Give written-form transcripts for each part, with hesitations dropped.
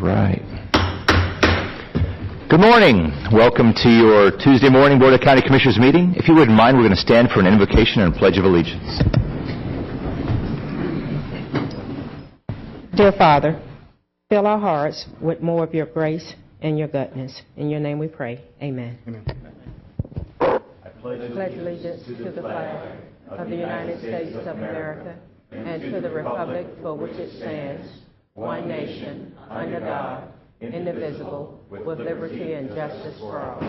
right. Good morning. Welcome to your Tuesday morning Board of County Commissioners meeting. If you wouldn't mind, we're going to stand for an invocation and a pledge of allegiance. Dear Father, fill our hearts with more of your grace and your goodness. In your name we pray. Amen. Amen. I pledge allegiance to the flag of the United States of America and to the republic for which it stands, one nation, under God, indivisible, with liberty and justice for all.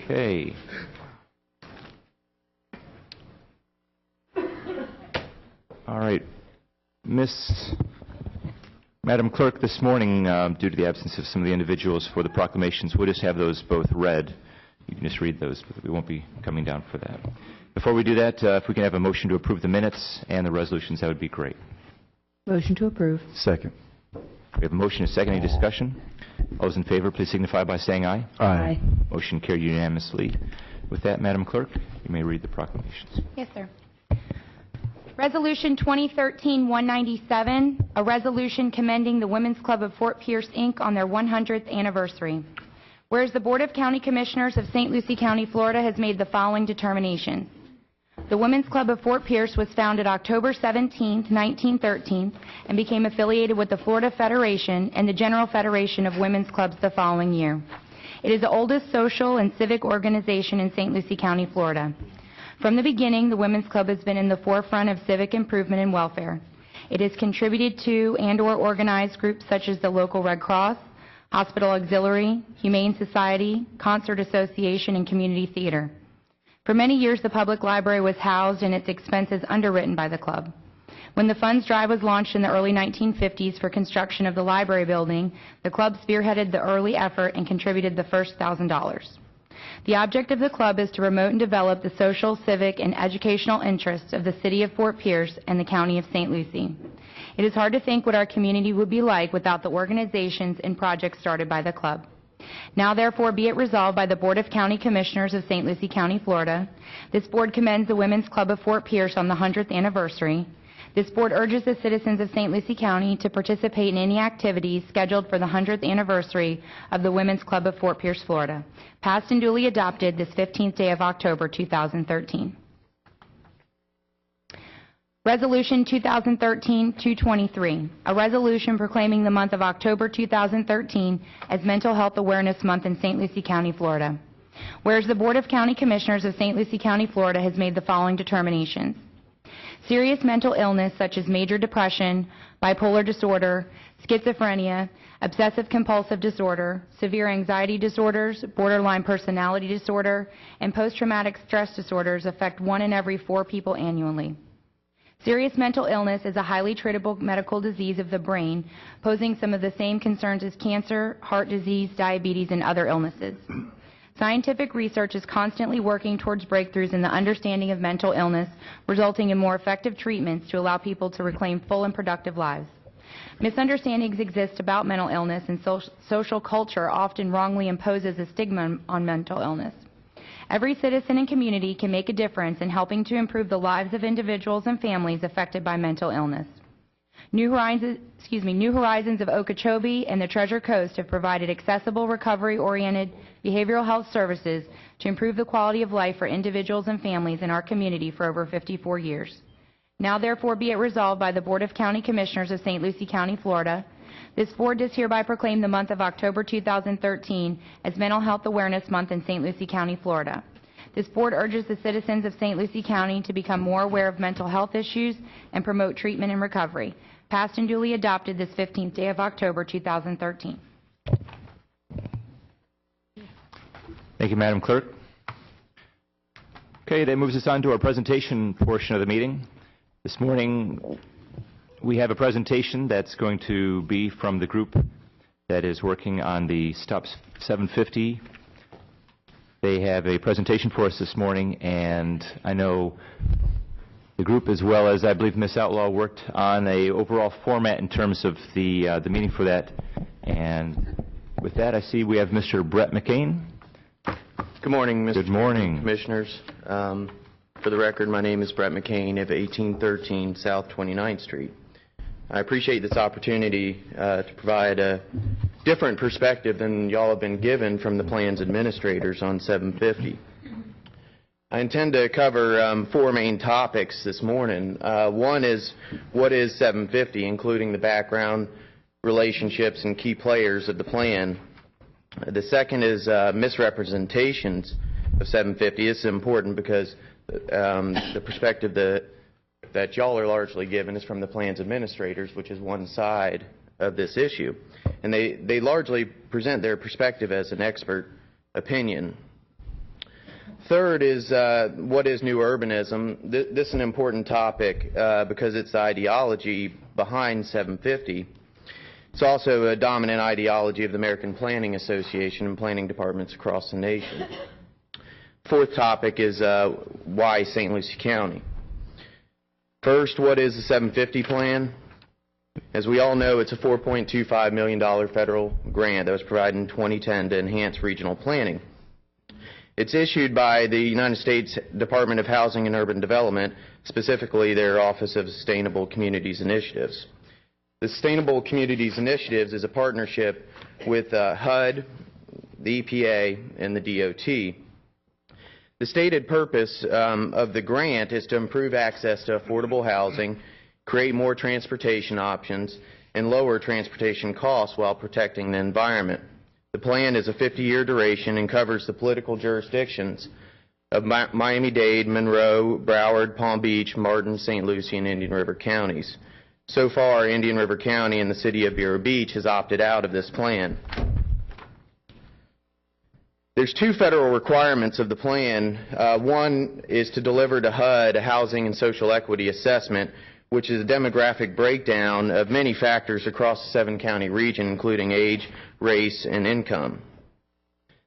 Okay. All right. Madam Clerk, this morning, due to the absence of some of the individuals for the proclamations, we'll just have those both read. You can just read those, but we won't be coming down for that. Before we do that, if we can have a motion to approve the minutes and the resolutions, that would be great. Motion to approve. Second. We have a motion and a second. Any discussion? All those in favor, please signify by saying aye. Aye. Motion carried unanimously. With that, Madam Clerk, you may read the proclamations. Yes, sir. Resolution 2013-197, a resolution commending the Women's Club of Fort Pierce, Inc. on their 100th anniversary. Whereas the Board of County Commissioners of St. Lucie County, Florida has made the following determinations. The Women's Club of Fort Pierce was founded October 17, 1913, and became affiliated with the Florida Federation and the General Federation of Women's Clubs the following year. It is the oldest social and civic organization in St. Lucie County, Florida. From the beginning, the Women's Club has been in the forefront of civic improvement and welfare. It has contributed to and/or organized groups such as the local Red Cross, Hospital Auxiliary, Humane Society, Concert Association, and Community Theater. For many years, the public library was housed and its expenses underwritten by the club. When the funds drive was launched in the early 1950s for construction of the library building, the club spearheaded the early effort and contributed the first $1,000. The object of the club is to promote and develop the social, civic, and educational interests of the city of Fort Pierce and the county of St. Lucie. It is hard to think what our community would be like without the organizations and projects started by the club. Now, therefore, be it resolved by the Board of County Commissioners of St. Lucie County, Florida. This board commends the Women's Club of Fort Pierce on the 100th anniversary. This board urges the citizens of St. Lucie County to participate in any activities scheduled for the 100th anniversary of the Women's Club of Fort Pierce, Florida, passed and duly adopted this 15th day of October, 2013. Resolution 2013-223, a resolution proclaiming the month of October 2013 as Mental Health Awareness Month in St. Lucie County, Florida. Whereas the Board of County Commissioners of St. Lucie County, Florida has made the following determinations. Serious mental illness such as major depression, bipolar disorder, schizophrenia, obsessive-compulsive disorder, severe anxiety disorders, borderline personality disorder, and post-traumatic stress disorders affect 1 in every 4 people annually. Serious mental illness is a highly treatable medical disease of the brain, posing some of the same concerns as cancer, heart disease, diabetes, and other illnesses. Scientific research is constantly working towards breakthroughs in the understanding of mental illness, resulting in more effective treatments to allow people to reclaim full and productive lives. Misunderstandings exist about mental illness, and social culture often wrongly imposes a stigma on mental illness. Every citizen and community can make a difference in helping to improve the lives of individuals and families affected by mental illness. New Horizons of Okeechobee and the Treasure Coast have provided accessible, recovery-oriented behavioral health services to improve the quality of life for individuals and families in our community for over 54 years. Now, therefore, be it resolved by the Board of County Commissioners of St. Lucie County, Florida. This board does hereby proclaim the month of October 2013 as Mental Health Awareness Month in St. Lucie County, Florida. This board urges the citizens of St. Lucie County to become more aware of mental health issues and promote treatment and recovery. Passed and duly adopted this 15th day of October 2013. Thank you, Madam Clerk. Okay, that moves us on to our presentation portion of the meeting. This morning, we have a presentation that's going to be from the group that is working on the Stop 750. They have a presentation for us this morning, and I know the group, as well as I believe Ms. Outlaw, worked on a overall format in terms of the meeting for that. And with that, I see we have Mr. Brett McCain. Good morning, Mr. Good morning. Commissioners. For the record, my name is Brett McCain of 1813 South 29th Street. I appreciate this opportunity to provide a different perspective than y'all have been given from the plan's administrators on 750. I intend to cover 4 main topics this morning. One is, what is 750, including the background, relationships, and key players of the plan. The second is misrepresentations of 750. This is important because the perspective that y'all are largely given is from the plan's administrators, which is one side of this issue. And they largely present their perspective as an expert opinion. Third is what is new urbanism. This is an important topic because it's the ideology behind 750. It's also a dominant ideology of the American Planning Association and planning departments across the nation. Fourth topic is why St. Lucie County. First, what is the 750 plan? As we all know, it's a $4.25 million federal grant that was provided in 2010 to enhance regional planning. It's issued by the United States Department of Housing and Urban Development, specifically their Office of Sustainable Communities Initiatives. The Sustainable Communities Initiatives is a partnership with HUD, the EPA, and the DOT. The stated purpose of the grant is to improve access to affordable housing, create more transportation options, and lower transportation costs while protecting the environment. The plan is a 50-year duration and covers the political jurisdictions of Miami-Dade, Monroe, Broward, Palm Beach, Martin, St. Lucie, and Indian River counties. So far, Indian River County and the city of Vero Beach has opted out of this plan. There's 2 federal requirements of the plan. One is to deliver to HUD a housing and social equity assessment, which is a demographic breakdown of many factors across the 7-county region, including age, race, and income.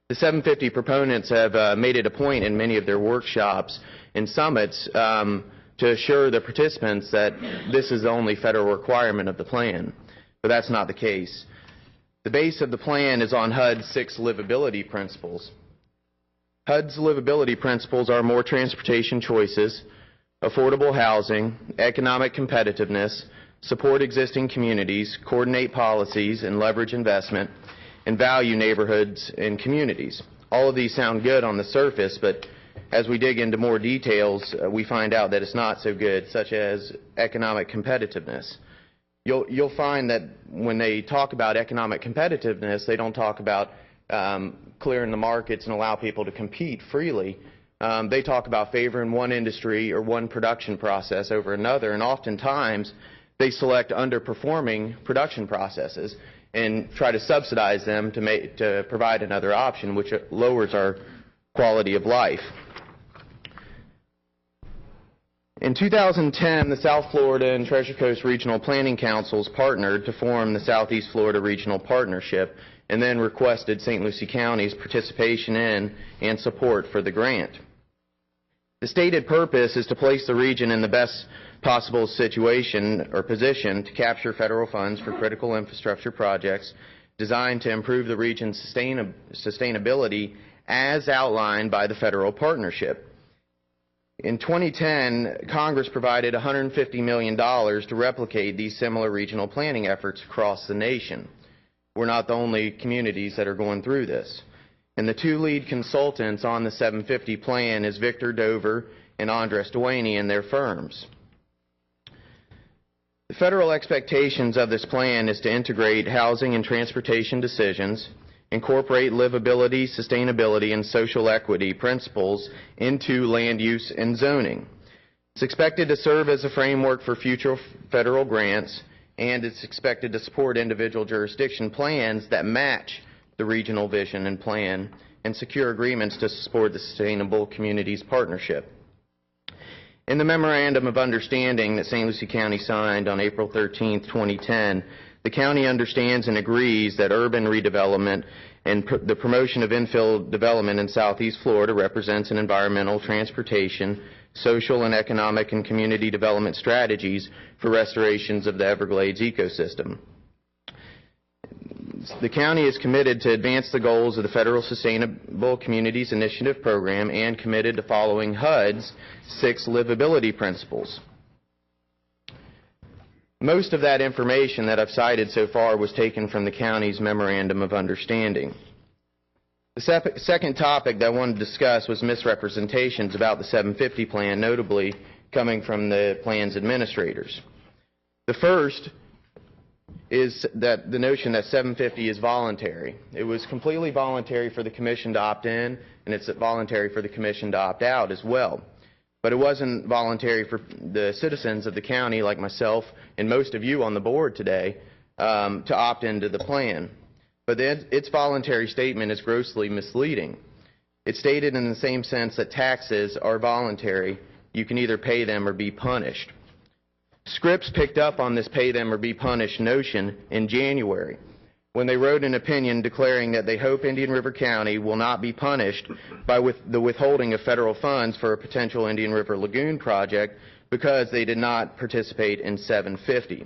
The 750 proponents have made it a point in many of their workshops and summits to assure the participants that this is the only federal requirement of the plan, but that's not the case. The base of the plan is on HUD's 6 livability principles. HUD's livability principles are more transportation choices, affordable housing, economic competitiveness, support existing communities, coordinate policies and leverage investment, and value neighborhoods and communities. All of these sound good on the surface, but as we dig into more details, we find out that it's not so good, such as economic competitiveness. You'll find that when they talk about economic competitiveness, they don't talk about clearing the markets and allow people to compete freely. They talk about favoring one industry or one production process over another, and oftentimes they select underperforming production processes and try to subsidize them to provide another option, which lowers our quality of life. In 2010, the South Florida and Treasure Coast Regional Planning Councils partnered to form the Southeast Florida Regional Partnership and then requested St. Lucie County's participation in and support for the grant. The stated purpose is to place the region in the best possible situation or position to capture federal funds for critical infrastructure projects designed to improve the region's sustainability as outlined by the federal partnership. In 2010, Congress provided $150 million to replicate these similar regional planning efforts across the nation. We're not the only communities that are going through this. And the 2 lead consultants on the 750 plan is Victor Dover and Andres Duaney and their firms. The federal expectations of this plan is to integrate housing and transportation decisions, incorporate livability, sustainability, and social equity principles into land use and zoning. It's expected to serve as a framework for future federal grants, and it's expected to support individual jurisdiction plans that match the regional vision and plan and secure agreements to support the Sustainable Communities Partnership. In the Memorandum of Understanding that St. Lucie County signed on April 13, 2010, the county understands and agrees that urban redevelopment and the promotion of infill development in Southeast Florida represents an environmental, transportation, social and economic and community development strategies for restorations of the Everglades ecosystem. The county is committed to advance the goals of the Federal Sustainable Communities Initiative program and committed to following HUD's 6 livability principles. Most of that information that I've cited so far was taken from the county's Memorandum of Understanding. The second topic that I wanted to discuss was misrepresentations about the 750 plan, notably coming from the plan's administrators. The first is that the notion that 750 is voluntary. It was completely voluntary for the Commission to opt in, and it's voluntary for the Commission to opt out as well. But it wasn't voluntary for the citizens of the county, like myself and most of you on the board today, to opt into the plan. But its voluntary statement is grossly misleading. It's stated in the same sense that taxes are voluntary. You can either pay them or be punished. Scripps picked up on this pay them or be punished notion in January when they wrote an opinion declaring that they hope Indian River County will not be punished by the withholding of federal funds for a potential Indian River Lagoon project because they did not participate in 750.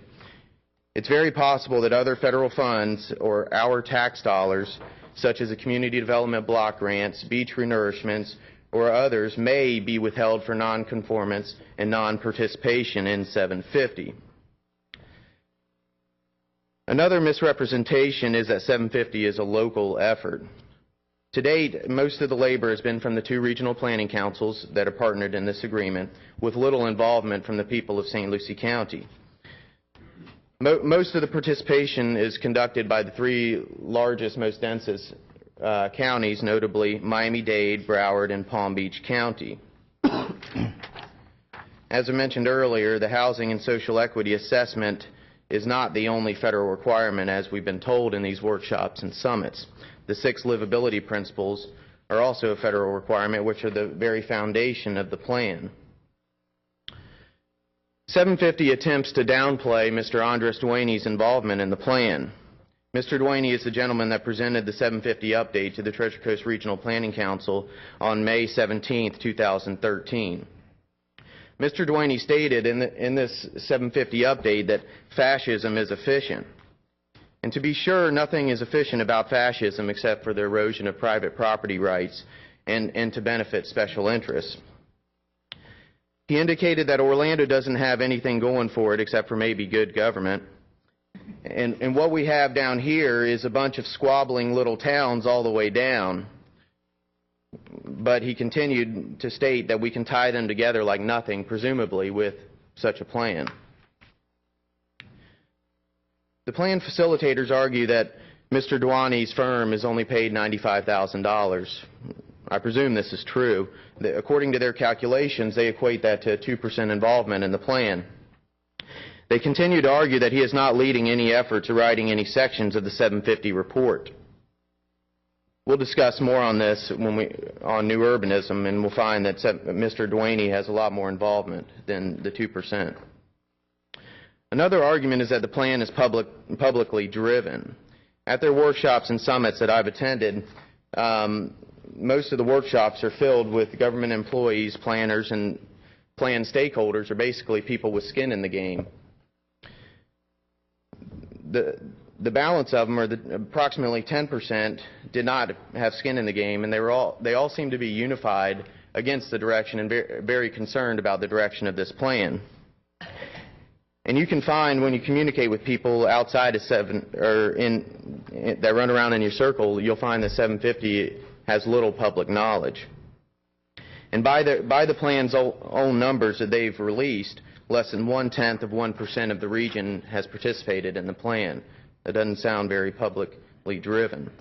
It's very possible that other federal funds or our tax dollars, such as the community development block grants, beach renourishments, or others, may be withheld for nonconformance and non-participation in 750. Another misrepresentation is that 750 is a local effort. To date, most of the labor has been from the 2 regional planning councils that are partnered in this agreement, with little involvement from the people of St. Lucie County. Most of the participation is conducted by the 3 largest, most densest counties, notably Miami-Dade, Broward, and Palm Beach County. As I mentioned earlier, the Housing and Social Equity Assessment is not the only federal requirement, as we've been told in these workshops and summits. The 6 livability principles are also a federal requirement, which are the very foundation of the plan. 750 attempts to downplay Mr. Andres Duane's involvement in the plan. Mr. Duane is the gentleman that presented the 750 update to the Treasure Coast Regional Planning Council on May 17, 2013. Mr. Duane stated in this 750 update that fascism is efficient. And to be sure, nothing is efficient about fascism except for the erosion of private property rights and to benefit special interests. He indicated that Orlando doesn't have anything going for it except for maybe good government. And what we have down here is a bunch of squabbling little towns all the way down. But he continued to state that we can tie them together like nothing, presumably with such a plan. The plan facilitators argue that Mr. Duane's firm is only paid $95,000. I presume this is true. According to their calculations, they equate that to 2% involvement in the plan. They continue to argue that he is not leading any efforts or writing any sections of the 750 report. We'll discuss more on this on new urbanism, and we'll find that Mr. Duane has a lot more involvement than the 2%. Another argument is that the plan is publicly driven. At their workshops and summits that I've attended, most of the workshops are filled with government employees, planners, and plan stakeholders, or basically people with skin in the game. The balance of them, or approximately 10%, did not have skin in the game, and they all seem to be unified against the direction and very concerned about the direction of this plan. And you can find, when you communicate with people outside of that run around in your circle, you'll find that 750 has little public knowledge. And by the plan's own numbers that they've released, less than 0.1% of the region has participated in the plan. That doesn't sound very publicly driven.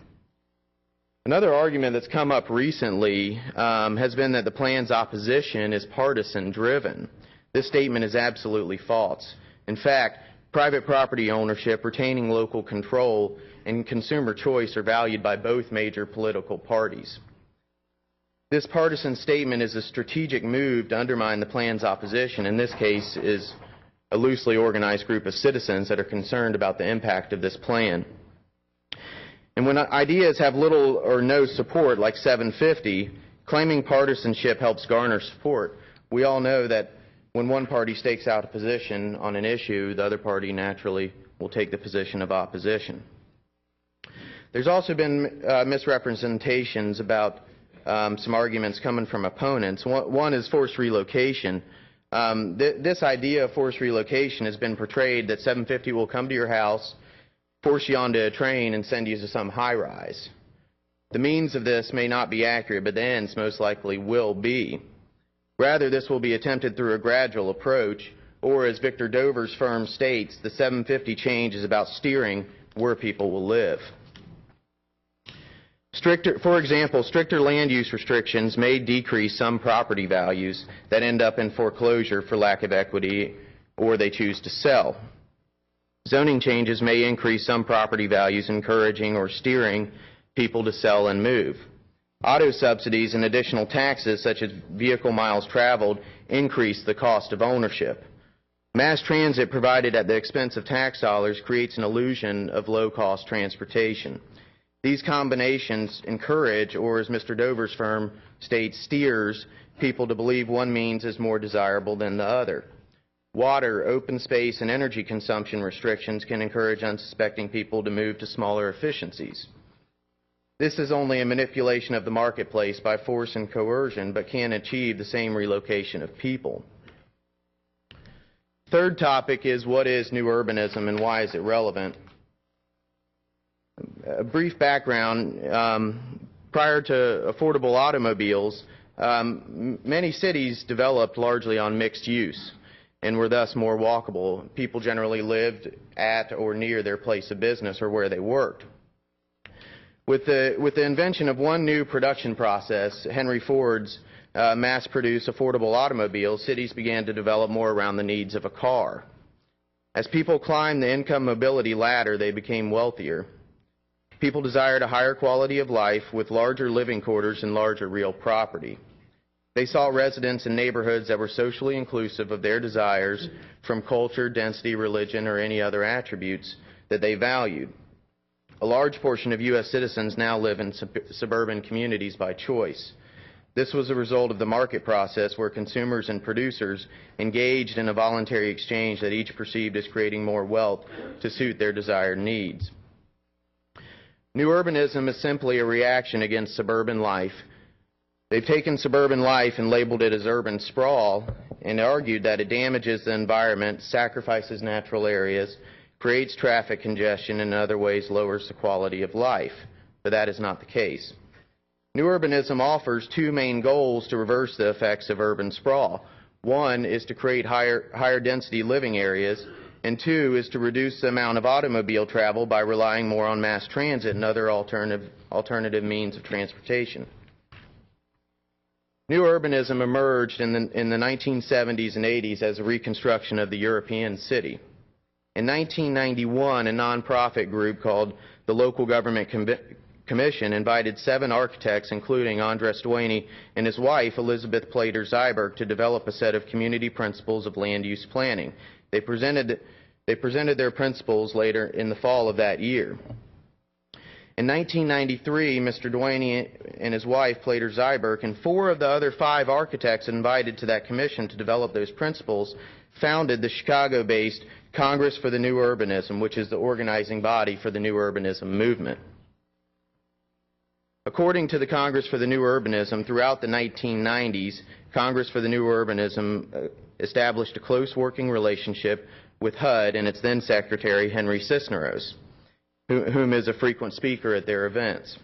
Another argument that's come up recently has been that the plan's opposition is partisan driven. This statement is absolutely false. In fact, private property ownership, retaining local control, and consumer choice are valued by both major political parties. This partisan statement is a strategic move to undermine the plan's opposition. In this case, is a loosely organized group of citizens that are concerned about the impact of this plan. And when ideas have little or no support, like 750, claiming partisanship helps garner support. We all know that when one party stakes out a position on an issue, the other party naturally will take the position of opposition. There's also been misrepresentations about some arguments coming from opponents. One is forced relocation. This idea of forced relocation has been portrayed that 750 will come to your house, force you onto a train, and send you to some high-rise. The means of this may not be accurate, but the ends most likely will be. Rather, this will be attempted through a gradual approach, or as Victor Dover's firm states, the 750 change is about steering where people will live. For example, stricter land use restrictions may decrease some property values that end up in foreclosure for lack of equity or they choose to sell. Zoning changes may increase some property values, encouraging or steering people to sell and move. Auto subsidies and additional taxes such as vehicle miles traveled increase the cost of ownership. Mass transit provided at the expense of tax dollars creates an illusion of low-cost transportation. These combinations encourage, or as Mr. Dover's firm states, steers people to believe one means is more desirable than the other. Water, open space, and energy consumption restrictions can encourage unsuspecting people to move to smaller efficiencies. This is only a manipulation of the marketplace by force and coercion, but can achieve the same relocation of people. Third topic is, what is new urbanism and why is it relevant? A brief background, prior to affordable automobiles, many cities developed largely on mixed use and were thus more walkable. People generally lived at or near their place of business or where they worked. With the invention of one new production process, Henry Ford's mass-produced affordable automobiles, cities began to develop more around the needs of a car. As people climbed the income mobility ladder, they became wealthier. People desired a higher quality of life with larger living quarters and larger real property. They saw residents in neighborhoods that were socially inclusive of their desires from culture, density, religion, or any other attributes that they valued. A large portion of U.S. citizens now live in suburban communities by choice. This was a result of the market process where consumers and producers engaged in a voluntary exchange that each perceived as creating more wealth to suit their desired needs. New urbanism is simply a reaction against suburban life. They've taken suburban life and labeled it as urban sprawl and argued that it damages the environment, sacrifices natural areas, creates traffic congestion, and in other ways lowers the quality of life. But that is not the case. New urbanism offers two main goals to reverse the effects of urban sprawl. One is to create higher density living areas, and two is to reduce the amount of automobile travel by relying more on mass transit and other alternative means of transportation. New urbanism emerged in the 1970s and 80s as a reconstruction of the European city. In 1991, a nonprofit group called the Local Government Commission invited 7 architects, including Andres Duane and his wife, Elizabeth Plater-Zyberg, to develop a set of community principles of land use planning. They presented their principles later in the fall of that year. In 1993, Mr. Duane and his wife, Plater-Zyberg, and 4 of the other 5 architects invited to that commission to develop those principles founded the Chicago-based Congress for the New Urbanism, which is the organizing body for the New Urbanism movement. According to the Congress for the New Urbanism, throughout the 1990s, Congress for the New Urbanism established a close working relationship with HUD and its then Secretary, Henry Cisneros, whom is a frequent speaker at their events.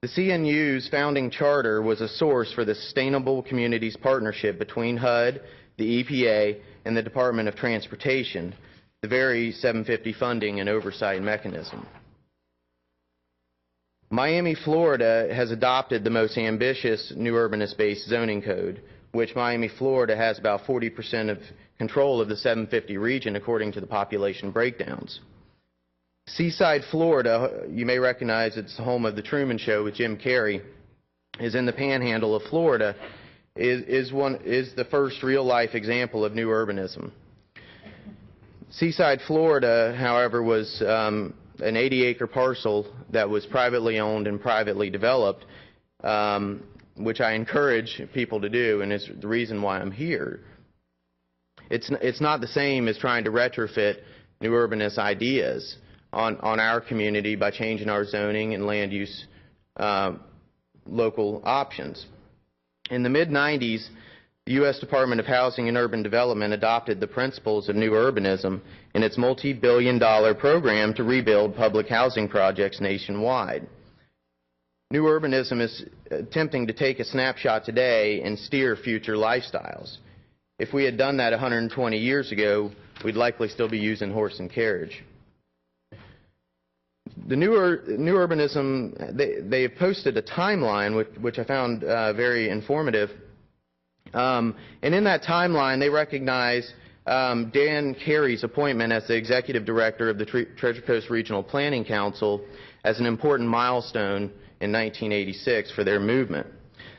The CNU's founding charter was a source for the Sustainable Communities Partnership between HUD, the EPA, and the Department of Transportation, the very 750 funding and oversight mechanism. Miami, Florida has adopted the most ambitious new urbanist-based zoning code, which Miami, Florida has about 40% of control of the 750 region according to the population breakdowns. Seaside, Florida, you may recognize it's the home of The Truman Show with Jim Carrey, is in the panhandle of Florida, is the first real-life example of new urbanism. Seaside, Florida, however, was an 80-acre parcel that was privately owned and privately developed, which I encourage people to do, and is the reason why I'm here. It's not the same as trying to retrofit new urbanist ideas on our community by changing our zoning and land use local options. In the mid-90s, the U.S. Department of Housing and Urban Development adopted the principles of new urbanism in its multi-billion-dollar program to rebuild public housing projects nationwide. New urbanism is attempting to take a snapshot today and steer future lifestyles. If we had done that 120 years ago, we'd likely still be using horse and carriage. The new urbanism, they have posted a timeline which I found very informative. And in that timeline, they recognize Dan Carey's appointment as the Executive Director of the Treasure Coast Regional Planning Council as an important milestone in 1986 for their movement.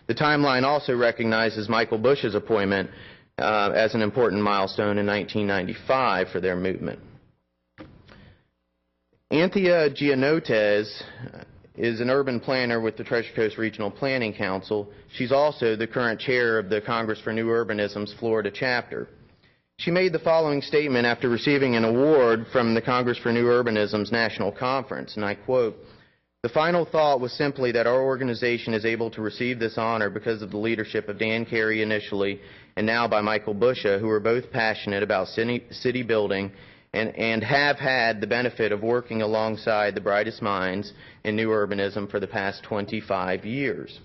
The timeline also recognizes Michael Bush's appointment as an important milestone in 1995 for their movement. Anthea Gianotes is an urban planner with the Treasure Coast Regional Planning Council. She's also the current chair of the Congress for New Urbanism's Florida chapter. She made the following statement after receiving an award from the Congress for New Urbanism's National Conference, and I quote, "The final thought was simply that our organization is able to receive this honor because of the leadership of Dan Carey initially and now by Michael Busha, who are both passionate about city building and have had the benefit of working alongside the brightest minds in new urbanism for the past 25 years.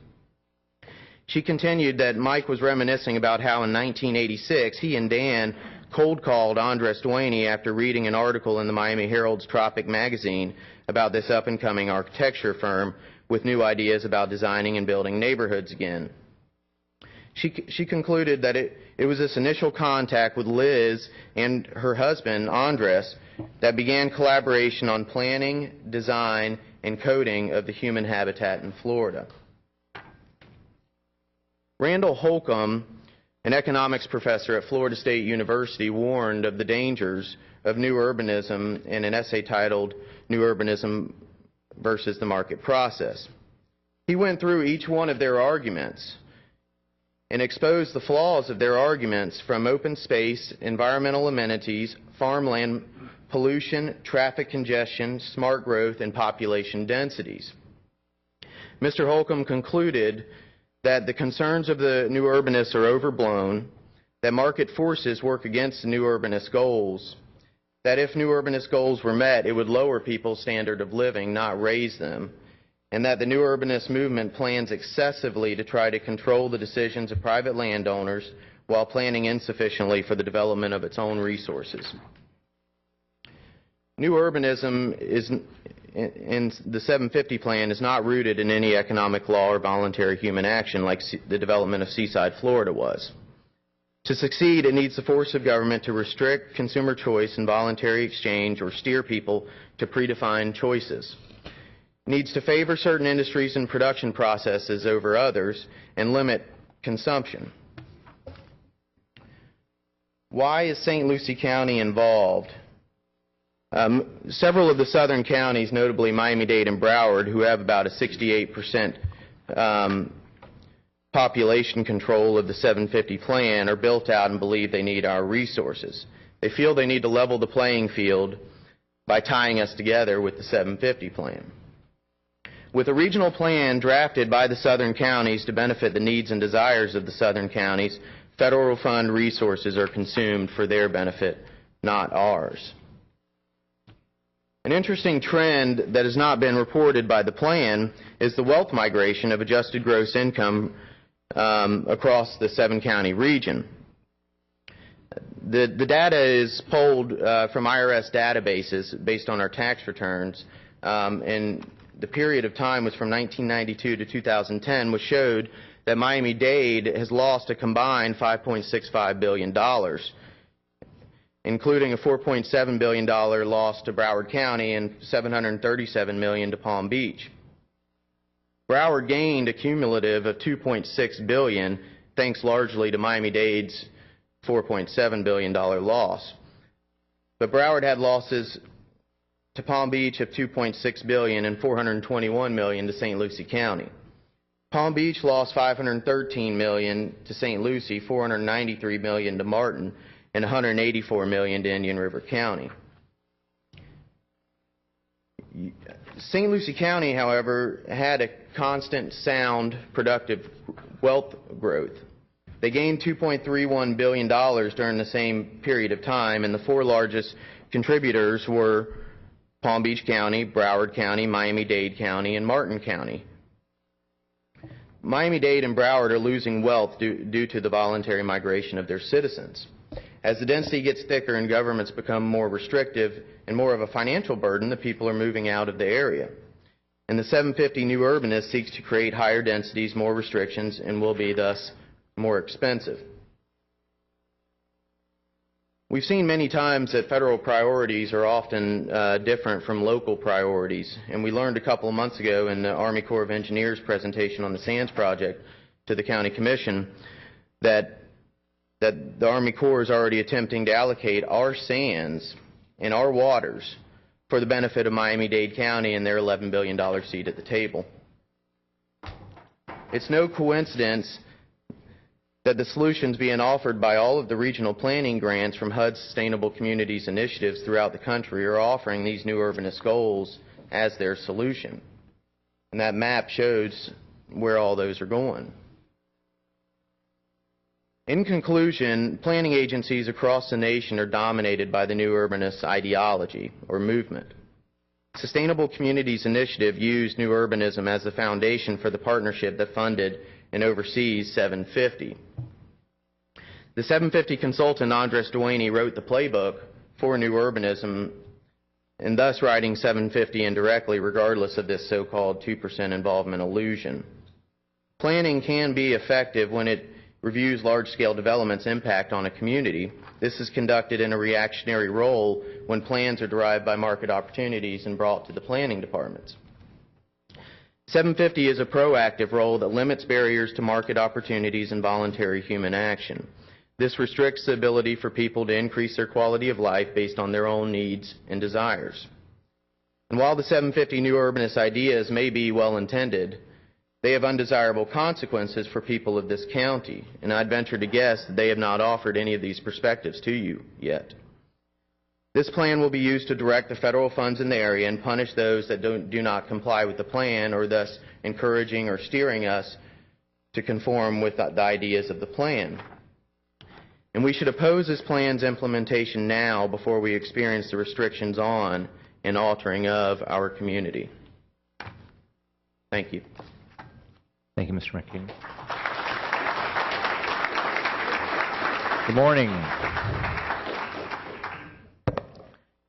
She continued that Mike was reminiscing about how in 1986 he and Dan cold called Andres Duaney after reading an article in the Miami Herald's Tropic magazine about this up-and-coming architecture firm with new ideas about designing and building neighborhoods again. She concluded that it was this initial contact with Liz and her husband, Andres, that began collaboration on planning, design, and coding of the human habitat in Florida. Randall Holcomb, an economics professor at Florida State University, warned of the dangers of new urbanism in an essay titled New Urbanism versus the Market Process. He went through each one of their arguments and exposed the flaws of their arguments from open space, environmental amenities, farmland pollution, traffic congestion, smart growth, and population densities. Mr. Holcomb concluded that the concerns of the new urbanists are overblown, that market forces work against the new urbanist goals, that if new urbanist goals were met, it would lower people's standard of living, not raise them, and that the new urbanist movement plans excessively to try to control the decisions of private landowners while planning insufficiently for the development of its own resources. New urbanism in the 750 plan is not rooted in any economic law or voluntary human action like the development of Seaside, Florida was. To succeed, it needs the force of government to restrict consumer choice and voluntary exchange or steer people to predefined choices. It needs to favor certain industries and production processes over others and limit consumption. Why is St. Lucie County involved? Several of the southern counties, notably Miami-Dade and Broward, who have about a 68% population control of the 750 plan, are built out and believe they need our resources. They feel they need to level the playing field by tying us together with the 750 plan. With a regional plan drafted by the southern counties to benefit the needs and desires of the southern counties, federal fund resources are consumed for their benefit, not ours. An interesting trend that has not been reported by the plan is the wealth migration of adjusted gross income across the 7-county region. The data is pulled from IRS databases based on our tax returns, and the period of time was from 1992 to 2010, which showed that Miami-Dade has lost a combined $5.65 billion, including a $4.7 billion loss to Broward County and $737 million to Palm Beach. Broward gained a cumulative of $2.6 billion, thanks largely to Miami-Dade's $4.7 billion loss. But Broward had losses to Palm Beach of $2.6 billion and $421 million to St. Lucie County. Palm Beach lost $513 million to St. Lucie, $493 million to Martin, and $184 million to Indian River County. St. Lucie County, however, had a constant, sound, productive wealth growth. They gained $2.31 billion during the same period of time, and the four largest contributors were Palm Beach County, Broward County, Miami-Dade County, and Martin County. Miami-Dade and Broward are losing wealth due to the voluntary migration of their citizens. As the density gets thicker and governments become more restrictive and more of a financial burden, the people are moving out of the area. And the 750 New Urbanist seeks to create higher densities, more restrictions, and will be thus more expensive. We've seen many times that federal priorities are often different from local priorities, and we learned a couple of months ago in the Army Corps of Engineers presentation on the Sands project to the County Commission that the Army Corps is already attempting to allocate our sands and our waters for the benefit of Miami-Dade County and their $11 billion seat at the table. It's no coincidence that the solutions being offered by all of the regional planning grants from HUD's Sustainable Communities initiatives throughout the country are offering these new urbanist goals as their solution. And that map shows where all those are going. In conclusion, planning agencies across the nation are dominated by the new urbanist ideology or movement. Sustainable Communities Initiative used new urbanism as the foundation for the partnership that funded and oversees 750. The 750 consultant Andres Duaney wrote the playbook for new urbanism and thus writing 750 indirectly regardless of this so-called 2% involvement illusion. Planning can be effective when it reviews large-scale development's impact on a community. This is conducted in a reactionary role when plans are derived by market opportunities and brought to the planning departments. 750 is a proactive role that limits barriers to market opportunities and voluntary human action. This restricts the ability for people to increase their quality of life based on their own needs and desires. And while the 750 New Urbanist ideas may be well-intended, they have undesirable consequences for people of this county, and I'd venture to guess that they have not offered any of these perspectives to you yet. This plan will be used to direct the federal funds in the area and punish those that do not comply with the plan, or thus encouraging or steering us to conform with the ideas of the plan. And we should oppose this plan's implementation now before we experience the restrictions on and altering of our community. Thank you. Thank you, Mr. McKean. Good morning.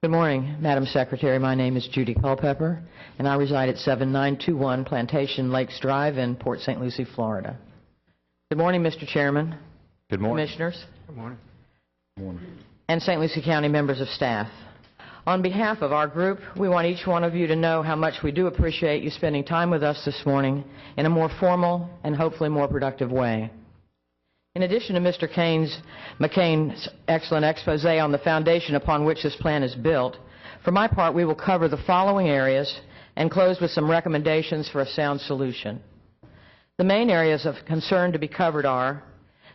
Good morning, Madam Secretary. My name is Judy Culpepper, and I reside at 7921 Plantation Lakes Drive in Port St. Lucie, Florida. Good morning, Mr. Chairman. Good morning. Commissioners. Good morning. Good morning. And St. Lucie County members of staff. On behalf of our group, we want each one of you to know how much we do appreciate you spending time with us this morning in a more formal and hopefully more productive way. In addition to Mr. McCain's excellent expose on the foundation upon which this plan is built, for my part, we will cover the following areas and close with some recommendations for a sound solution. The main areas of concern to be covered are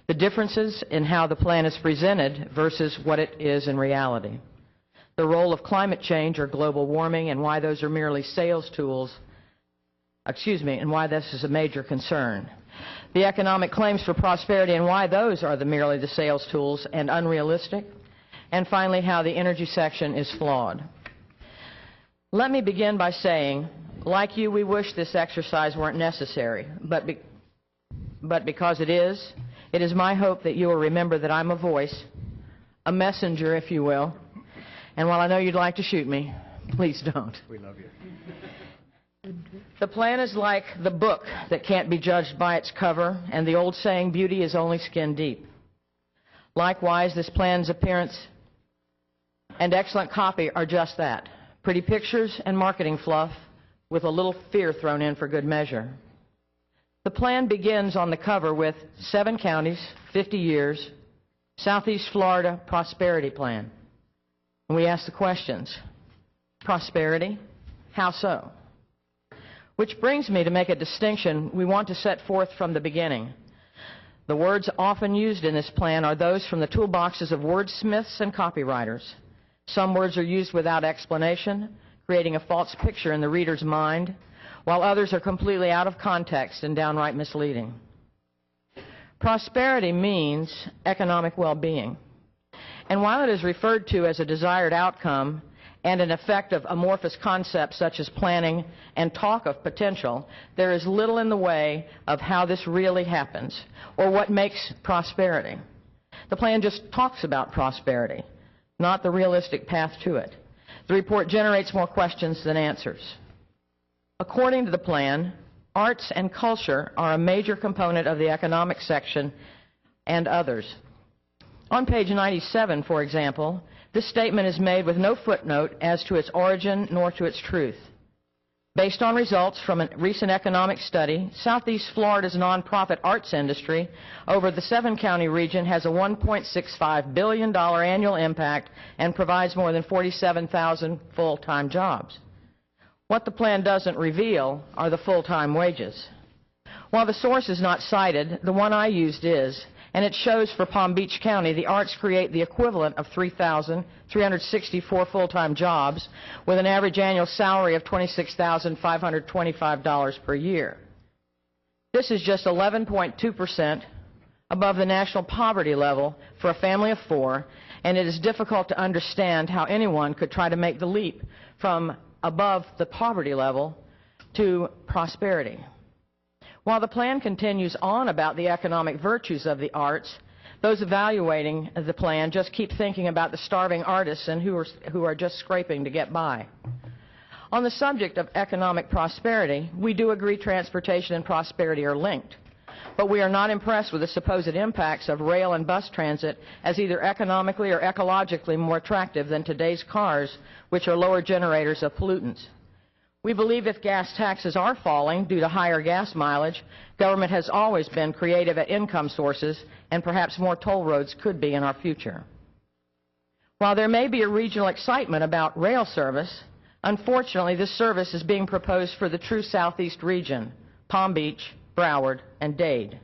the differences in how the plan is presented versus what it is in reality, the role of climate change or global warming and why those are merely sales tools, and why this is a major concern, the economic claims for prosperity and why those are merely the sales tools and unrealistic, and finally how the energy section is flawed. Let me begin by saying, like you, we wish this exercise weren't necessary, but because it is my hope that you will remember that I'm a voice, a messenger, if you will. And while I know you'd like to shoot me, please don't. We love you. The plan is like the book that can't be judged by its cover, and the old saying, beauty is only skin deep. Likewise, this plan's appearance and excellent copy are just that, pretty pictures and marketing fluff with a little fear thrown in for good measure. The plan begins on the cover with 7 counties, 50 years, Southeast Florida Prosperity Plan. And we ask the questions, prosperity, how so? Which brings me to make a distinction we want to set forth from the beginning. The words often used in this plan are those from the toolboxes of wordsmiths and copywriters. Some words are used without explanation, creating a false picture in the reader's mind, while others are completely out of context and downright misleading. Prosperity means economic well-being. And while it is referred to as a desired outcome and an effect of amorphous concepts such as planning and talk of potential, there is little in the way of how this really happens or what makes prosperity. The plan just talks about prosperity, not the realistic path to it. The report generates more questions than answers. According to the plan, arts and culture are a major component of the economic section and others. On page 97, for example, this statement is made with no footnote as to its origin nor to its truth. Based on results from a recent economic study, Southeast Florida's nonprofit arts industry over the 7-county region has a $1.65 billion annual impact and provides more than 47,000 full-time jobs. What the plan doesn't reveal are the full-time wages. While the source is not cited, the one I used is, and it shows for Palm Beach County the arts create the equivalent of 3,364 full-time jobs with an average annual salary of $26,525 per year. This is just 11.2% above the national poverty level for a family of 4, and it is difficult to understand how anyone could try to make the leap from above the poverty level to prosperity. While the plan continues on about the economic virtues of the arts, those evaluating the plan just keep thinking about the starving artists and who are just scraping to get by. On the subject of economic prosperity, we do agree transportation and prosperity are linked, but we are not impressed with the supposed impacts of rail and bus transit as either economically or ecologically more attractive than today's cars, which are lower generators of pollutants. We believe if gas taxes are falling due to higher gas mileage, government has always been creative at income sources, and perhaps more toll roads could be in our future. While there may be a regional excitement about rail service, unfortunately this service is being proposed for the true Southeast region, Palm Beach, Broward, and Dade.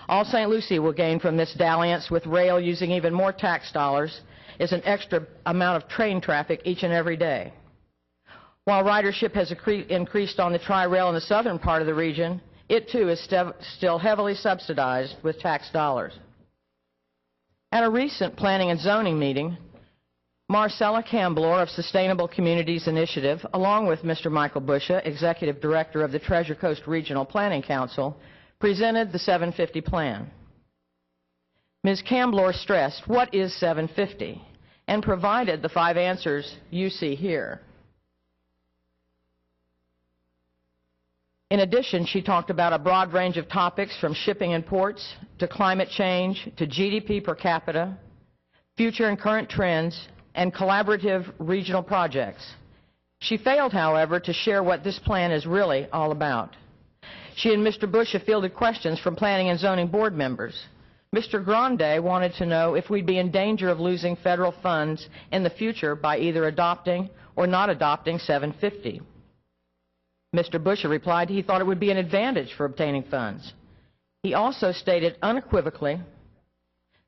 All St. Lucie will gain from this dalliance with rail using even more tax dollars is an extra amount of train traffic each and every day. While ridership has increased on the Tri-Rail in the southern part of the region, it too is still heavily subsidized with tax dollars. At a recent Planning and Zoning meeting, Marcella Camblor of Sustainable Communities Initiative, along with Mr. Michael Busha, Executive Director of the Treasure Coast Regional Planning Council, presented the 750 plan. Ms. Camblor stressed, "What is 750?" and provided the 5 answers you see here. In addition, she talked about a broad range of topics from shipping and ports to climate change to GDP per capita, future and current trends, and collaborative regional projects. She failed, however, to share what this plan is really all about. She and Mr. Bush have fielded questions from Planning and Zoning Board members. Mr. Grande wanted to know if we'd be in danger of losing federal funds in the future by either adopting or not adopting 750. Mr. Bush replied he thought it would be an advantage for obtaining funds. He also stated unequivocally,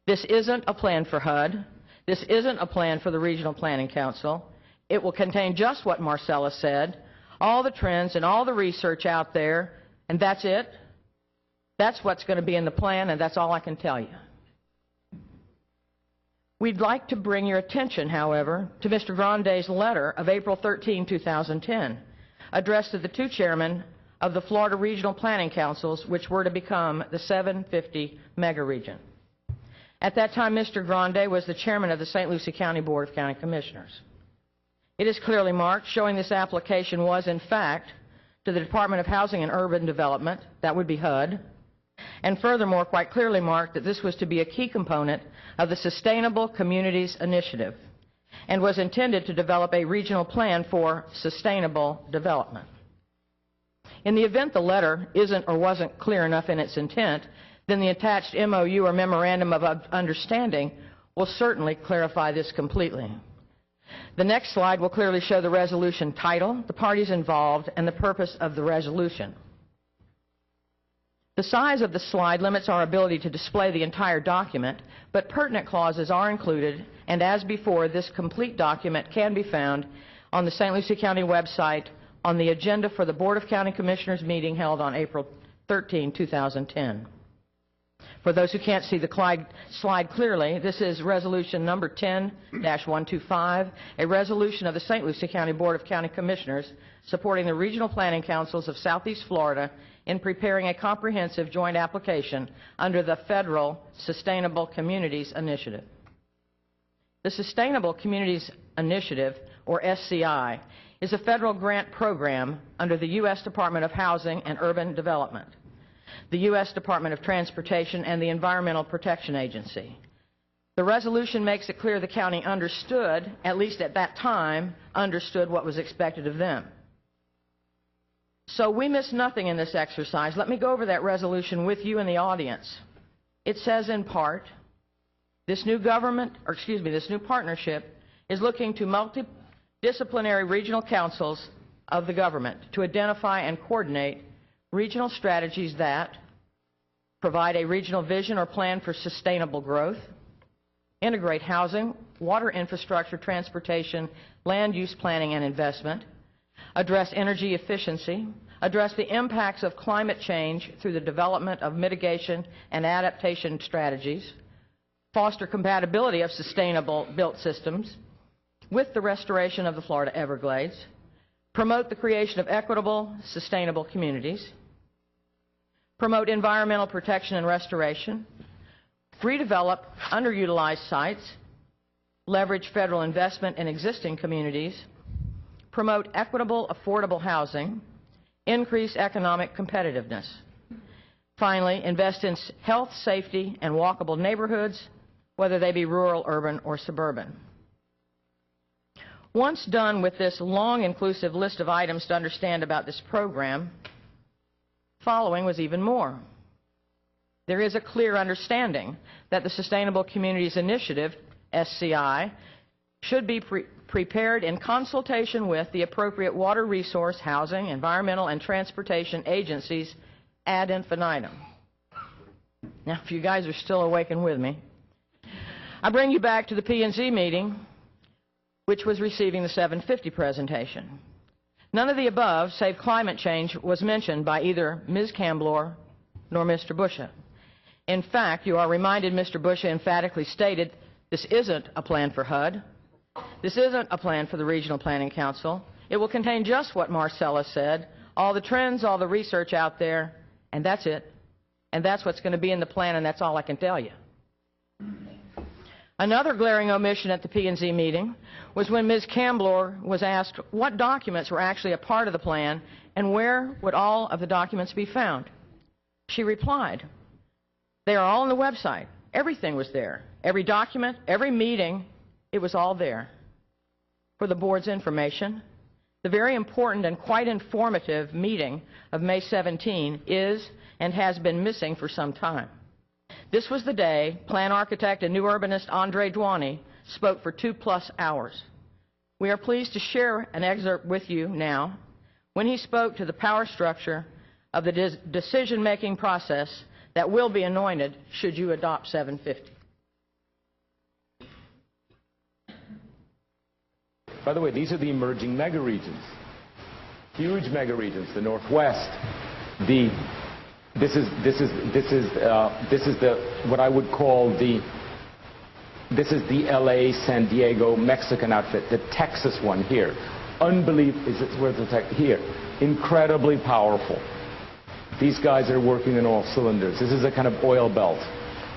"This isn't a plan for HUD. This isn't a plan for the Regional Planning Council. It will contain just what Marcella said, all the trends and all the research out there, and that's it. That's what's going to be in the plan, and that's all I can tell you." We'd like to bring your attention, however, to Mr. Grande's letter of April 13, 2010, addressed to the 2 chairmen of the Florida Regional Planning Councils, which were to become the 750 mega region. At that time, Mr. Grande was the chairman of the St. Lucie County Board of County Commissioners. It is clearly marked, showing this application was, in fact, to the Department of Housing and Urban Development, that would be HUD, and furthermore, quite clearly marked that this was to be a key component of the Sustainable Communities Initiative, and was intended to develop a regional plan for sustainable development. In the event the letter isn't or wasn't clear enough in its intent, then the attached MOU or Memorandum of Understanding will certainly clarify this completely. The next slide will clearly show the resolution title, the parties involved, and the purpose of the resolution. The size of the slide limits our ability to display the entire document, but pertinent clauses are included, and as before, this complete document can be found on the St. Lucie County website on the agenda for the Board of County Commissioners meeting held on April 13, 2010. For those who can't see the slide clearly, this is resolution number 10-125, a resolution of the St. Lucie County Board of County Commissioners supporting the regional planning councils of Southeast Florida in preparing a comprehensive joint application under the Federal Sustainable Communities Initiative. The Sustainable Communities Initiative, or SCI, is a federal grant program under the U.S. Department of Housing and Urban Development, the U.S. Department of Transportation, and the Environmental Protection Agency. The resolution makes it clear the county understood, at least at that time, understood what was expected of them. So we missed nothing in this exercise. Let me go over that resolution with you in the audience. It says in part, this new partnership is looking to multidisciplinary regional councils of the government to identify and coordinate regional strategies that provide a regional vision or plan for sustainable growth, integrate housing, water infrastructure, transportation, land use planning and investment, address energy efficiency, address the impacts of climate change through the development of mitigation and adaptation strategies, foster compatibility of sustainable built systems with the restoration of the Florida Everglades, promote the creation of equitable, sustainable communities, promote environmental protection and restoration, redevelop underutilized sites, leverage federal investment in existing communities, promote equitable, affordable housing, increase economic competitiveness. Finally, invest in health, safety, and walkable neighborhoods, whether they be rural, urban, or suburban. Once done with this long, inclusive list of items to understand about this program, following was even more. There is a clear understanding that the Sustainable Communities Initiative, SCI, should be prepared in consultation with the appropriate water resource, housing, environmental, and transportation agencies ad infinitum. Now, if you guys are still awake and with me, I bring you back to the P&Z meeting, which was receiving the 750 presentation. None of the above, save climate change, was mentioned by either Ms. Camblor nor Mr. Busha. In fact, you are reminded Mr. Busha emphatically stated, this isn't a plan for HUD. This isn't a plan for the Regional Planning Council. It will contain just what Marcella said, all the trends, all the research out there, and that's it. And that's what's going to be in the plan, and that's all I can tell you. Another glaring omission at the P&Z meeting was when Ms. Camblor was asked what documents were actually a part of the plan and where would all of the documents be found. She replied, they are all on the website. Everything was there. Every document, every meeting, it was all there. For the board's information, the very important and quite informative meeting of May 17 is and has been missing for some time. This was the day plan architect and new urbanist Andre Dwani spoke for 2+ hours. We are pleased to share an excerpt with you now when he spoke to the power structure of the decision-making process that will be anointed should you adopt 750. By the way, these are the emerging megaregions, huge megaregions. The Northwest, this is what I would call the LA, San Diego, Mexican outfit, the Texas one here. Unbelievable, where's the Texas? Here. Incredibly powerful. These guys are working in all cylinders. This is a kind of oil belt.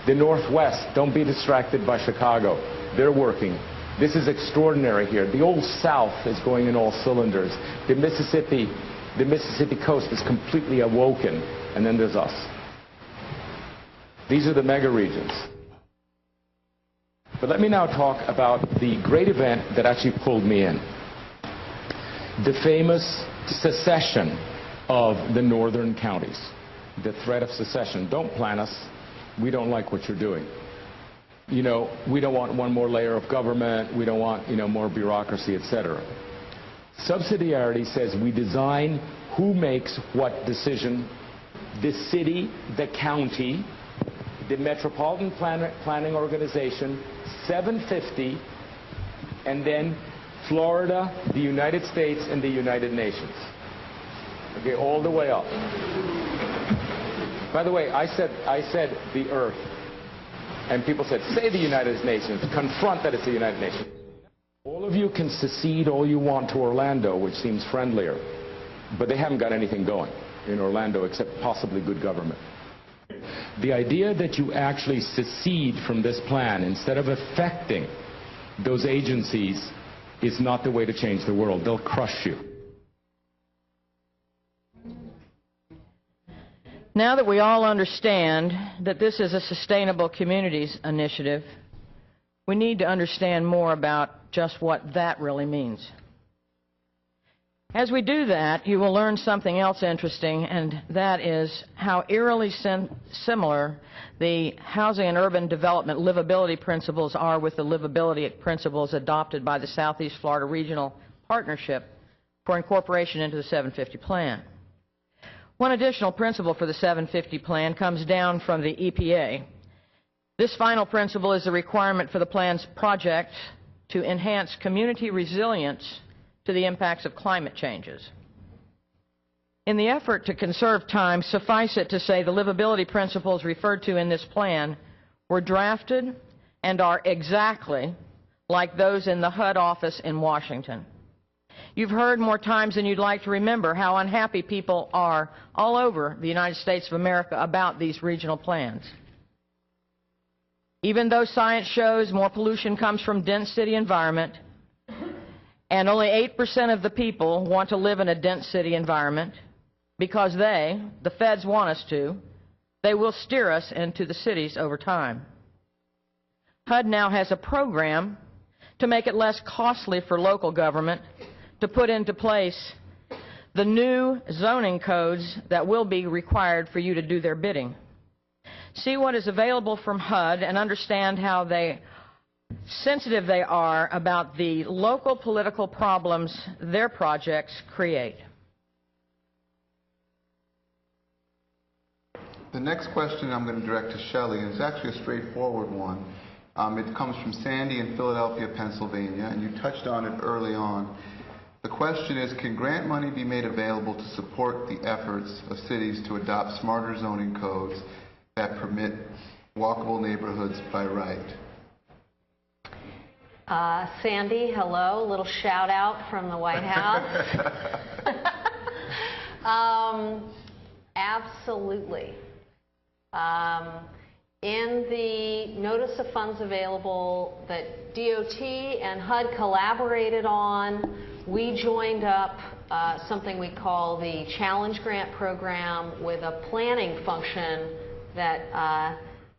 The Northwest, don't be distracted by Chicago. They're working. This is extraordinary here. The old South is going in all cylinders. The Mississippi coast is completely awoken. And then there's us. These are the mega regions. But let me now talk about the great event that actually pulled me in. The famous secession of the northern counties. The threat of secession. Don't plan us. We don't like what you're doing. You know, we don't want one more layer of government. We don't want, more bureaucracy, etc. Subsidiarity says we design who makes what decision. The city, the county, the Metropolitan Planning Organization, 750, and then Florida, the United States, and the United Nations. Okay, all the way up. By the way, I said the Earth, and people said, say the United Nations, confront that it's the United Nations. All of you can secede all you want to Orlando, which seems friendlier, but they haven't got anything going in Orlando except possibly good government. The idea that you actually secede from this plan instead of affecting those agencies is not the way to change the world. They'll crush you. Now that we all understand that this is a Sustainable Communities initiative, we need to understand more about just what that really means. As we do that, you will learn something else interesting, and that is how eerily similar the housing and urban development livability principles are with the livability principles adopted by the Southeast Florida Regional Partnership for incorporation into the 750 Plan. One additional principle for the 750 Plan comes down from the EPA. This final principle is the requirement for the plan's project to enhance community resilience to the impacts of climate changes. In the effort to conserve time, suffice it to say the livability principles referred to in this plan were drafted and are exactly like those in the HUD office in Washington. You've heard more times than you'd like to remember how unhappy people are all over the United States of America about these regional plans. Even though science shows more pollution comes from dense city environment, and only 8% of the people want to live in a dense city environment because they, the feds, want us to, they will steer us into the cities over time. HUD now has a program to make it less costly for local government to put into place the new zoning codes that will be required for you to do their bidding. See what is available from HUD and understand how sensitive they are about the local political problems their projects create. The next question I'm going to direct to Shelley, and it's actually a straightforward one. It comes from Sandy in Philadelphia, Pennsylvania, and you touched on it early on. The question is, can grant money be made available to support the efforts of cities to adopt smarter zoning codes that permit walkable neighborhoods by right? Sandy, hello. A little shout out from the White House. Absolutely. In the notice of funds available that DOT and HUD collaborated on, we joined up something we call the Challenge Grant Program with a planning function that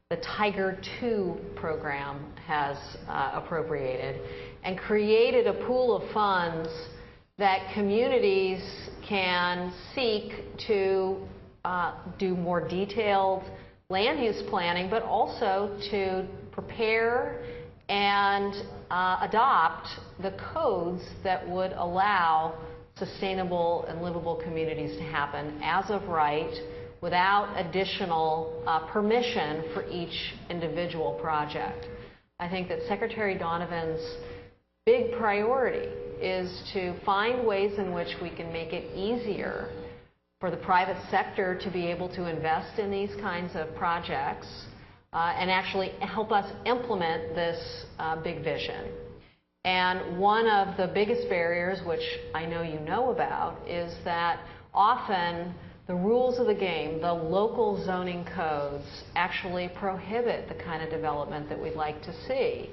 the Tiger II program has appropriated, and created a pool of funds that communities can seek to do more detailed land use planning, but also to prepare and adopt the codes that would allow sustainable and livable communities to happen as of right, without additional permission for each individual project. I think that Secretary Donovan's big priority is to find ways in which we can make it easier for the private sector to be able to invest in these kinds of projects and actually help us implement this big vision. And one of the biggest barriers, which I know you know about, is that often the rules of the game, the local zoning codes, actually prohibit the kind of development that we'd like to see.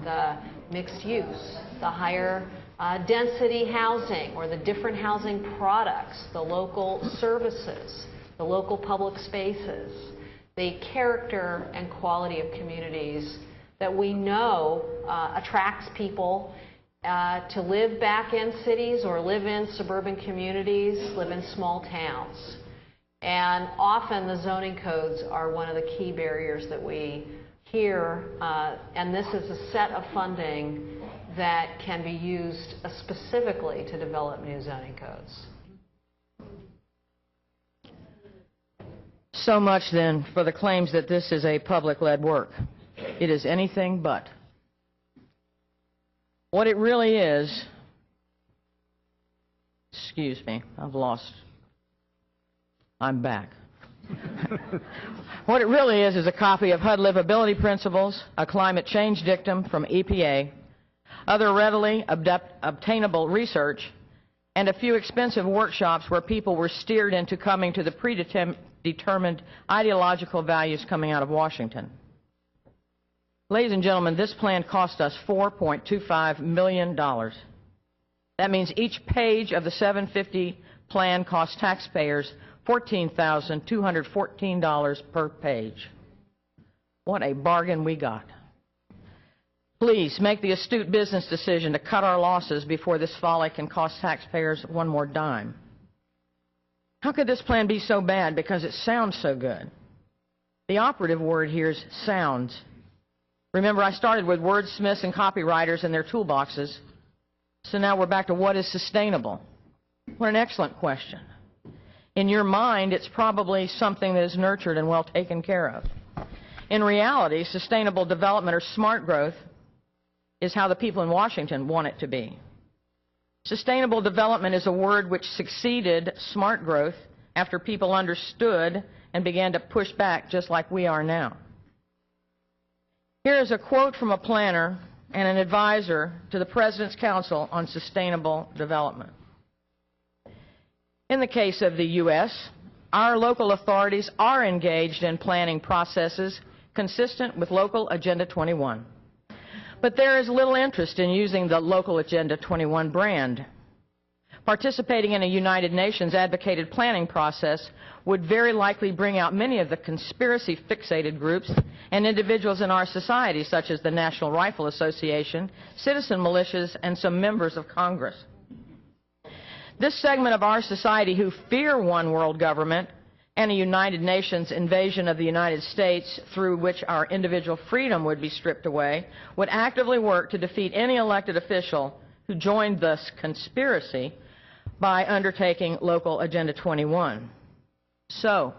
The mixed use, the higher density housing, or the different housing products, the local services, the local public spaces, the character and quality of communities that we know attracts people to live back in cities or live in suburban communities, live in small towns. And often the zoning codes are one of the key barriers that we hear, and this is a set of funding that can be used specifically to develop new zoning codes. So much then for the claims that this is a public-led work. It is anything but. What it really is excuse me, I'm back. What it really is a copy of HUD livability principles, a climate change dictum from EPA, other readily obtainable research, and a few expensive workshops where people were steered into coming to the predetermined ideological values coming out of Washington. Ladies and gentlemen, this plan cost us $4.25 million. That means each page of the 750 plan cost taxpayers $14,214 per page. What a bargain we got. Please make the astute business decision to cut our losses before this folly can cost taxpayers one more dime. How could this plan be so bad? Because it sounds so good. The operative word here is sounds. Remember, I started with wordsmiths and copywriters and their toolboxes. So now we're back to what is sustainable. What an excellent question. In your mind, it's probably something that is nurtured and well taken care of. In reality, sustainable development or smart growth is how the people in Washington want it to be. Sustainable development is a word which succeeded smart growth after people understood and began to push back just like we are now. Here is a quote from a planner and an advisor to the President's Council on Sustainable Development. In the case of the U.S., our local authorities are engaged in planning processes consistent with Local Agenda 21. But there is little interest in using the Local Agenda 21 brand. Participating in a United Nations advocated planning process would very likely bring out many of the conspiracy-fixated groups and individuals in our society, such as the National Rifle Association, citizen militias, and some members of Congress. This segment of our society who fear one world government and a United Nations invasion of the United States through which our individual freedom would be stripped away would actively work to defeat any elected official who joined this conspiracy by undertaking Local Agenda 21. So,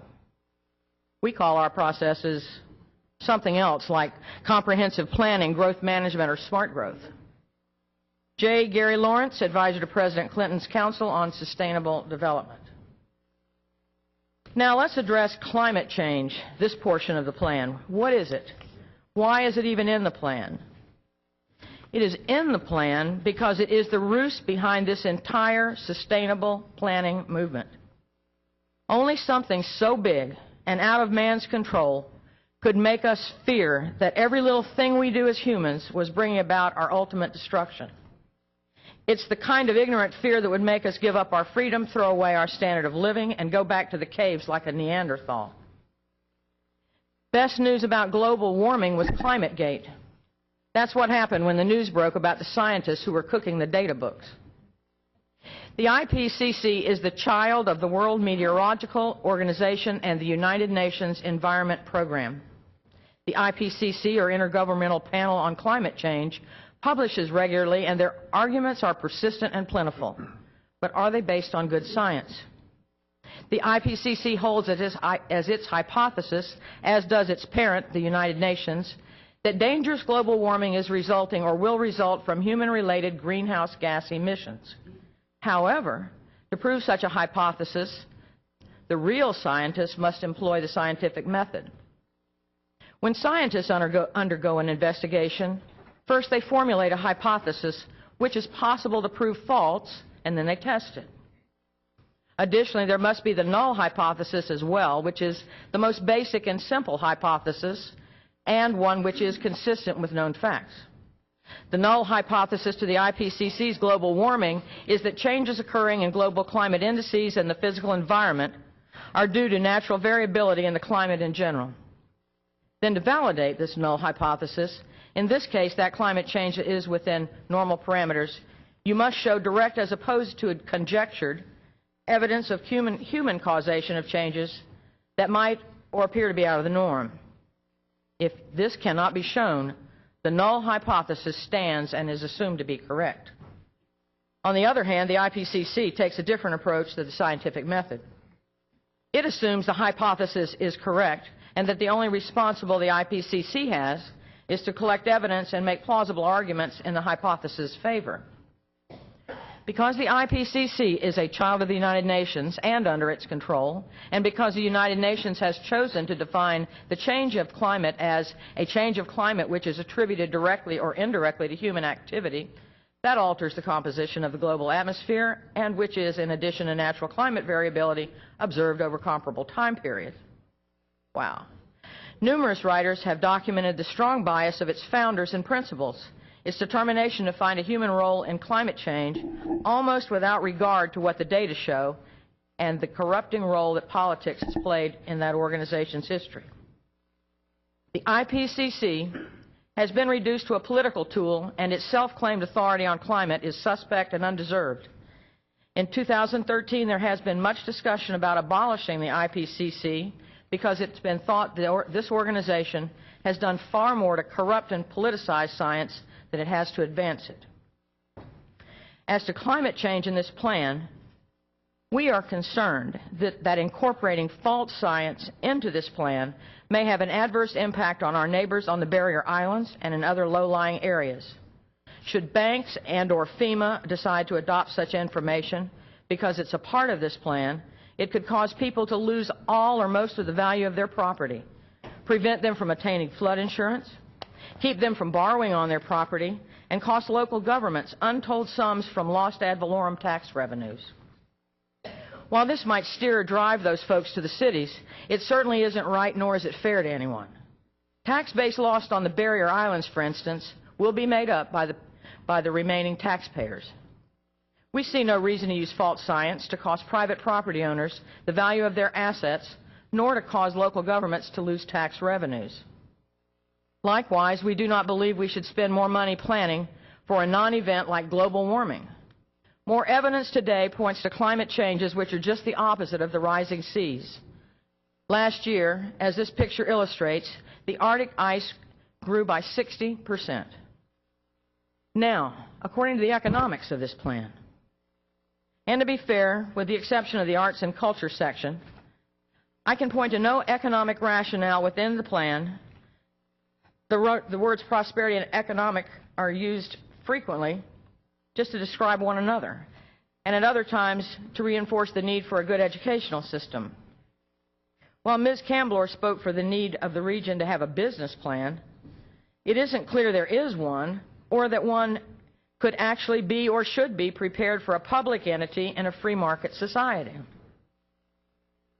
we call our processes something else like comprehensive planning, growth management, or smart growth. J. Gary Lawrence, advisor to President Clinton's Council on Sustainable Development. Now let's address climate change, this portion of the plan. What is it? Why is it even in the plan? It is in the plan because it is the roots behind this entire sustainable planning movement. Only something so big and out of man's control could make us fear that every little thing we do as humans was bringing about our ultimate destruction. It's the kind of ignorant fear that would make us give up our freedom, throw away our standard of living, and go back to the caves like a Neanderthal. Best news about global warming was ClimateGate. That's what happened when the news broke about the scientists who were cooking the data books. The IPCC is the child of the World Meteorological Organization and the United Nations Environment Program. The IPCC, or Intergovernmental Panel on Climate Change, publishes regularly, and their arguments are persistent and plentiful. But are they based on good science? The IPCC holds as its hypothesis, as does its parent, the United Nations, that dangerous global warming is resulting or will result from human-related greenhouse gas emissions. However, to prove such a hypothesis, the real scientists must employ the scientific method. When scientists undergo an investigation, first they formulate a hypothesis which is possible to prove false, and then they test it. Additionally, there must be the null hypothesis as well, which is the most basic and simple hypothesis, and one which is consistent with known facts. The null hypothesis to the IPCC's global warming is that changes occurring in global climate indices and the physical environment are due to natural variability in the climate in general. Then to validate this null hypothesis, in this case that climate change is within normal parameters, you must show direct as opposed to conjectured evidence of human causation of changes that might or appear to be out of the norm. If this cannot be shown, the null hypothesis stands and is assumed to be correct. On the other hand, the IPCC takes a different approach to the scientific method. It assumes the hypothesis is correct and that the only responsibility the IPCC has is to collect evidence and make plausible arguments in the hypothesis' favor. Because the IPCC is a child of the United Nations and under its control, and because the United Nations has chosen to define the change of climate as a change of climate which is attributed directly or indirectly to human activity, that alters the composition of the global atmosphere and which is, in addition to natural climate variability, observed over comparable time periods. Wow. Numerous writers have documented the strong bias of its founders and principles, its determination to find a human role in climate change almost without regard to what the data show and the corrupting role that politics has played in that organization's history. The IPCC has been reduced to a political tool, and its self-claimed authority on climate is suspect and undeserved. In 2013, there has been much discussion about abolishing the IPCC because it's been thought that this organization has done far more to corrupt and politicize science than it has to advance it. As to climate change in this plan, we are concerned that incorporating false science into this plan may have an adverse impact on our neighbors on the barrier islands and in other low-lying areas. Should banks and/or FEMA decide to adopt such information because it's a part of this plan, it could cause people to lose all or most of the value of their property, prevent them from attaining flood insurance, keep them from borrowing on their property, and cost local governments untold sums from lost ad valorem tax revenues. While this might steer or drive those folks to the cities, it certainly isn't right, nor is it fair to anyone. Tax base lost on the barrier islands, for instance, will be made up by the remaining taxpayers. We see no reason to use false science to cost private property owners the value of their assets, nor to cause local governments to lose tax revenues. Likewise, we do not believe we should spend more money planning for a non-event like global warming. More evidence today points to climate changes which are just the opposite of the rising seas. Last year, as this picture illustrates, the Arctic ice grew by 60%. Now, according to the economics of this plan, and to be fair, with the exception of the arts and culture section, I can point to no economic rationale within the plan. The words prosperity and economic are used frequently just to describe one another, and at other times to reinforce the need for a good educational system. While Ms. Camblor spoke for the need of the region to have a business plan, it isn't clear there is one, or that one could actually be or should be prepared for a public entity in a free market society.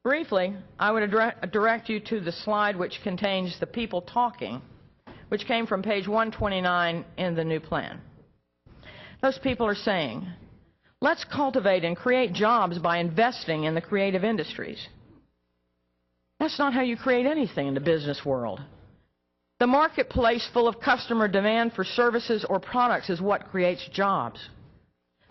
Briefly, I would direct you to the slide which contains the people talking, which came from page 129 in the new plan. Those people are saying, let's cultivate and create jobs by investing in the creative industries. That's not how you create anything in the business world. The marketplace full of customer demand for services or products is what creates jobs.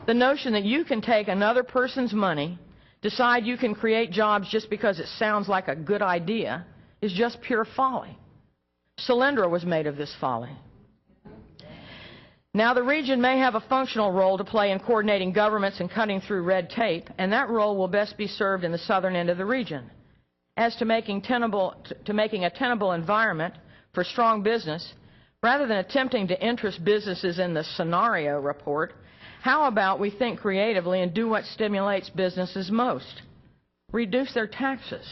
The notion that you can take another person's money, decide you can create jobs just because it sounds like a good idea, is just pure folly. Solyndra was made of this folly. Now, the region may have a functional role to play in coordinating governments and cutting through red tape, and that role will best be served in the southern end of the region. As to making a tenable environment for strong business, rather than attempting to interest businesses in the scenario report, how about we think creatively and do what stimulates businesses most? Reduce their taxes.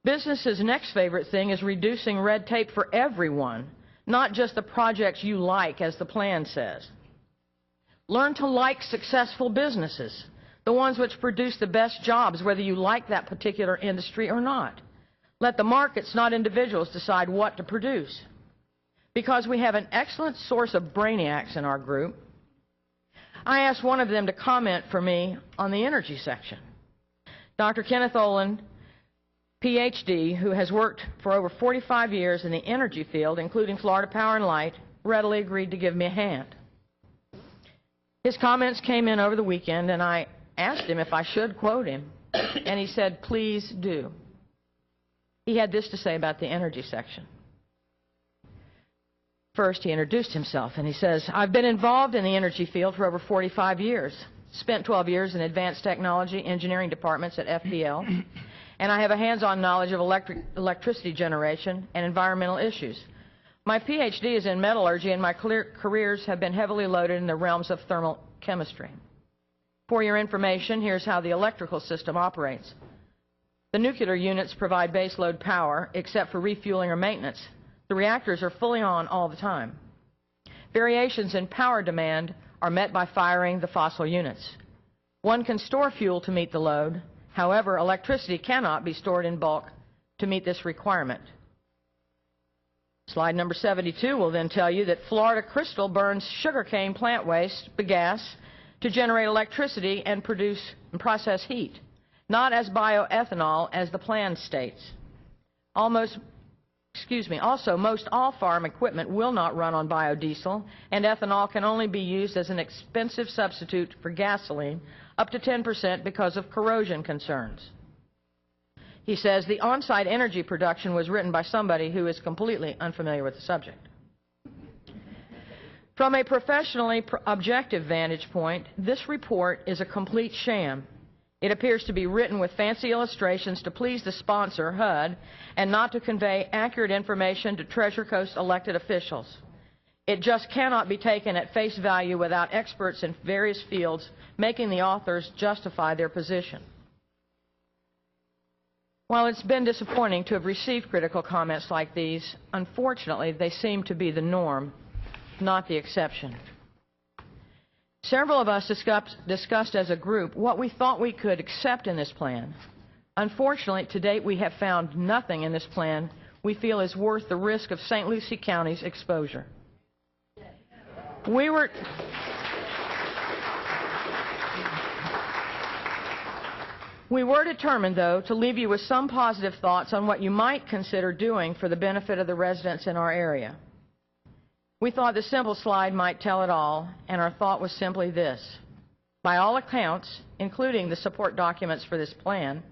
Businesses' next favorite thing is reducing red tape for everyone, not just the projects you like, as the plan says. Learn to like successful businesses, the ones which produce the best jobs, whether you like that particular industry or not. Let the markets, not individuals, decide what to produce. Because we have an excellent source of brainiacs in our group, I asked one of them to comment for me on the energy section. Dr. Kenneth Olin, Ph.D., who has worked for over 45 years in the energy field, including Florida Power and Light, readily agreed to give me a hand. His comments came in over the weekend, and I asked him if I should quote him, and he said, please do. He had this to say about the energy section. First, he introduced himself, and he says, I've been involved in the energy field for over 45 years, spent 12 years in advanced technology engineering departments at FPL, and I have a hands-on knowledge of electricity generation and environmental issues. My Ph.D. is in metallurgy, and my careers have been heavily loaded in the realms of thermal chemistry. For your information, here's how the electrical system operates. The nuclear units provide baseload power, except for refueling or maintenance. The reactors are fully on all the time. Variations in power demand are met by firing the fossil units. One can store fuel to meet the load. However, electricity cannot be stored in bulk to meet this requirement. Slide number 72 will then tell you that Florida Crystal burns sugarcane plant waste, bagasse, to generate electricity and produce and process heat, not as bioethanol as the plan states. Also, most all farm equipment will not run on biodiesel, and ethanol can only be used as an expensive substitute for gasoline, up to 10% because of corrosion concerns. He says the on-site energy production was written by somebody who is completely unfamiliar with the subject. From a professionally objective vantage point, this report is a complete sham. It appears to be written with fancy illustrations to please the sponsor, HUD, and not to convey accurate information to Treasure Coast elected officials. It just cannot be taken at face value without experts in various fields making the authors justify their position. While it's been disappointing to have received critical comments like these, unfortunately, they seem to be the norm, not the exception. Several of us discussed as a group what we thought we could accept in this plan. Unfortunately, to date, we have found nothing in this plan we feel is worth the risk of St. Lucie County's exposure. We were determined, though, to leave you with some positive thoughts on what you might consider doing for the benefit of the residents in our area. We thought the simple slide might tell it all, and our thought was simply this. By all accounts, including the support documents for this plan,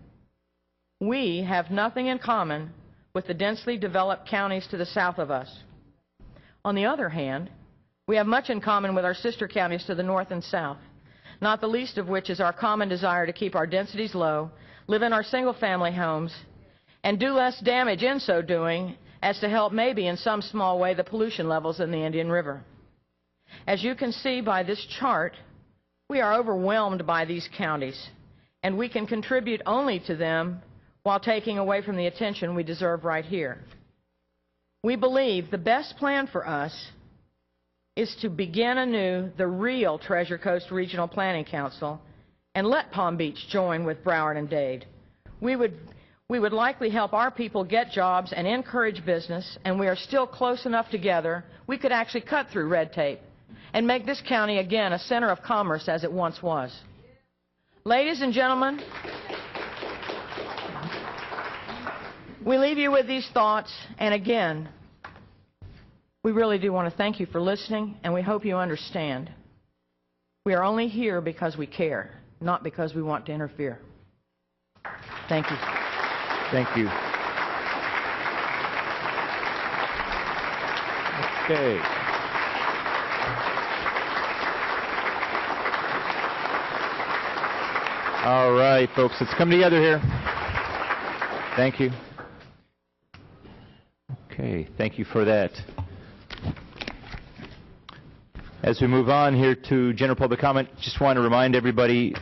we have nothing in common with the densely developed counties to the south of us. On the other hand, we have much in common with our sister counties to the north and south, not the least of which is our common desire to keep our densities low, live in our single-family homes, and do less damage in so doing as to help maybe in some small way the pollution levels in the Indian River. As you can see by this chart, we are overwhelmed by these counties, and we can contribute only to them while taking away from the attention we deserve right here. We believe the best plan for us is to begin anew the real Treasure Coast Regional Planning Council and let Palm Beach join with Broward and Dade. We would likely help our people get jobs and encourage business, and we are still close enough together we could actually cut through red tape and make this county again a center of commerce as it once was. Ladies and gentlemen, we leave you with these thoughts, and again, we really do want to thank you for listening, and we hope you understand. We are only here because we care, not because we want to interfere. Thank you. Thank you. Okay. All right, folks, let's come together here. Thank you. Okay, thank you for that. As we move on here to general public comment, just want to remind everybody,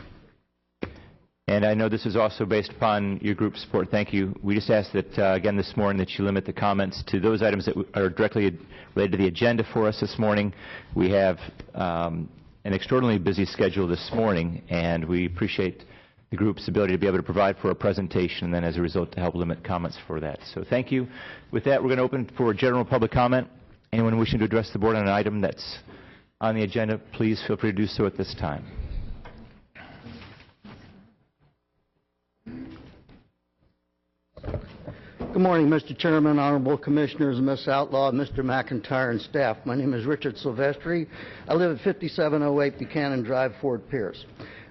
and I know this is also based upon your group support, thank you. We just ask that, again this morning, that you limit the comments to those items that are directly related to the agenda for us this morning. We have an extraordinarily busy schedule this morning, and we appreciate the group's ability to be able to provide for a presentation, and then as a result to help limit comments for that. So thank you. With that, we're going to open for general public comment. Anyone wishing to address the board on an item that's on the agenda, please feel free to do so at this time. Good morning, Mr. Chairman, Honorable Commissioners, Ms. Outlaw, Mr. McIntyre, and staff. My name is Richard Silvestri. I live at 5708 Buchanan Drive, Fort Pierce.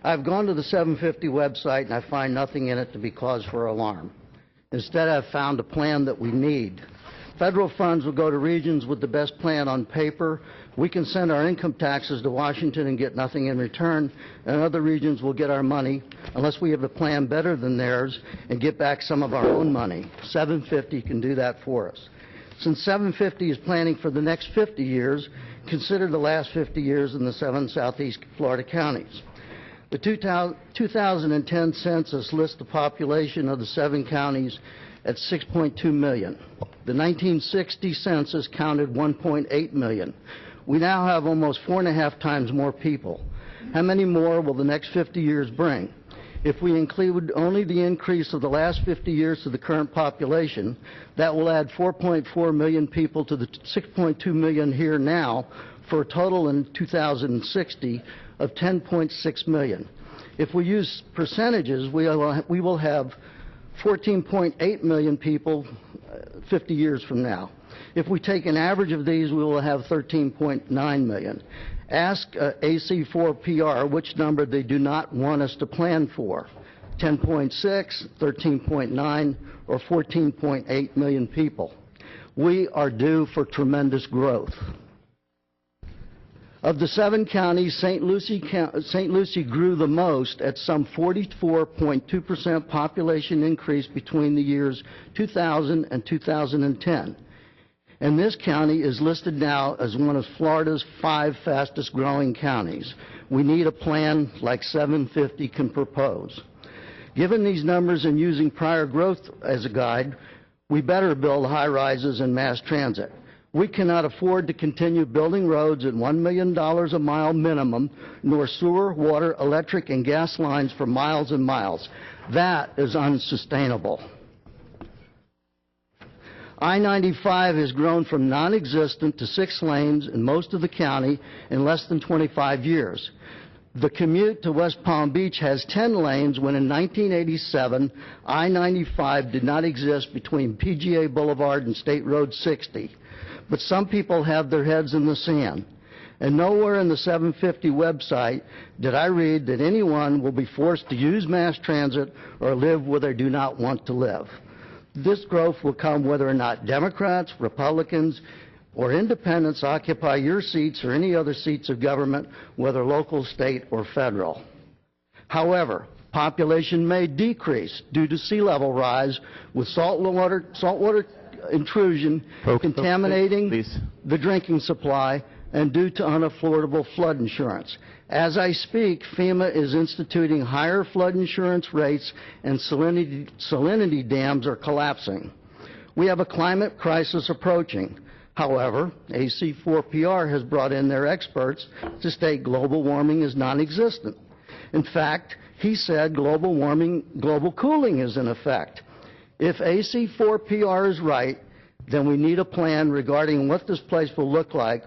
I've gone to the 750 website, and I find nothing in it to be cause for alarm. Instead, I've found a plan that we need. Federal funds will go to regions with the best plan on paper. We can send our income taxes to Washington and get nothing in return, and other regions will get our money unless we have a plan better than theirs and get back some of our own money. 750 can do that for us. Since 750 is planning for the next 50 years, consider the last 50 years in the 7 southeast Florida counties. The 2010 census lists the population of the 7 counties at 6.2 million. The 1960 census counted 1.8 million. We now have almost 4.5 times more people. How many more will the next 50 years bring? If we include only the increase of the last 50 years to the current population, that will add 4.4 million people to the 6.2 million here now, for a total in 2060 of 10.6 million. If we use percentages, we will have 14.8 million people 50 years from now. If we take an average of these, we will have 13.9 million. Ask AC4PR which number they do not want us to plan for, 10.6, 13.9, or 14.8 million people. We are due for tremendous growth. Of the 7 counties, Saint Lucie grew the most at some 44.2% population increase between the years 2000 and 2010. And this county is listed now as one of Florida's 5 fastest growing counties. We need a plan like 750 can propose. Given these numbers and using prior growth as a guide, we better build high-rises and mass transit. We cannot afford to continue building roads at $1 million a mile minimum, nor sewer, water, electric, and gas lines for miles and miles. That is unsustainable. I-95 has grown from non-existent to 6 lanes in most of the county in less than 25 years. The commute to West Palm Beach has 10 lanes when in 1987, I-95 did not exist between PGA Boulevard and State Road 60. But some people have their heads in the sand. And nowhere in the 750 website did I read that anyone will be forced to use mass transit or live where they do not want to live. This growth will come whether or not Democrats, Republicans, or independents occupy your seats or any other seats of government, whether local, state, or federal. However, population may decrease due to sea level rise with saltwater intrusion contaminating the drinking supply and due to unaffordable flood insurance. As I speak, FEMA is instituting higher flood insurance rates and salinity dams are collapsing. We have a climate crisis approaching. However, AC4PR has brought in their experts to state global warming is non-existent. In fact, he said global cooling is in effect. If AC4PR is right, then we need a plan regarding what this place will look like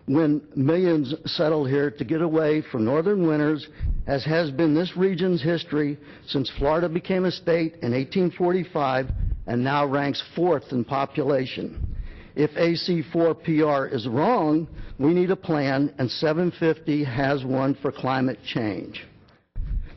when millions settle here to get away from northern winters, as has been this region's history since Florida became a state in 1845 and now ranks 4th in population. If AC4PR is wrong, we need a plan, and 750 has one for climate change.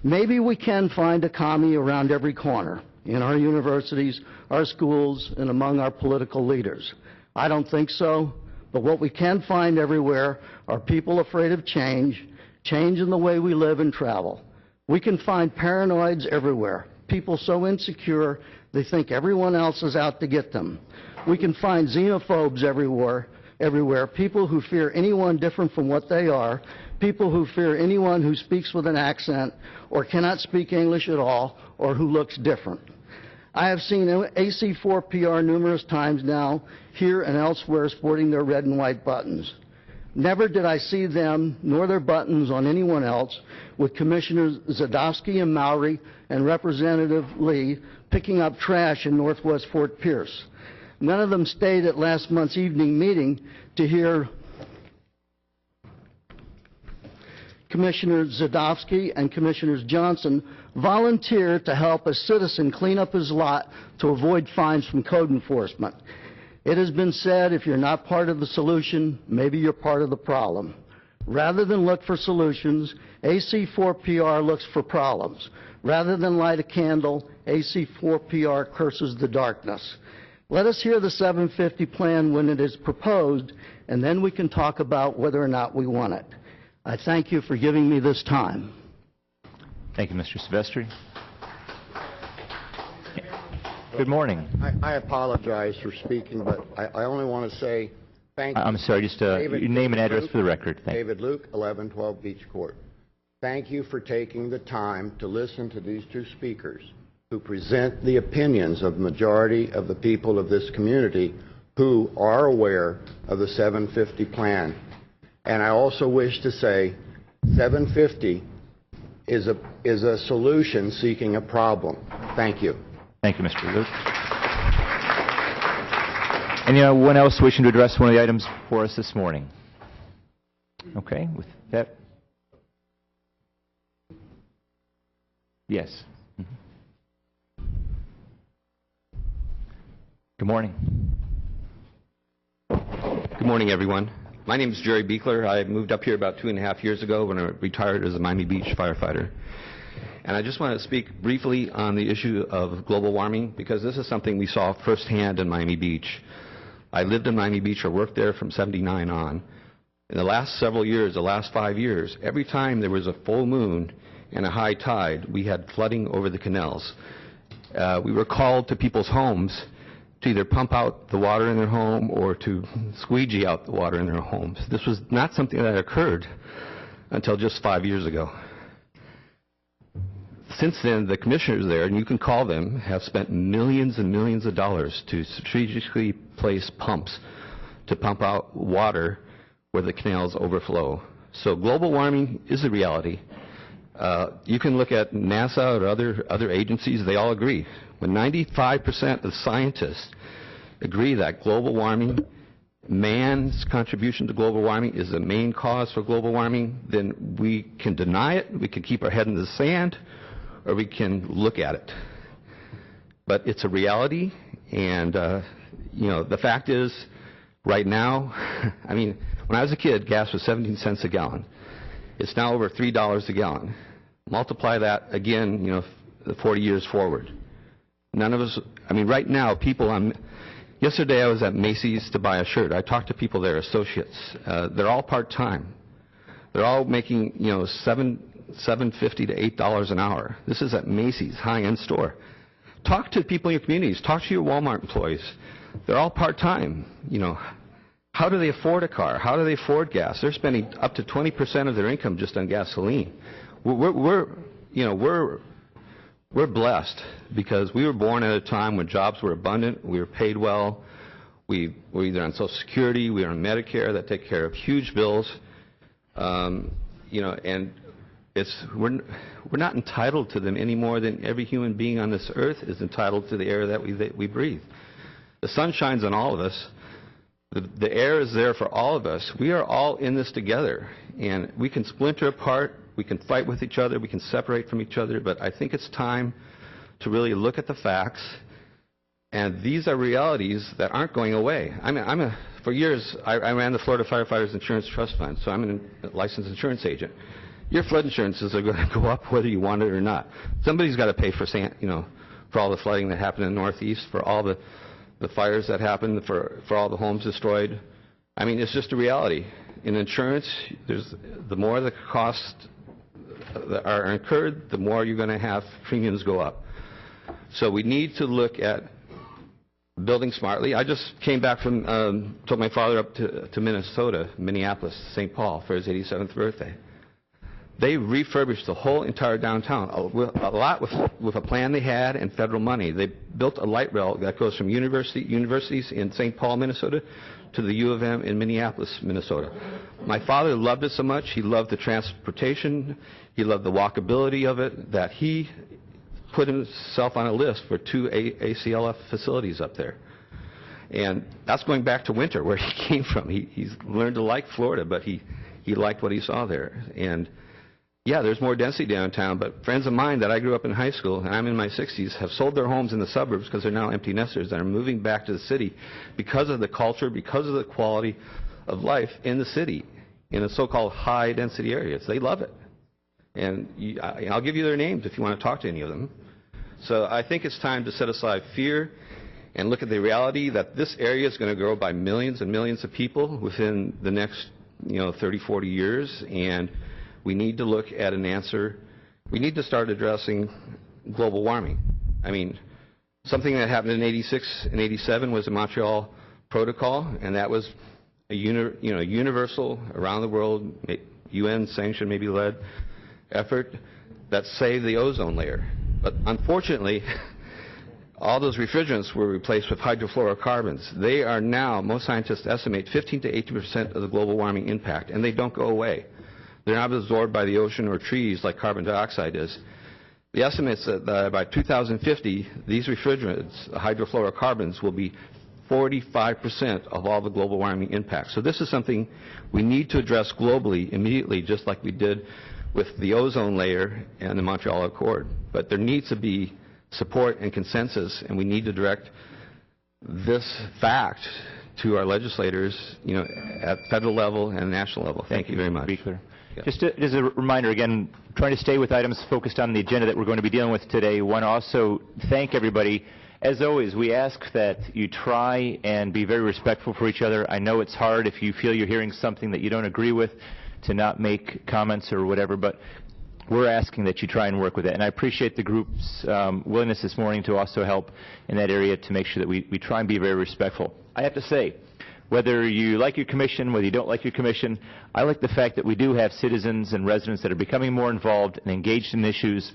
Maybe we can find a commie around every corner, in our universities, our schools, and among our political leaders. I don't think so, but what we can find everywhere are people afraid of change, change in the way we live and travel. We can find paranoids everywhere, people so insecure they think everyone else is out to get them. We can find xenophobes everywhere, people who fear anyone different from what they are, people who fear anyone who speaks with an accent or cannot speak English at all or who looks different. I have seen AC4PR numerous times now, here and elsewhere, sporting their red and white buttons. Never did I see them, nor their buttons on anyone else, with Commissioners Zadowski and Mowry and Representative Lee picking up trash in Northwest Fort Pierce. None of them stayed at last month's evening meeting to hear Commissioner Zadowski and Commissioners Johnson volunteer to help a citizen clean up his lot to avoid fines from code enforcement. It has been said, if you're not part of the solution, maybe you're part of the problem. Rather than look for solutions, AC4PR looks for problems. Rather than light a candle, AC4PR curses the darkness. Let us hear the 750 plan when it is proposed, and then we can talk about whether or not we want it. I thank you for giving me this time. Thank you, Mr. Silvestri. Good morning. I apologize for speaking, but I only want to say thank you. I'm sorry, just your name and address for the record. Thank you. David Luke, 1112 Beach Court. thank you for taking the time to listen to these two speakers who present the opinions of the majority of the people of this community who are aware of the 750 plan. And I also wish to say 750 is a solution seeking a problem. Thank you. Thank you, Mr. Luke. Anyone else wishing to address one of the items for us this morning? Okay, with that. Yes. Good morning. Good morning, everyone. My name is Jerry Beekler. I moved up here about 2.5 years ago when I retired as a Miami Beach firefighter. And I just want to speak briefly on the issue of global warming because this is something we saw firsthand in Miami Beach. I lived in Miami Beach or worked there from '79 on. In the last several years, the last 5 years, every time there was a full moon and a high tide, we had flooding over the canals. We were called to people's homes to either pump out the water in their home or to squeegee out the water in their homes. This was not something that occurred until just 5 years ago. Since then, the commissioners there, and you can call them, have spent millions and millions of dollars to strategically place pumps to pump out water where the canals overflow. So global warming is a reality. You can look at NASA or other agencies, they all agree. When 95% of scientists agree that global warming, man's contribution to global warming is the main cause for global warming, then we can deny it, we can keep our head in the sand, or we can look at it. But it's a reality, and the fact is, right now, I mean, when I was a kid, gas was 17 cents a gallon. It's now over $3 a gallon. Multiply that again, 40 years forward. None of us, I mean, right now, people, yesterday I was at Macy's to buy a shirt. I talked to people there, associates. They're all part-time. They're all making, $7.50 to $8 an hour. This is at Macy's, high-end store. Talk to people in your communities. Talk to your Walmart employees. They're all part-time. How do they afford a car? How do they afford gas? They're spending up to 20% of their income just on gasoline. We're blessed because we were born at a time when jobs were abundant, we were paid well, we were either on Social Security, we were on Medicare that take care of huge bills, and we're not entitled to them any more than every human being on this earth is entitled to the air that we breathe. The sun shines on all of us. The air is there for all of us. We are all in this together, and we can splinter apart. We can fight with each other. We can separate from each other. But I think it's time to really look at the facts. And these are realities that aren't going away. For years, I ran the Florida Firefighters Insurance Trust Fund, so I'm a licensed insurance agent. Your flood insurances are going to go up whether you want it or not. Somebody's got to pay for all the flooding that happened in the Northeast, for all the fires that happened, for all the homes destroyed. I mean, it's just a reality. In insurance, the more the costs that are incurred, the more you're going to have premiums go up. So we need to look at building smartly. I just came back from, took my father up to Minnesota, Minneapolis, St. Paul, for his 87th birthday. They refurbished the whole entire downtown, a lot with a plan they had and federal money. They built a light rail that goes from universities in St. Paul, Minnesota, to the U of M in Minneapolis, Minnesota. My father loved it so much. He loved the transportation. He loved the walkability of it, that he put himself on a list for 2 ACLF facilities up there. And that's going back to Winter, where he came from. He's learned to like Florida, but he liked what he saw there. And yeah, there's more density downtown, but friends of mine that I grew up in high school, and I'm in my 60s, have sold their homes in the suburbs because they're now empty nesters and are moving back to the city because of the culture, because of the quality of life in the city, in the so-called high-density areas. They love it. And I'll give you their names if you want to talk to any of them. So I think it's time to set aside fear and look at the reality that this area is going to grow by millions and millions of people within the next 30, 40 years, and we need to look at an answer. We need to start addressing global warming. I mean, something that happened in '86 and '87 was the Montreal Protocol, and that was a universal, around the world, UN sanctioned, maybe led effort that saved the ozone layer. But unfortunately, all those refrigerants were replaced with hydrofluorocarbons. They are now, most scientists estimate, 15 to 80% of the global warming impact, and they don't go away. They're not absorbed by the ocean or trees like carbon dioxide is. The estimate is that by 2050, these refrigerants, the hydrofluorocarbons, will be 45% of all the global warming impact. So this is something we need to address globally immediately, just like we did with the ozone layer and the Montreal Accord. But there needs to be support and consensus, and we need to direct this fact to our legislators, at federal level and national level. Thank you very much. Be clear. Yeah. Just as a reminder, again, trying to stay with items focused on the agenda that we're going to be dealing with today. Want to also thank everybody. As always, we ask that you try and be very respectful for each other. I know it's hard if you feel you're hearing something that you don't agree with to not make comments or whatever, but we're asking that you try and work with it. And I appreciate the group's willingness this morning to also help in that area to make sure that we try and be very respectful. I have to say, whether you like your commission, whether you don't like your commission, I like the fact that we do have citizens and residents that are becoming more involved and engaged in issues.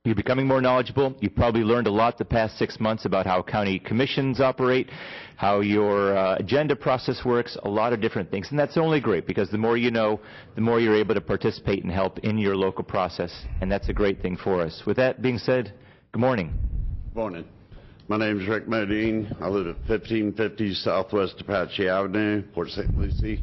You're becoming more knowledgeable. You've probably learned a lot the past 6 months about how county commissions operate, how your agenda process works, a lot of different things. And that's only great, because the more you know, the more you're able to participate and help in your local process. And that's a great thing for us. With that being said, good morning. Good morning. My name is Rick Modine. I live at 1550 Southwest Apache Avenue, Port St. Lucie.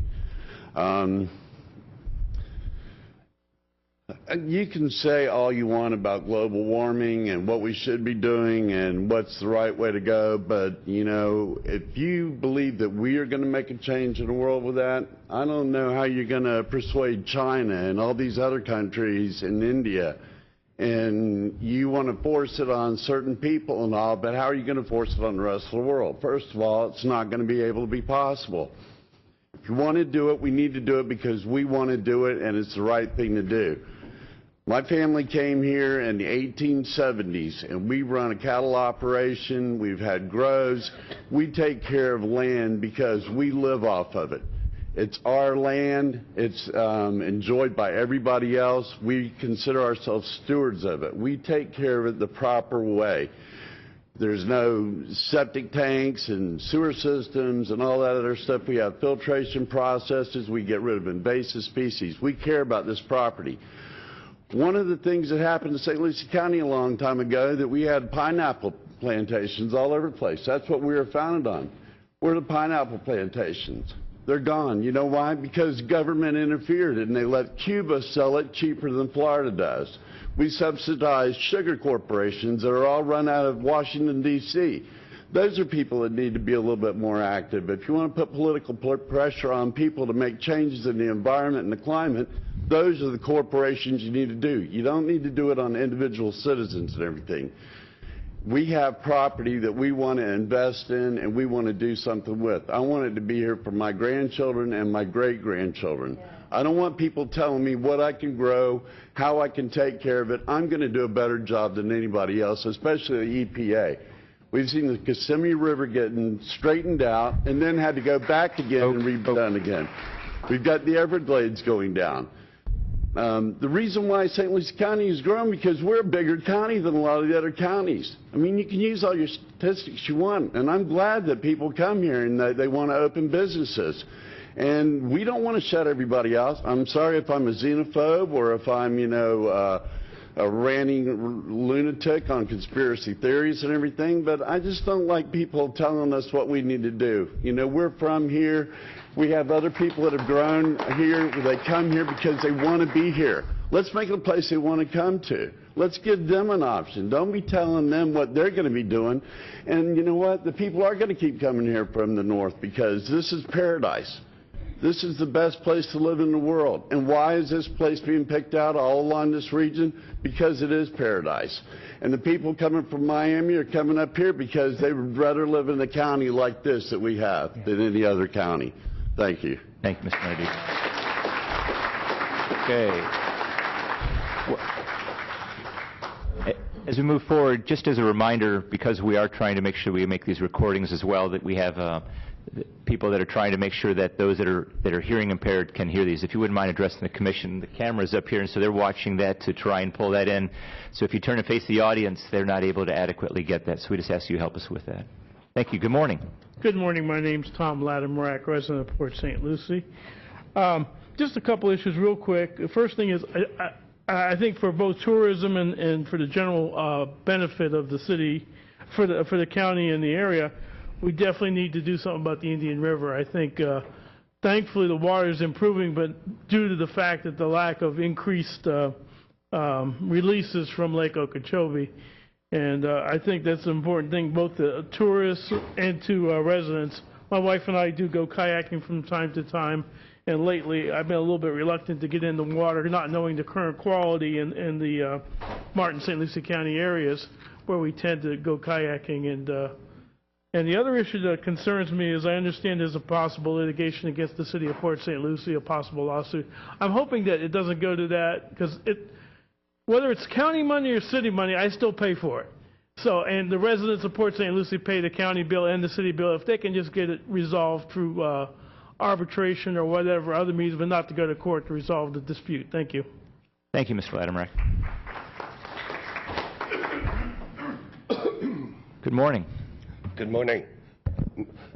You can say all you want about global warming and what we should be doing and what's the right way to go, but, if you believe that we are going to make a change in the world with that, I don't know how you're going to persuade China and all these other countries in India. And you want to force it on certain people and all, but how are you going to force it on the rest of the world? First of all, it's not going to be able to be possible. If you want to do it, we need to do it because we want to do it, and it's the right thing to do. My family came here in the 1870s, and we run a cattle operation. We've had groves. We take care of land because we live off of it. It's our land. It's enjoyed by everybody else. We consider ourselves stewards of it. We take care of it the proper way. There's no septic tanks and sewer systems and all that other stuff. We have filtration processes. We get rid of invasive species. We care about this property. One of the things that happened in St. Lucie County a long time ago, that we had pineapple plantations all over the place. That's what we were founded on. Where are the pineapple plantations? They're gone. You know why? Because government interfered and they let Cuba sell it cheaper than Florida does. We subsidize sugar corporations that are all run out of Washington, D.C. Those are people that need to be a little bit more active. If you want to put political pressure on people to make changes in the environment and the climate, those are the corporations you need to do. You don't need to do it on individual citizens and everything. We have property that we want to invest in and we want to do something with. I want it to be here for my grandchildren and my great-grandchildren. I don't want people telling me what I can grow, how I can take care of it. I'm going to do a better job than anybody else, especially the EPA. We've seen the Kissimmee River getting straightened out and then had to go back again and redone again. We've got the Everglades going down. The reason why St. Lucie County has grown because we're a bigger county than a lot of the other counties. I mean, you can use all your statistics you want, and I'm glad that people come here and they want to open businesses. And we don't want to shut everybody out. I'm sorry if I'm a xenophobe or if I'm, a ranting lunatic on conspiracy theories and everything, but I just don't like people telling us what we need to do. We're from here. We have other people that have grown here. They come here because they want to be here. Let's make it a place they want to come to. Let's give them an option. Don't be telling them what they're going to be doing. And you know what? The people are going to keep coming here from the north because this is paradise. This is the best place to live in the world. And why is this place being picked out all along this region? Because it is paradise. And the people coming from Miami are coming up here because they would rather live in a county like this that we have than any other county. Thank you. Thank you, Mr. Kennedy. Okay. As we move forward, just as a reminder, because we are trying to make sure we make these recordings as well, that we have people that are trying to make sure that those that are hearing impaired can hear these. If you wouldn't mind addressing the commission, the camera's up here, and so they're watching that to try and pull that in. So if you turn and face the audience, they're not able to adequately get that. So we just ask you to help us with that. Thank you. Good morning. Good morning. My name's Tom Lattimore, resident of Port St. Lucie. Just a couple issues real quick. The first thing is I think for both tourism and for the general benefit of the city, for the county and the area, we definitely need to do something about the Indian River. I think thankfully the water is improving, but due to the fact that the lack of increased releases from Lake Okeechobee, and I think that's an important thing both to tourists and to residents. My wife and I do go kayaking from time to time, and lately I've been a little bit reluctant to get in the water, not knowing the current quality in the Martin, St. Lucie County areas where we tend to go kayaking. And the other issue that concerns me is I understand there's a possible litigation against the city of Port St. Lucie, a possible lawsuit. I'm hoping that it doesn't go to that, because whether it's county money or city money, I still pay for it. So, and the residents of Port St. Lucie pay the county bill and the city bill. If they can just get it resolved through arbitration or whatever other means, but not to go to court to resolve the dispute. Thank you. Thank you, Mr. Latimer. Good morning. Good morning.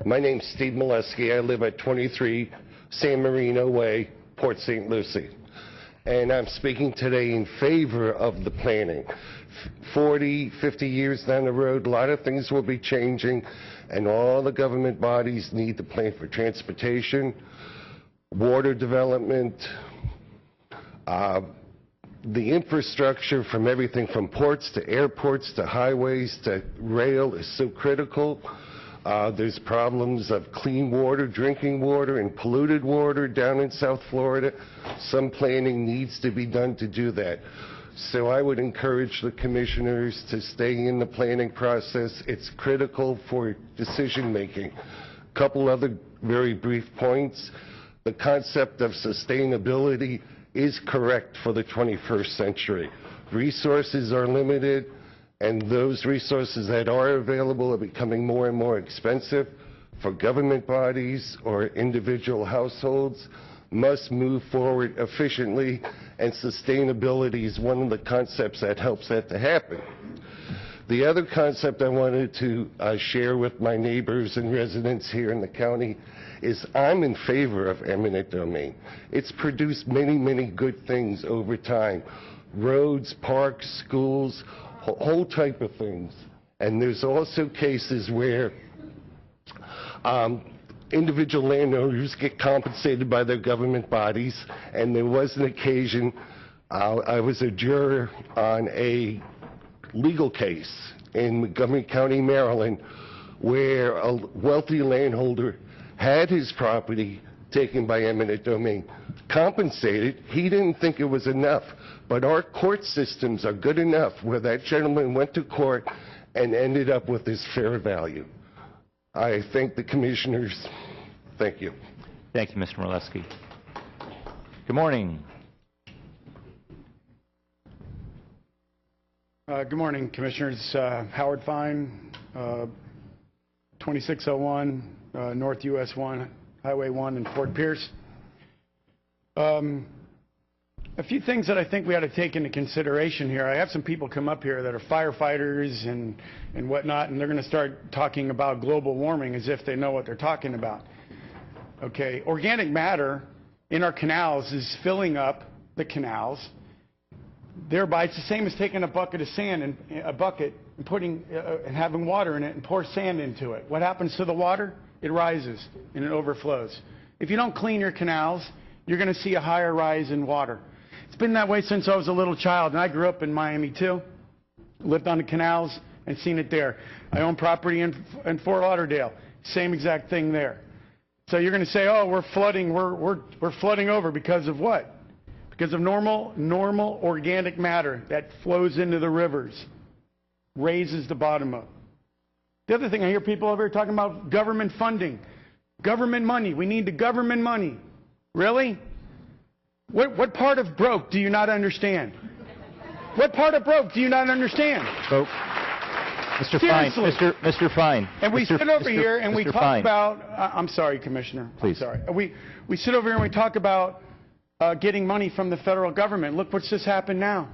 My name's Steve Molesky. I live at 23 San Marino Way, Port St. Lucie. And I'm speaking today in favor of the planning. 40, 50 years down the road, a lot of things will be changing, and all the government bodies need to plan for transportation, water development, the infrastructure from everything from ports to airports to highways to rail is so critical. There's problems of clean water, drinking water, and polluted water down in South Florida. Some planning needs to be done to do that. So I would encourage the commissioners to stay in the planning process. It's critical for decision making. A couple other very brief points. The concept of sustainability is correct for the 21st century. Resources are limited, and those resources that are available are becoming more and more expensive. For government bodies or individual households must move forward efficiently, and sustainability is one of the concepts that helps that to happen. The other concept I wanted to share with my neighbors and residents here in the county is I'm in favor of eminent domain. It's produced many, many good things over time. Roads, parks, schools, whole type of things. And there's also cases where individual landowners get compensated by their government bodies, and there was an occasion, I was a juror on a legal case in Montgomery County, Maryland, where a wealthy landholder had his property taken by eminent domain, compensated. He didn't think it was enough, but our court systems are good enough where that gentleman went to court and ended up with his fair value. I thank the commissioners. Thank you. Thank you, Mr. Molesky. Good morning. Good morning, Commissioners. Howard Fine, 2601 North US 1, Highway 1 in Fort Pierce. A few things that I think we ought to take into consideration here. I have some people come up here that are firefighters and whatnot, and they're going to start talking about global warming as if they know what they're talking about. Okay, organic matter in our canals is filling up the canals. Thereby, it's the same as taking a bucket of sand and putting and having water in it and pour sand into it. What happens to the water? It rises and it overflows. If you don't clean your canals, you're going to see a higher rise in water. It's been that way since I was a little child, and I grew up in Miami too. Lived on the canals and seen it there. I own property in Fort Lauderdale. Same exact thing there. So you're going to say, "Oh, we're flooding. We're flooding over because of what?" Because of normal organic matter that flows into the rivers, raises the bottom up. The other thing I hear people over here talking about government funding, government money. We need the government money. Really? What part of broke do you not understand? What part of broke do you not understand? Folks, Mr. Fine, Seriously. Mr. Fine. And we sit over here and we Mr. talk Fine. about, I'm sorry, Commissioner. Please. I'm sorry. We sit over here and we talk about getting money from the federal government. Look what's just happened now.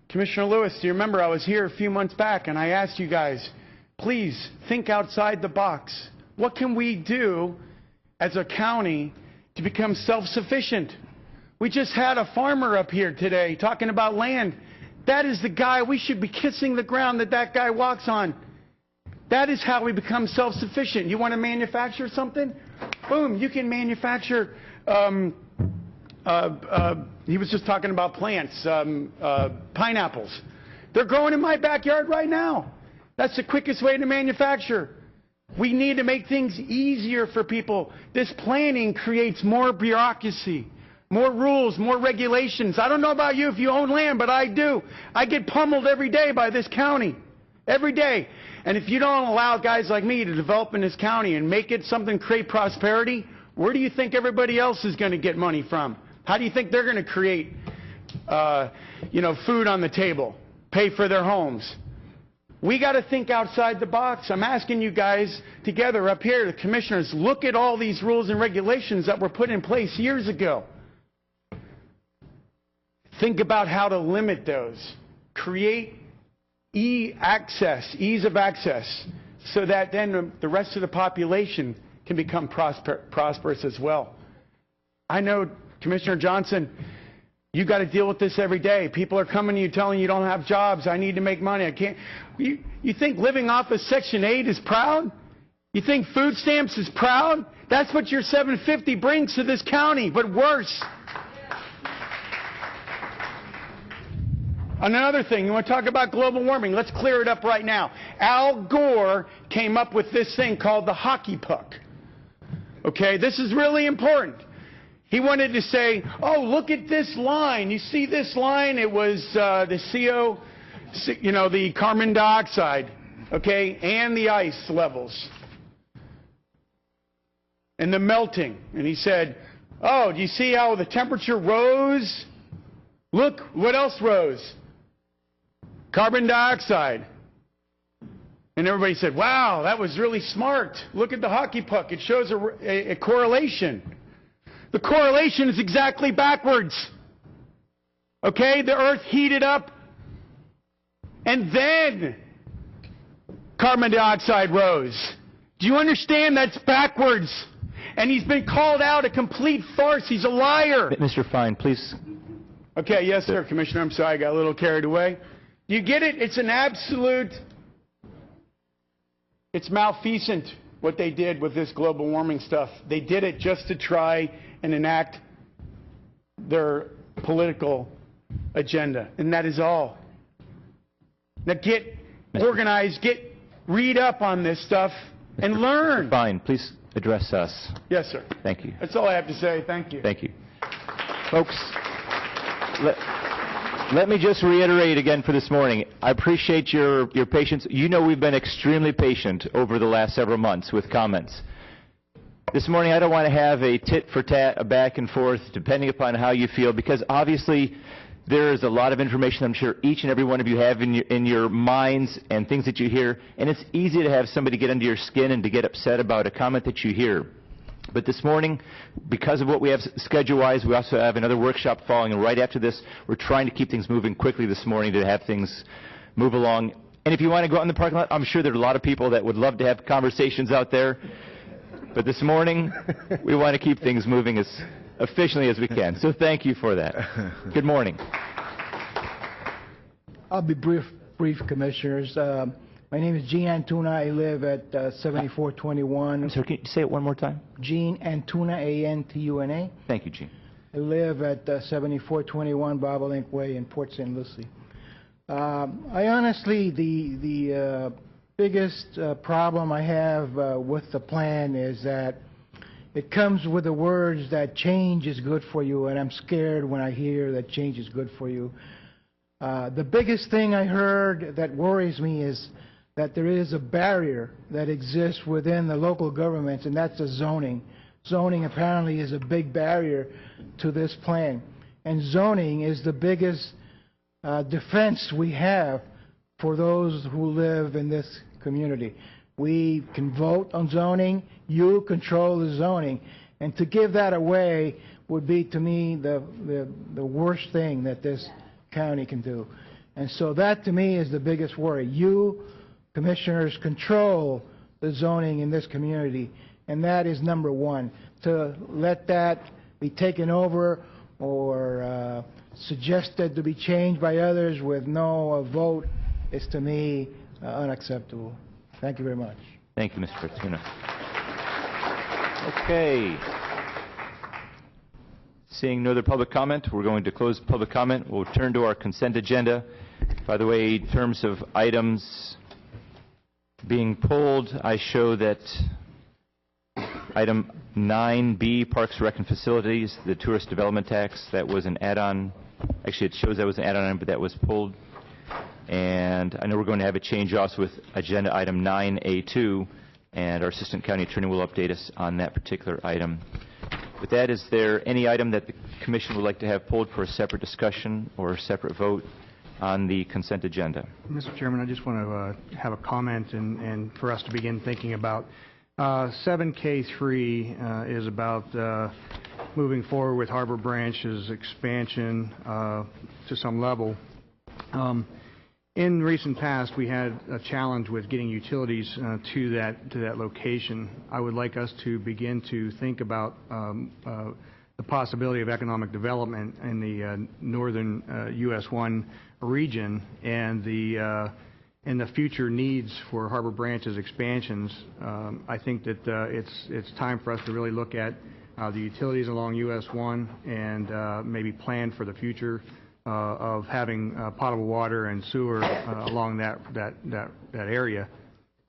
Commissioner Lewis, do you remember I was here a few months back and I asked you guys, please think outside the box. What can we do as a county to become self-sufficient? We just had a farmer up here today talking about land. That is the guy, we should be kissing the ground that guy walks on. That is how we become self-sufficient. You want to manufacture something? Boom, you can manufacture, he was just talking about plants, pineapples. They're growing in my backyard right now. That's the quickest way to manufacture. We need to make things easier for people. This planning creates more bureaucracy, more rules, more regulations. I don't know about you if you own land, but I do. I get pummeled every day by this county. Every day. And if you don't allow guys like me to develop in this county and make it something, create prosperity, where do you think everybody else is going to get money from? How do you think they're going to create, food on the table, pay for their homes? We got to think outside the box. I'm asking you guys together up here, the commissioners, look at all these rules and regulations that were put in place years ago. Think about how to limit those. Create ease of access, so that then the rest of the population can become prosperous as well. I know, Commissioner Johnson, you got to deal with this every day. People are coming to you telling you don't have jobs. I need to make money. I can't. You think living off of Section 8 is proud? You think food stamps is proud? That's what your 750 brings to this county, but worse. Another thing, you want to talk about global warming? Let's clear it up right now. Al Gore came up with this thing called the hockey puck. Okay, this is really important. He wanted to say, oh, look at this line. You see this line? It was the CO, the carbon dioxide, okay, and the ice levels. And the melting. And he said, oh, do you see how the temperature rose? Look, what else rose? Carbon dioxide. And everybody said, wow, that was really smart. Look at the hockey puck. It shows a correlation. The correlation is exactly backwards. Okay, the earth heated up, and then carbon dioxide rose. Do you understand? That's backwards. And he's been called out a complete farce. He's a liar. Mr. Fine, please. Okay, yes, sir, Commissioner. I'm sorry, I got a little carried away. You get it? It's an absolute, it's malfeasant what they did with this global warming stuff. They did it just to try and enact their political agenda, and that is all. Now get organized, read up on this stuff, and learn. Mr. Fine, please address us. Yes, sir. Thank you. That's all I have to say. Thank you. Thank you. Folks, let me just reiterate again for this morning. I appreciate your patience. You know we've been extremely patient over the last several months with comments. This morning I don't want to have a tit-for-tat, a back and forth, depending upon how you feel, because obviously there is a lot of information I'm sure each and every one of you have in your minds and things that you hear, and it's easy to have somebody get under your skin and to get upset about a comment that you hear. But this morning, because of what we have schedule-wise, we also have another workshop following, and right after this, we're trying to keep things moving quickly this morning to have things move along. And if you want to go out in the parking lot, I'm sure there are a lot of people that would love to have conversations out there. But this morning, we want to keep things moving as efficiently as we can. So thank you for that. Good morning. I'll be brief, Commissioners. My name is Gene Antuna. I live at 7421. I'm sorry, can you say it one more time? Gene Antuna, A-N-T-U-N-A. Thank you, Gene. I live at 7421 Bobolink Way in Port St. Lucie. I honestly, the biggest problem I have with the plan is that it comes with the words that change is good for you, and I'm scared when I hear that change is good for you. The biggest thing I heard that worries me is that there is a barrier that exists within the local governments, and that's the zoning. Zoning apparently is a big barrier to this plan. And zoning is the biggest defense we have for those who live in this community. We can vote on zoning, you control the zoning, and to give that away would be, to me, the worst thing that this county can do. And so that, to me, is the biggest worry. You, commissioners, control the zoning in this community, and that is number one. To let that be taken over or suggested to be changed by others with no vote is, to me, unacceptable. Thank you very much. Thank you, Mr. Fortuna. Okay. Seeing no other public comment, we're going to close public comment. We'll turn to our consent agenda. By the way, in terms of items being pulled, I show that item 9B, Parks, Rec, and Facilities, the tourist development tax, that was an add-on. Actually, it shows that was an add-on, but that was pulled. And I know we're going to have a change also with agenda item 9A2, and our Assistant County Attorney will update us on that particular item. With that, is there any item that the Commission would like to have pulled for a separate discussion or a separate vote on the consent agenda? Mr. Chairman, I just want to have a comment and for us to begin thinking about 7K3 is about moving forward with Harbor Branch's expansion to some level. In recent past, we had a challenge with getting utilities to that location. I would like us to begin to think about the possibility of economic development in the northern US 1 region and the future needs for Harbor Branch's expansions. I think that it's time for us to really look at the utilities along US 1 and maybe plan for the future of having potable water and sewer along that area.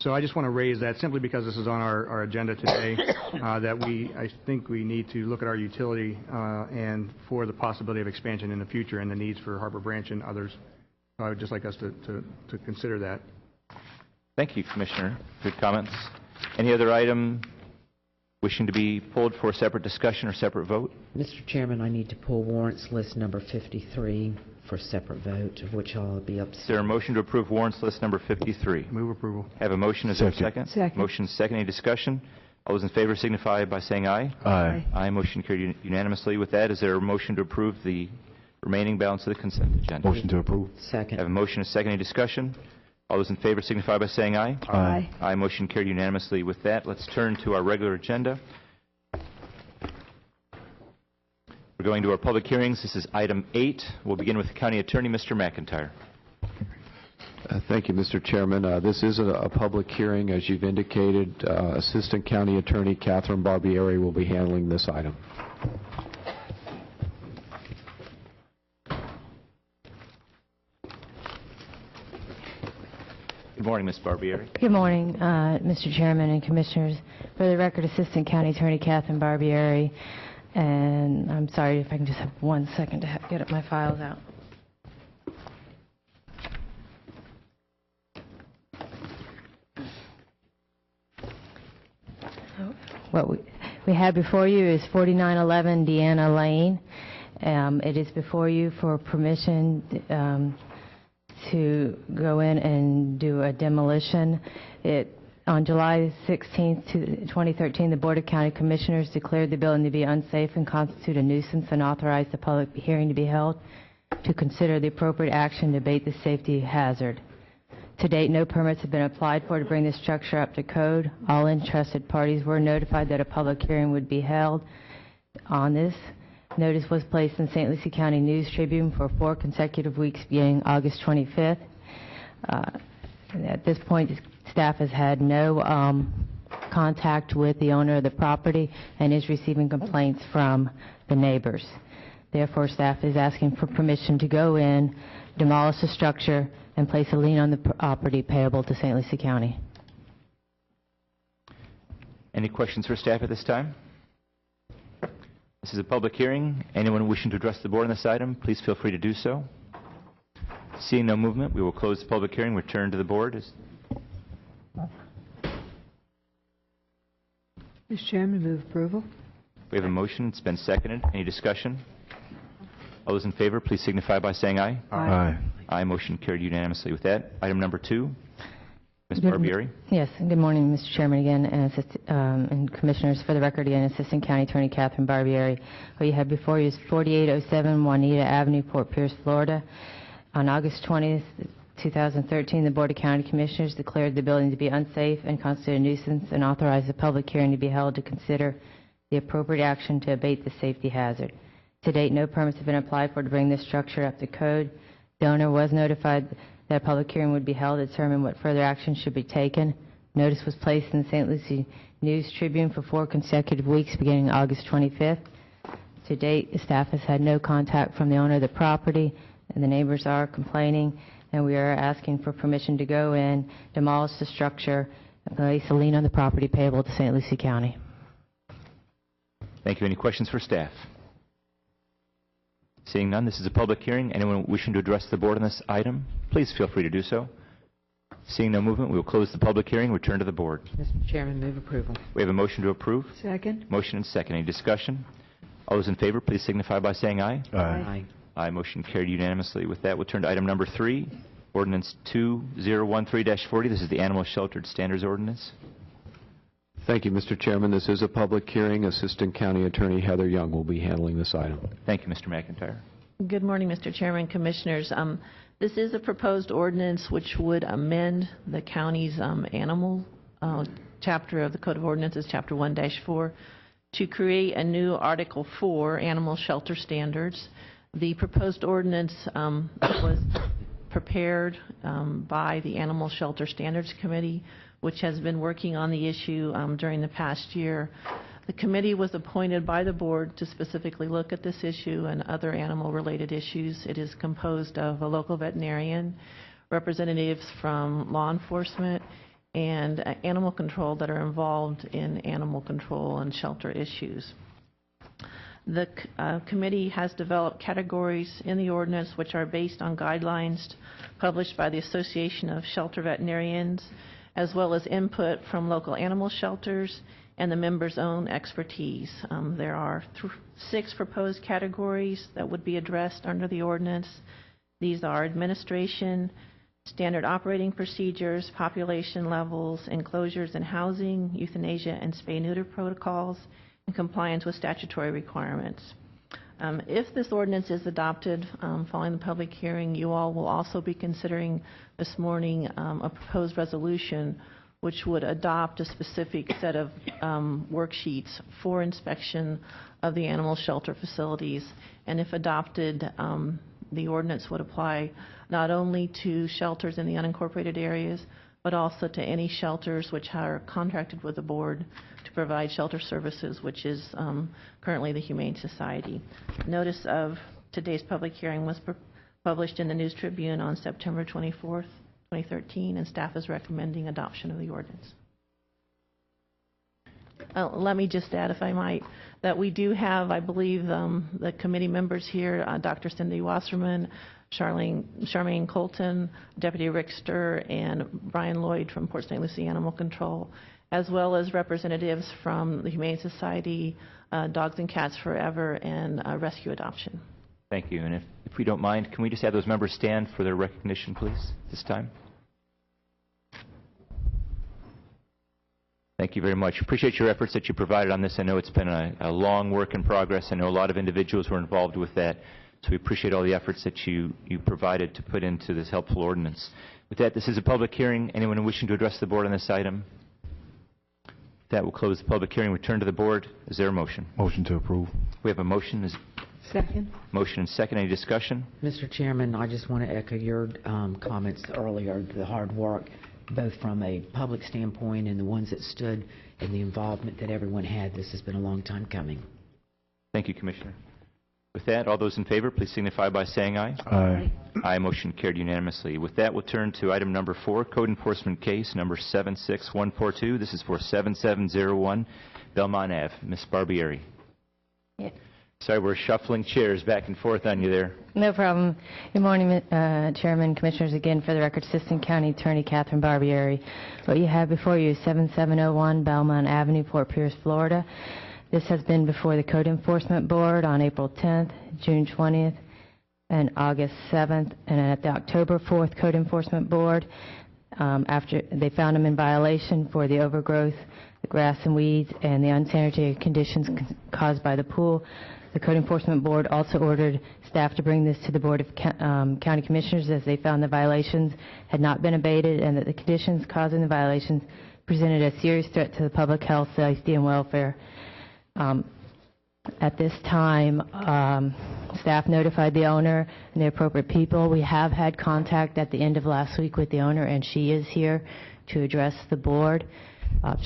So I just want to raise that simply because this is on our agenda today, that I think we need to look at our utility and for the possibility of expansion in the future and the needs for Harbor Branch and others. So I would just like us to consider that. Thank you, Commissioner. Good comments. Any other item wishing to be pulled for separate discussion or separate vote? Mr. Chairman, I need to pull warrants list number 53 for separate vote, of which I'll be upset. Is there a motion to approve warrants list number 53? Move approval. Have a motion. Is there a second? Second. Motion second. Any discussion? All those in favor signify by saying aye. Aye. Aye. Motion carried unanimously. With that, is there a motion to approve the remaining balance of the consent agenda? Motion to approve. Second. Have a motion, a second. Any discussion? All those in favor signify by saying aye. Aye. Aye. Motion carried unanimously. With that, let's turn to our regular agenda. We're going to our public hearings. This is item 8. We'll begin with the County Attorney, Mr. McIntyre. Thank you, Mr. Chairman. This is a public hearing, as you've indicated. Assistant County Attorney Catherine Barbieri will be handling this item. Good morning, Ms. Barbieri. Good morning, Mr. Chairman and Commissioners. For the record, Assistant County Attorney Catherine Barbieri. And I'm sorry if I can just have 1 second to get up my files out. What we have before you is 4911 Deanna Lane. It is before you for permission to go in and do a demolition. On July 16, 2013, the Board of County Commissioners declared the building to be unsafe and constitute a nuisance and authorized a public hearing to be held to consider the appropriate action to abate the safety hazard. To date, no permits have been applied for to bring the structure up to code. All interested parties were notified that a public hearing would be held on this. Notice was placed in St. Lucie County News Tribune for 4 consecutive weeks beginning August 25th. At this point, staff has had no contact with the owner of the property and is receiving complaints from the neighbors. Therefore, staff is asking for permission to go in, demolish the structure, and place a lien on the property payable to St. Lucie County. Any questions for staff at this time? This is a public hearing. Anyone wishing to address the board on this item, please feel free to do so. Seeing no movement, we will close the public hearing, return to the board. Mr. Chairman, move approval. We have a motion. It's been seconded. Any discussion? All those in favor, please signify by saying aye. Aye. Aye. Motion carried unanimously. With that, item number 2, Ms. Barbieri. Yes, good morning, Mr. Chairman, again, and Commissioners. For the record, again, Assistant County Attorney Catherine Barbieri. What you have before you is 4807 Juanita Avenue, Port Pierce, Florida. On August 20th, 2013, the Board of County Commissioners declared the building to be unsafe and constitute a nuisance and authorized a public hearing to be held to consider the appropriate action to abate the safety hazard. To date, no permits have been applied for to bring this structure up to code. The owner was notified that a public hearing would be held to determine what further action should be taken. Notice was placed in the St. Lucie News Tribune for 4 consecutive weeks beginning August 25th. To date, the staff has had no contact from the owner of the property, and the neighbors are complaining, and we are asking for permission to go in, demolish the structure, and place a lien on the property payable to St. Lucie County. Thank you. Any questions for staff? Seeing none, this is a public hearing. Anyone wishing to address the board on this item, please feel free to do so. Seeing no movement, we will close the public hearing, return to the board. Mr. Chairman, move approval. We have a motion to approve. Second. Motion and second. Any discussion? All those in favor, please signify by saying aye. Aye. Aye. Motion carried unanimously. With that, we'll turn to item number 3, Ordinance 2013-40. This is the Animal Sheltered Standards Ordinance. Thank you, Mr. Chairman. This is a public hearing. Assistant County Attorney Heather Young will be handling this item. Thank you, Mr. McIntyre. Good morning, Mr. Chairman, Commissioners. This is a proposed ordinance which would amend the county's animal chapter of the Code of Ordinances, Chapter 1-4, to create a new Article 4, Animal Shelter Standards. The proposed ordinance was prepared by the Animal Shelter Standards Committee, which has been working on the issue during the past year. The committee was appointed by the board to specifically look at this issue and other animal-related issues. It is composed of a local veterinarian, representatives from law enforcement, and animal control that are involved in animal control and shelter issues. The committee has developed categories in the ordinance which are based on guidelines published by the Association of Shelter Veterinarians, as well as input from local animal shelters and the members' own expertise. There are 6 proposed categories that would be addressed under the ordinance. These are administration, standard operating procedures, population levels, enclosures and housing, euthanasia and spay-neuter protocols, and compliance with statutory requirements. If this ordinance is adopted following the public hearing, you all will also be considering this morning a proposed resolution which would adopt a specific set of worksheets for inspection of the animal shelter facilities. And if adopted, the ordinance would apply not only to shelters in the unincorporated areas, but also to any shelters which are contracted with the board to provide shelter services, which is currently the Humane Society. Notice of today's public hearing was published in the News Tribune on September 24th, 2013, and staff is recommending adoption of the ordinance. Let me just add, if I might, that we do have, I believe, the committee members here, Dr. Cindy Wasserman, Charmaine Colton, Deputy Rick Sturr, and Brian Lloyd from Port St. Lucie Animal Control, as well as representatives from the Humane Society, Dogs and Cats Forever, and Rescue Adoption. Thank you. And if we don't mind, can we just have those members stand for their recognition, please, this time? Thank you very much. Appreciate your efforts that you provided on this. I know it's been a long work in progress. I know a lot of individuals were involved with that. So we appreciate all the efforts that you provided to put into this helpful ordinance. With that, this is a public hearing. Anyone wishing to address the board on this item? That will close the public hearing. Return to the board. Is there a motion? Motion to approve. We have a motion. Second. Motion and second. Any discussion? Mr. Chairman, I just want to echo your comments earlier, the hard work, both from a public standpoint and the ones that stood and the involvement that everyone had. This has been a long time coming. Thank you, Commissioner. With that, all those in favor, please signify by saying aye. Aye. Aye. Motion carried unanimously. With that, we'll turn to item number 4, Code Enforcement Case number 76142. This is for 7701 Belmont Ave. Ms. Barbieri. Yes. Sorry, we're shuffling chairs back and forth on you there. No problem. Good morning, Chairman, Commissioners. Again, for the record, Assistant County Attorney Catherine Barbieri. What you have before you is 7701 Belmont Avenue, Port Pierce, Florida. This has been before the Code Enforcement Board on April 10th, June 20th, and August 7th, and at the October 4th Code Enforcement Board, after they found him in violation for the overgrowth, the grass and weeds, and the unsanitary conditions caused by the pool. The Code Enforcement Board also ordered staff to bring this to the Board of County Commissioners, as they found the violations had not been abated and that the conditions causing the violations presented a serious threat to the public health, safety, and welfare. At this time, staff notified the owner and the appropriate people. We have had contact at the end of last week with the owner, and she is here to address the board.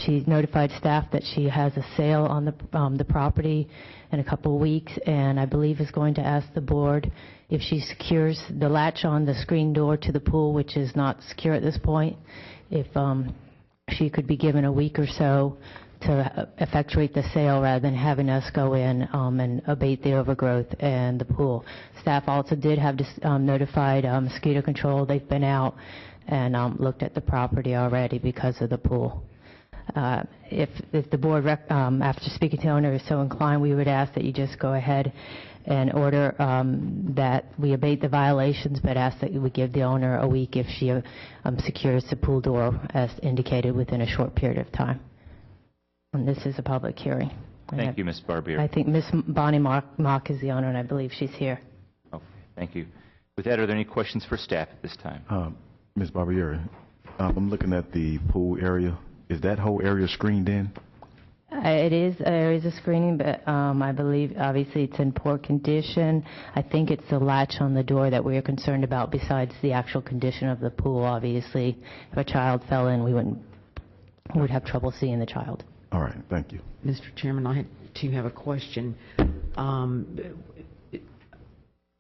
She notified staff that she has a sale on the property in a couple of weeks, and I believe is going to ask the board if she secures the latch on the screen door to the pool, which is not secure at this point, if she could be given a week or so to effectuate the sale rather than having us go in and abate the overgrowth and the pool. Staff also did have notified mosquito control. They've been out and looked at the property already because of the pool. If the board, after speaking to the owner, is so inclined, we would ask that you just go ahead and order that we abate the violations, but ask that you would give the owner a week if she secures the pool door as indicated within a short period of time. And this is a public hearing. Thank you, Ms. Barbier. I think Ms. Bonnie Mock is the owner, and I believe she's here. Oh, thank you. With that, are there any questions for staff at this time? Ms. Barbieri, I'm looking at the pool area. Is that whole area screened in? It is areas of screening, but I believe obviously it's in poor condition. I think it's the latch on the door that we are concerned about besides the actual condition of the pool. Obviously, if a child fell in, we would have trouble seeing the child. All right, thank you. Mr. Chairman, I have a question.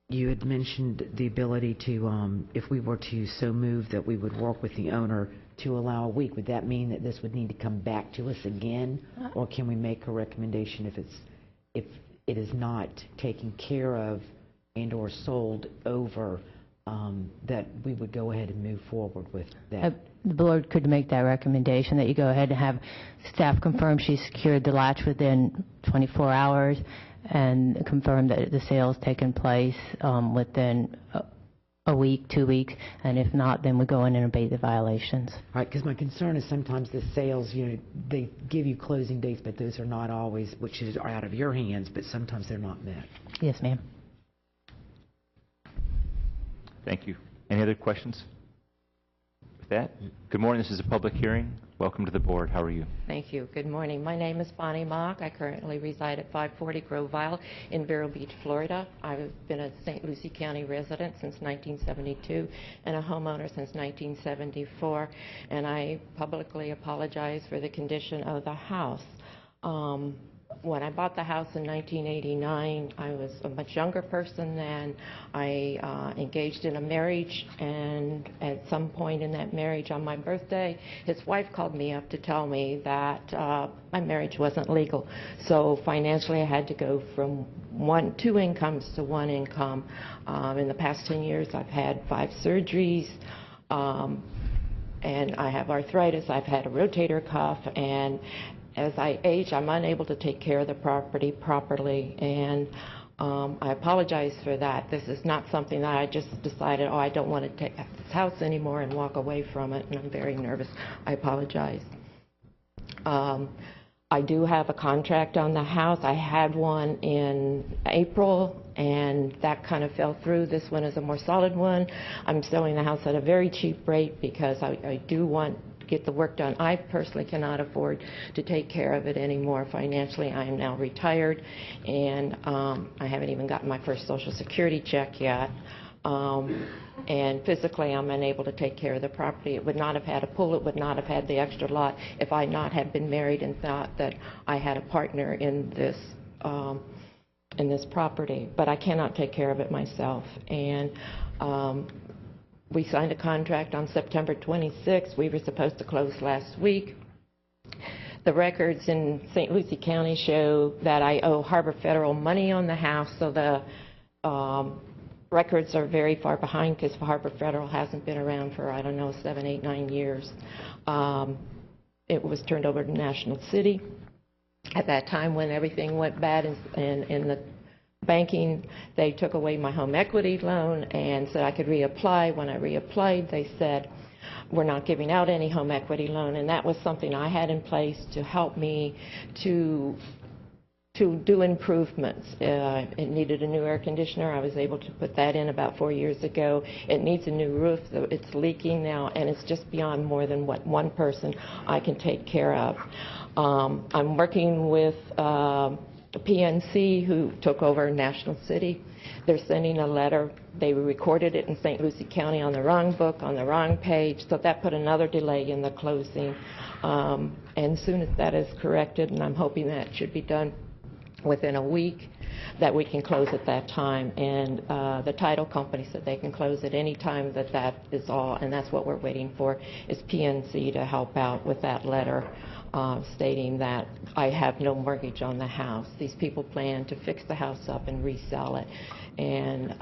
You had mentioned the ability to, if we were to so move that we would work with the owner to allow a week. Would that mean that this would need to come back to us again, or can we make a recommendation if it is not taken care of and or sold over, that we would go ahead and move forward with that? The board could make that recommendation that you go ahead and have staff confirm she secured the latch within 24 hours and confirm that the sale has taken place within a week, 2 weeks, and if not, then we go in and abate the violations. Right, because my concern is sometimes the sales, they give you closing dates, but those are not always, which are out of your hands, but sometimes they're not met. Yes, ma'am. Thank you. Any other questions? With that, good morning. This is a public hearing. Welcome to the board. How are you? Thank you. Good morning. My name is Bonnie Mock. I currently reside at 540 Grove Isle in Vero Beach, Florida. I've been a St. Lucie County resident since 1972 and a homeowner since 1974, and I publicly apologize for the condition of the house. When I bought the house in 1989, I was a much younger person then. I engaged in a marriage, and at some point in that marriage, on my birthday, his wife called me up to tell me that my marriage wasn't legal. So financially, I had to go from two incomes to one income. In the past 10 years, I've had 5 surgeries, and I have arthritis. I've had a rotator cuff, and as I age, I'm unable to take care of the property properly, and I apologize for that. This is not something that I just decided, I don't want to take this house anymore and walk away from it, and I'm very nervous. I apologize. I do have a contract on the house. I had one in April, and that kind of fell through. This one is a more solid one. I'm selling the house at a very cheap rate because I do want get the work done. I personally cannot afford to take care of it anymore financially. I am now retired, and I haven't even gotten my first Social Security check yet. And physically, I'm unable to take care of the property. It would not have had a pool. It would not have had the extra lot if I not have been married and thought that I had a partner in this property. But I cannot take care of it myself. And we signed a contract on September 26th. We were supposed to close last week. The records in St. Lucie County show that I owe Harbor Federal money on the house, so the records are very far behind because Harbor Federal hasn't been around for, 7, 8, 9 years. It was turned over to National City. At that time when everything went bad in the banking, they took away my home equity loan and said I could reapply. When I reapplied, they said, we're not giving out any home equity loan, and that was something I had in place to help me to do improvements. It needed a new air conditioner. I was able to put that in about 4 years ago. It needs a new roof. It's leaking now, and it's just beyond more than what one person I can take care of. I'm working with PNC, who took over National City. They're sending a letter. They recorded it in St. Lucie County on the wrong book, on the wrong page, so that put another delay in the closing. And as soon as that is corrected, and I'm hoping that should be done within a week, that we can close at that time. And the title company said they can close at any time that is all, and that's what we're waiting for, is PNC to help out with that letter stating that I have no mortgage on the house. These people plan to fix the house up and resell it. And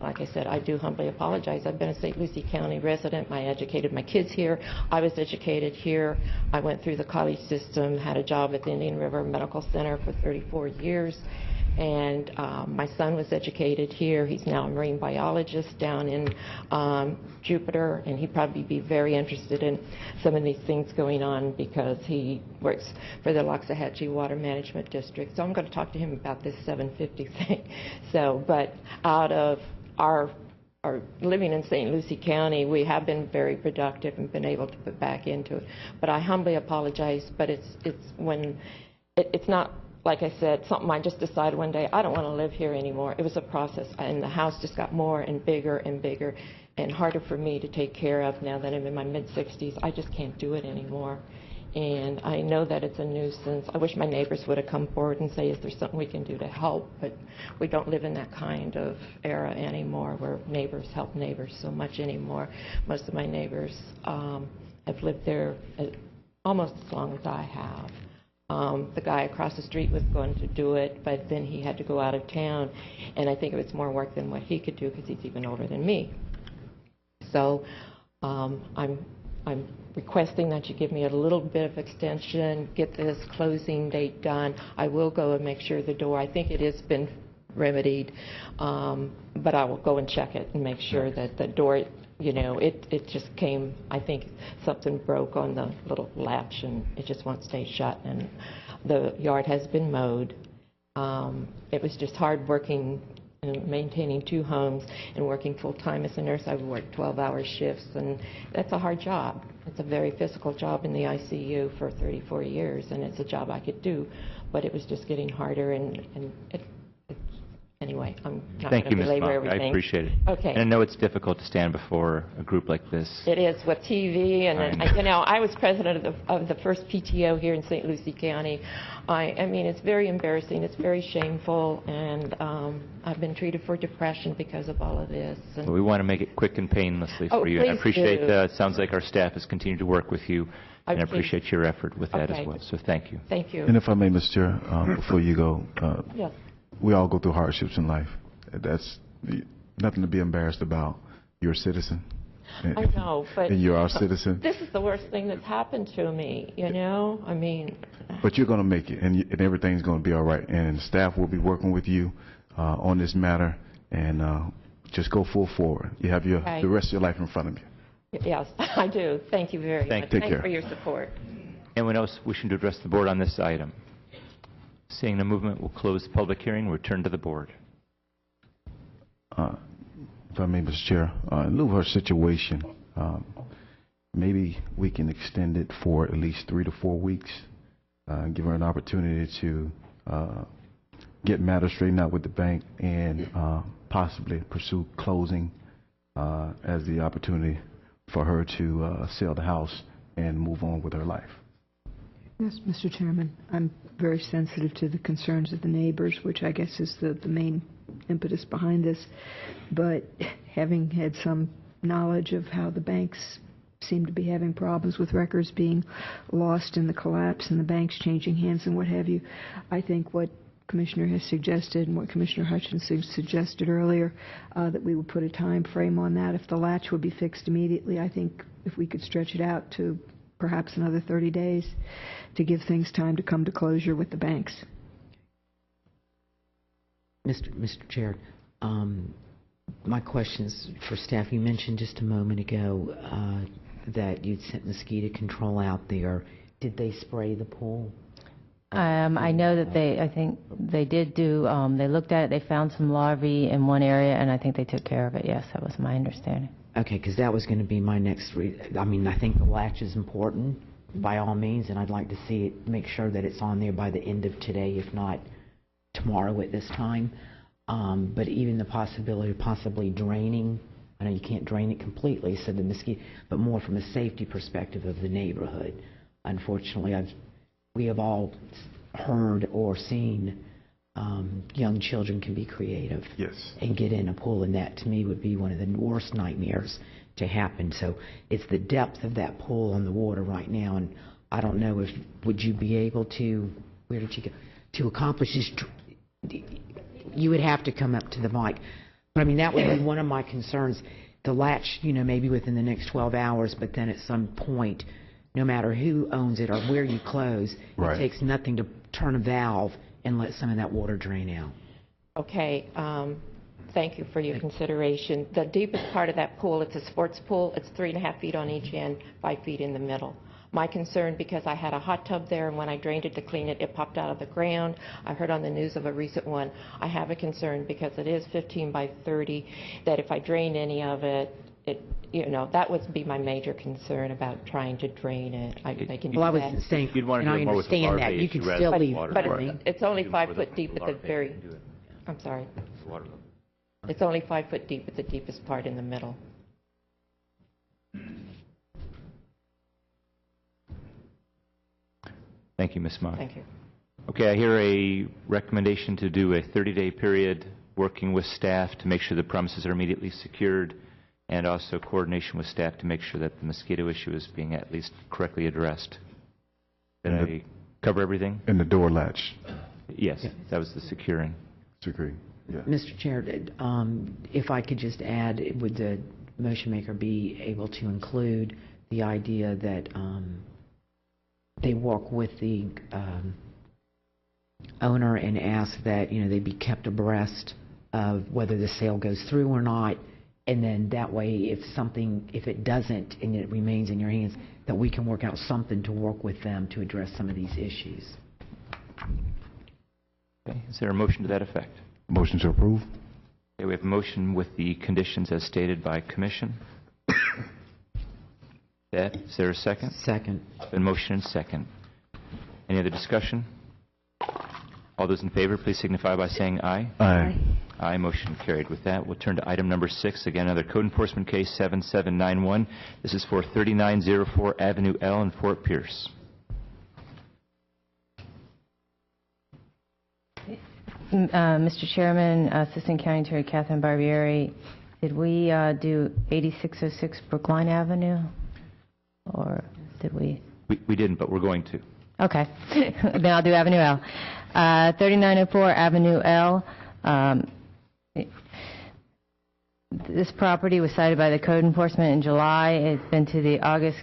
like I said, I do humbly apologize. I've been a St. Lucie County resident. I educated my kids here. I was educated here. I went through the college system, had a job at the Indian River Medical Center for 34 years. And my son was educated here. He's now a marine biologist down in Jupiter, and he'd probably be very interested in some of these things going on because he works for the Loxahatchee Water Management District. So I'm going to talk to him about this 750 thing. So, but out of our living in St. Lucie County, we have been very productive and been able to put back into it. But I humbly apologize, but it's not, like I said, something I just decided one day, I don't want to live here anymore. It was a process, and the house just got more and bigger and harder for me to take care of now that I'm in my mid-60s. I just can't do it anymore. And I know that it's a nuisance. I wish my neighbors would have come forward and say, is there something we can do to help? But we don't live in that kind of era anymore where neighbors help neighbors so much anymore. Most of my neighbors have lived there almost as long as I have. The guy across the street was going to do it, but then he had to go out of town, and I think it was more work than what he could do because he's even older than me. So I'm requesting that you give me a little bit of extension, get this closing date done. I will go and make sure the door, I think it has been remedied, but I will go and check it and make sure that the door, you know, it just came, I think something broke on the little latch and it just won't stay shut. And the yard has been mowed. It was just hard working and maintaining 2 homes and working full-time as a nurse. I would work 12-hour shifts, and that's a hard job. It's a very physical job in the ICU for 34 years, and it's a job I could do, but it was just getting harder, anyway, I'm not going to belabor everything. I appreciate it. Okay. And I know it's difficult to stand before a group like this. It is with TV, and you know, I was president of the first PTO here in St. Lucie County. I mean, it's very embarrassing. It's very shameful, and I've been treated for depression because of all of this. And We want to make it quick and painlessly for you. And I appreciate it sounds like our staff has continued to work with you, and I appreciate your effort with that as well. So thank you. Thank you. And if I may, Mr. Chair, before you go, yes. We all go through hardships in life. That's nothing to be embarrassed about. You're a citizen. I know, but and you're our citizen. This is the worst thing that's happened to me, you know? I mean... But you're going to make it, and everything's going to be all right. And staff will be working with you on this matter, and just go full forward. You have the rest of your life in front of you. Yes, I do. Thank you very much. Take care. Thanks for your support. Anyone else wishing to address the board on this item? Seeing no movement, we'll close the public hearing, return to the board. If I may, Mr. Chair, in lieu of her situation, maybe we can extend it for at least 3 to 4 weeks, give her an opportunity to get matters straightened out with the bank and possibly pursue closing as the opportunity for her to sell the house and move on with her life. Yes, Mr. Chairman. I'm very sensitive to the concerns of the neighbors, which I guess is the main impetus behind this. But having had some knowledge of how the banks seem to be having problems with records being lost in the collapse and the banks changing hands and what have you, I think what Commissioner has suggested and what Commissioner Hutchinson suggested earlier, that we would put a time frame on that. If the latch would be fixed immediately, I think if we could stretch it out to perhaps another 30 days to give things time to come to closure with the banks. Mr. Chair, my question's for staff. You mentioned just a moment ago that you'd sent mosquito control out there. Did they spray the pool? I know that I think they did do, they looked at it, they found some larvae in one area, and I think they took care of it. Yes, that was my understanding. Okay, because that was going to be my next, I think the latch is important by all means, and I'd like to see it, make sure that it's on there by the end of today, if not tomorrow at this time. But even the possibility of possibly draining, I know you can't drain it completely, so the mosquito, but more from a safety perspective of the neighborhood. Unfortunately, we have all heard or seen young children can be creative. Yes. And get in a pool, and that to me would be one of the worst nightmares to happen. So it's the depth of that pool on the water right now, and I don't know if, would you be able to, where did you go, to accomplish this? You would have to come up to the mic. But I mean, that would be one of my concerns. The latch, maybe within the next 12 hours, but then at some point, no matter who owns it or where you close, Right. It takes nothing to turn a valve and let some of that water drain out. Okay, thank you for your consideration. The deepest part of that pool, it's a sports pool. It's 3.5 feet on each end, 5 feet in the middle. My concern, because I had a hot tub there, and when I drained it to clean it, it popped out of the ground. I heard on the news of a recent one. I have a concern because it is 15 by 30, that if I drain any of it, that would be my major concern about trying to drain it. I can do Well, I was that. saying, You'd want to and do I it more with the understand that. larvae You issue could rather still than leave. water. But Right. it's only Even 5 for foot the deep at the larvae, very, you can do it. I'm sorry. Water level. It's only 5 foot deep at the deepest part in the middle. Thank you, Ms. Mock. Thank you. Okay, I hear a recommendation to do a 30-day period working with staff to make sure the premises are immediately secured, and also coordination with staff to make sure that the mosquito issue is being at least correctly addressed. Did I cover everything? And the door latch. Yes, that was the securing. Securing. Yeah. Mr. Chair, if I could just add, would the motion maker be able to include the idea that they work with the owner and ask that they be kept abreast of whether the sale goes through or not, and then that way if it doesn't and it remains in your hands, that we can work out something to work with them to address some of these issues. Okay, is there a motion to that effect? Motion to approve. Okay, we have a motion with the conditions as stated by commission. Is there a second? Second. Been motion and second. Any other discussion? All those in favor, please signify by saying aye. Aye. Aye, motion carried. With that, we'll turn to item number 6. Again, another code enforcement case 7791. This is for 3904 Avenue L in Fort Pierce. Mr. Chairman, Assistant County Attorney Catherine Barbieri, did we do 8606 Brookline Avenue? Or did we? We didn't, but we're going to. Okay. Then I'll do Avenue L. 3904 Avenue L. This property was cited by the Code Enforcement in July. It's been to the August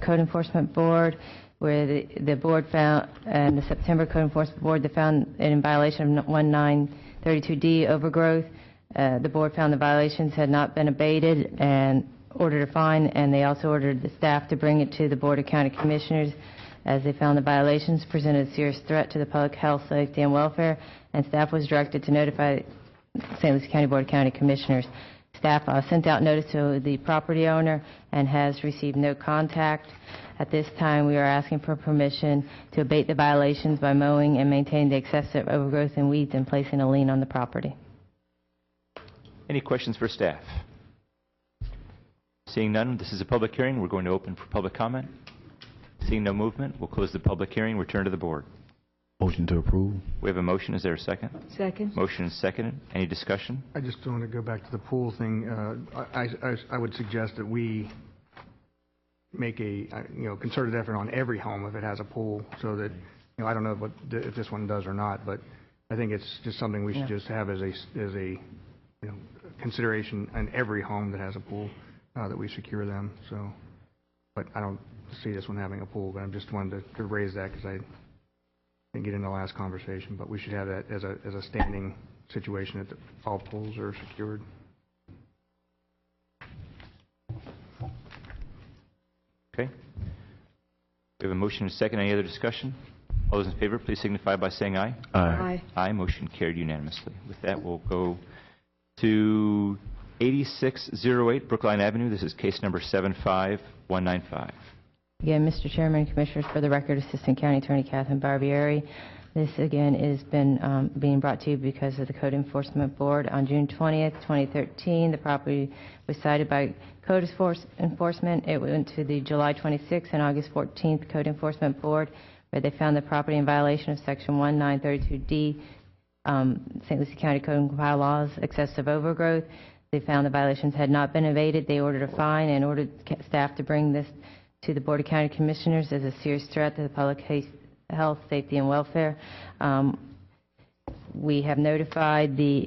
Code Enforcement Board, where the board found, and the September Code Enforcement Board, they found it in violation of 1932D overgrowth. The board found the violations had not been abated and ordered a fine, and they also ordered the staff to bring it to the Board of County Commissioners, as they found the violations presented a serious threat to the public health, safety, and welfare, and staff was directed to notify St. Lucie County Board of County Commissioners. Staff sent out notice to the property owner and has received no contact. At this time, we are asking for permission to abate the violations by mowing and maintaining the excessive overgrowth and weeds and placing a lien on the property. Any questions for staff? Seeing none, this is a public hearing. We're going to open for public comment. Seeing no movement, we'll close the public hearing, return to the board. Motion to approve. We have a motion. Is there a second? Second. Motion is seconded. Any discussion? I just want to go back to the pool thing. I would suggest that we make a concerted effort on every home if it has a pool, so that I don't know if this one does or not, but I think it's just something we should just have as a consideration in every home that has a pool, that we secure them. So, but I don't see this one having a pool, but I just wanted to raise that because I didn't get in the last conversation. But we should have that as a standing situation that all polls are secured. Okay. We have a motion and a second. Any other discussion? All those in favor, please signify by saying aye. Aye. Aye. Motion carried unanimously. With that, we'll go to 8608 Brookline Avenue. This is case number 75195. Again, Mr. Chairman and Commissioners, for the record, Assistant County Attorney Catherine Barbieri. This, again, has been being brought to you because of the Code Enforcement Board. On June 20th, 2013, the property was cited by Code Enforcement. It went to the July 26th and August 14th Code Enforcement Board, where they found the property in violation of Section 1932D, St. Lucie County Code and Compiled Laws, excessive overgrowth. They found the violations had not been evaded. They ordered a fine and ordered staff to bring this to the Board of County Commissioners as a serious threat to the public health, safety, and welfare. We have notified the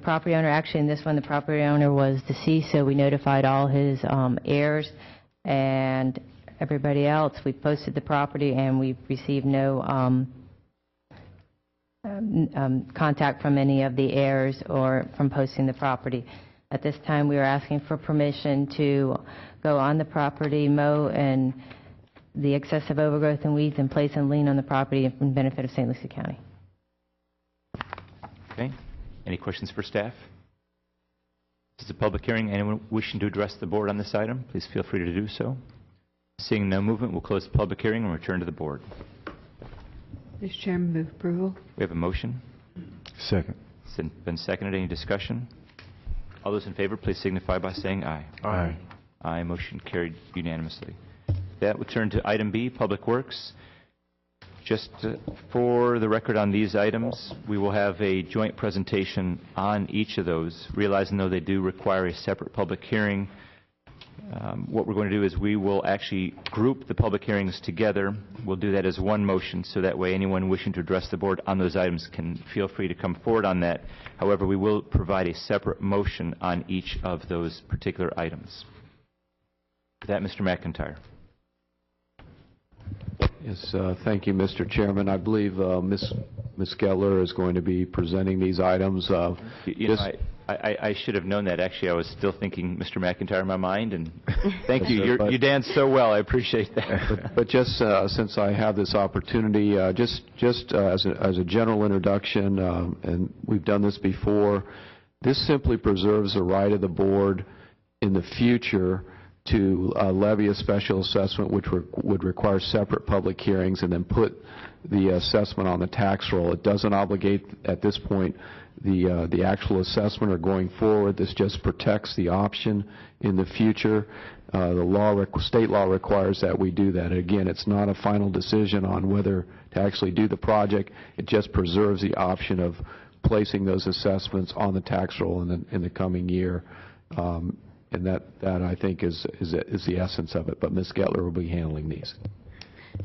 property owner. Actually, in this one, the property owner was deceased, so we notified all his heirs and everybody else. We posted the property, and we've received no contact from any of the heirs or from posting the property. At this time, we are asking for permission to go on the property, mow and the excessive overgrowth and weeds, and place a lien on the property in benefit of St. Lucie County. Okay. Any questions for staff? This is a public hearing. Anyone wishing to address the board on this item, please feel free to do so. Seeing no movement, we'll close the public hearing and return to the board. Mr. Chairman, move approval. We have a motion. Second. It's been seconded. Any discussion? All those in favor, please signify by saying aye. Aye. Aye. Motion carried unanimously. That will turn to item B, Public Works. Just for the record on these items, we will have a joint presentation on each of those, realizing though they do require a separate public hearing. What we're going to do is we will actually group the public hearings together. We'll do that as one motion, so that way anyone wishing to address the board on those items can feel free to come forward on that. However, we will provide a separate motion on each of those particular items. With that, Mr. McIntyre. Yes, thank you, Mr. Chairman. I believe Ms. Gettler is going to be presenting these items. I should have known that. Actually, I was still thinking Mr. McIntyre in my mind, and thank you. You danced so well. I appreciate that. But just since I have this opportunity, just as a general introduction, and we've done this before, this simply preserves the right of the board in the future to levy a special assessment, which would require separate public hearings, and then put the assessment on the tax roll. It doesn't obligate at this point the actual assessment or going forward. This just protects the option in the future. State law requires that we do that. Again, it's not a final decision on whether to actually do the project. It just preserves the option of placing those assessments on the tax roll in the coming year. And that I think is the essence of it. But Ms. Gettler will be handling these.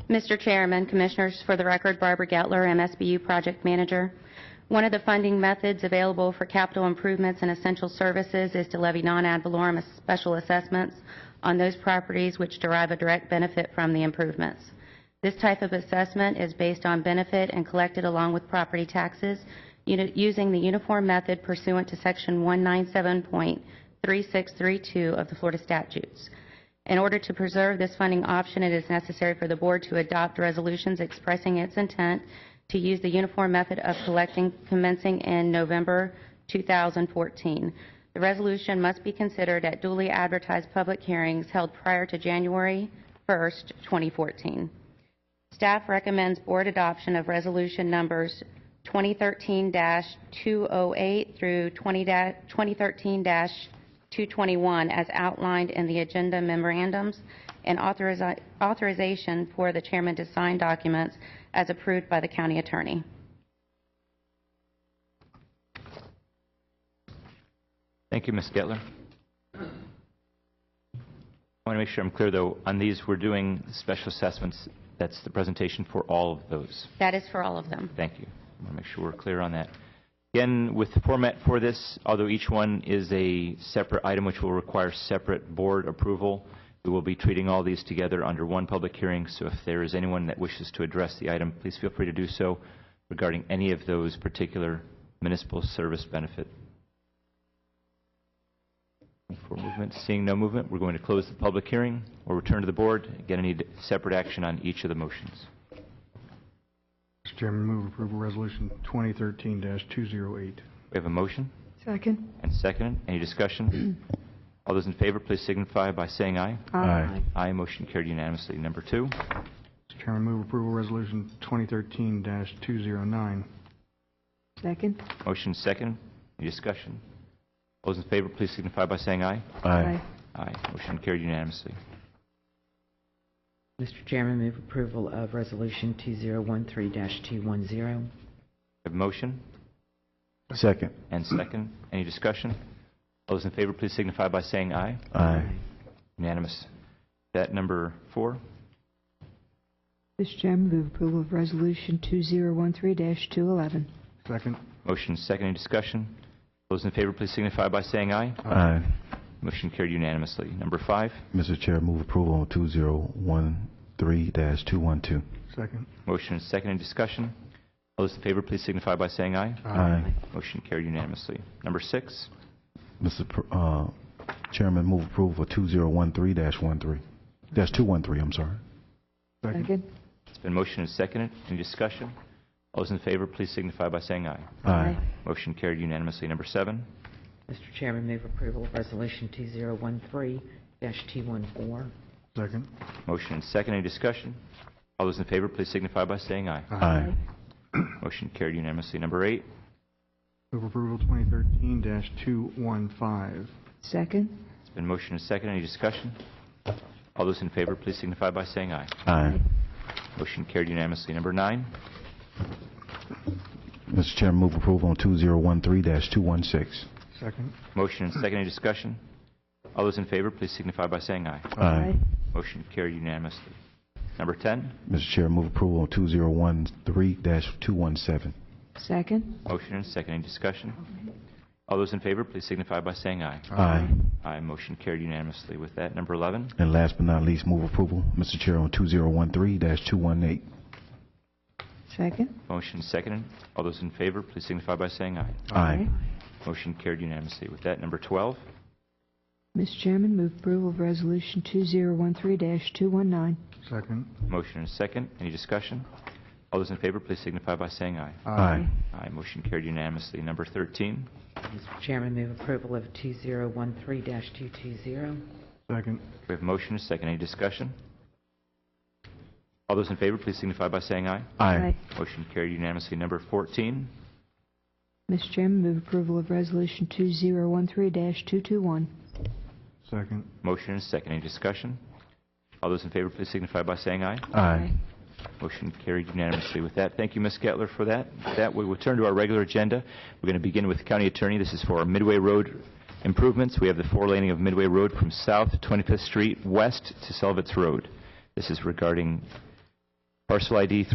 Mr. Chairman, Commissioners, for the record, Barbara Gettler, MSBU Project Manager. One of the funding methods available for capital improvements and essential services is to levy non-ad valorem special assessments on those properties which derive a direct benefit from the improvements. This type of assessment is based on benefit and collected along with property taxes using the uniform method pursuant to Section 197.3632 of the Florida statutes. In order to preserve this funding option, it is necessary for the board to adopt resolutions expressing its intent to use the uniform method of collecting commencing in November 2014. The resolution must be considered at duly advertised public hearings held prior to January 1st, 2014. Staff recommends board adoption of resolution numbers 2013-208 through 2013-221 as outlined in the agenda memorandums, and authorization for the chairman to sign documents as approved by the county attorney. Thank you, Ms. Gettler. I want to make sure I'm clear, though. On these, we're doing special assessments. That's the presentation for all of those. That is for all of them. Thank you. I want to make sure we're clear on that. Again, with the format for this, although each one is a separate item which will require separate board approval, we will be treating all these together under one public hearing. So if there is anyone that wishes to address the item, please feel free to do so regarding any of those particular municipal service benefit. For movement, seeing no movement, we're going to close the public hearing. We'll return to the board. Again, I need separate action on each of the motions. Mr. Chairman, move approval resolution 2013-208. We have a motion Second. and second. Any discussion? All those in favor, please signify by saying aye. Aye. Aye. Motion carried unanimously. Number 2. Mr. Chairman, move approval resolution 2013-209. Second. Motion second. Any discussion? All those in favor, please signify by saying aye. Aye. Aye. Motion carried unanimously. Mr. Chairman, move approval of Resolution 2013-210. We have a motion Second. and second. Any discussion? All those in favor, please signify by saying aye. Aye. Unanimous. That number 4. Mr. Chairman, move approval of Resolution 2013-211. Second. Motion second. Any discussion? Those in favor, please signify by saying aye. Aye. Motion carried unanimously. Number 5. Mr. Chair, move approval on 2013-212. Second. Motion and second. Any discussion? All those in favor, please signify by saying aye. Aye. Motion carried unanimously. Number 6. Mr. Chairman, move approval for 2013-213, I'm sorry. Second. It's been motion and seconded. Any discussion? All those in favor, please signify by saying aye. Aye. Motion carried unanimously. Number 7. Mr. Chairman, move approval of Resolution 2013-214. Second. Motion and second. Any discussion? All those in favor, please signify by saying aye. Aye. Motion carried unanimously. Number 8. Move approval 2013-215. Second. It's been motion and second. Any discussion? All those in favor, please signify by saying aye. Aye. Motion carried unanimously. Number 9. Mr. Chairman, move approval on 2013-216. Second. Motion and second. Any discussion? All those in favor, please signify by saying aye. Aye. Motion carried unanimously. Number 10. Mr. Chair, move approval on 2013-217. Second. Motion and second. Any discussion? All those in favor, please signify by saying aye. Aye. Aye. Motion carried unanimously. With that, number 11. And last but not least, move approval, Mr. Chair, on 2013-218. Second. Motion seconded. All those in favor, please signify by saying aye. Aye. Motion carried unanimously. With that, number 12. Mr. Chairman, move approval of Resolution 2013-219. Second. Motion and second. Any discussion? All those in favor, please signify by saying aye. Aye. Aye. Motion carried unanimously. Number 13. Mr. Chairman, move approval of 2013-220. Second. We have motion and second. Any discussion? All those in favor, please signify by saying aye. Aye. Motion carried unanimously. Number 14. Mr. Chairman, move approval of Resolution 2013-221. Second. Motion and second. Any discussion? All those in favor, please signify by saying aye. Aye. Motion carried unanimously. With that, thank you, Ms. Gettler, for that. With that, we will turn to our regular agenda. We're going to begin with the County Attorney. This is for our Midway Road improvements. We have the 4-laning of Midway Road from South 25th Street west to Selvitz Road. This is regarding parcel ID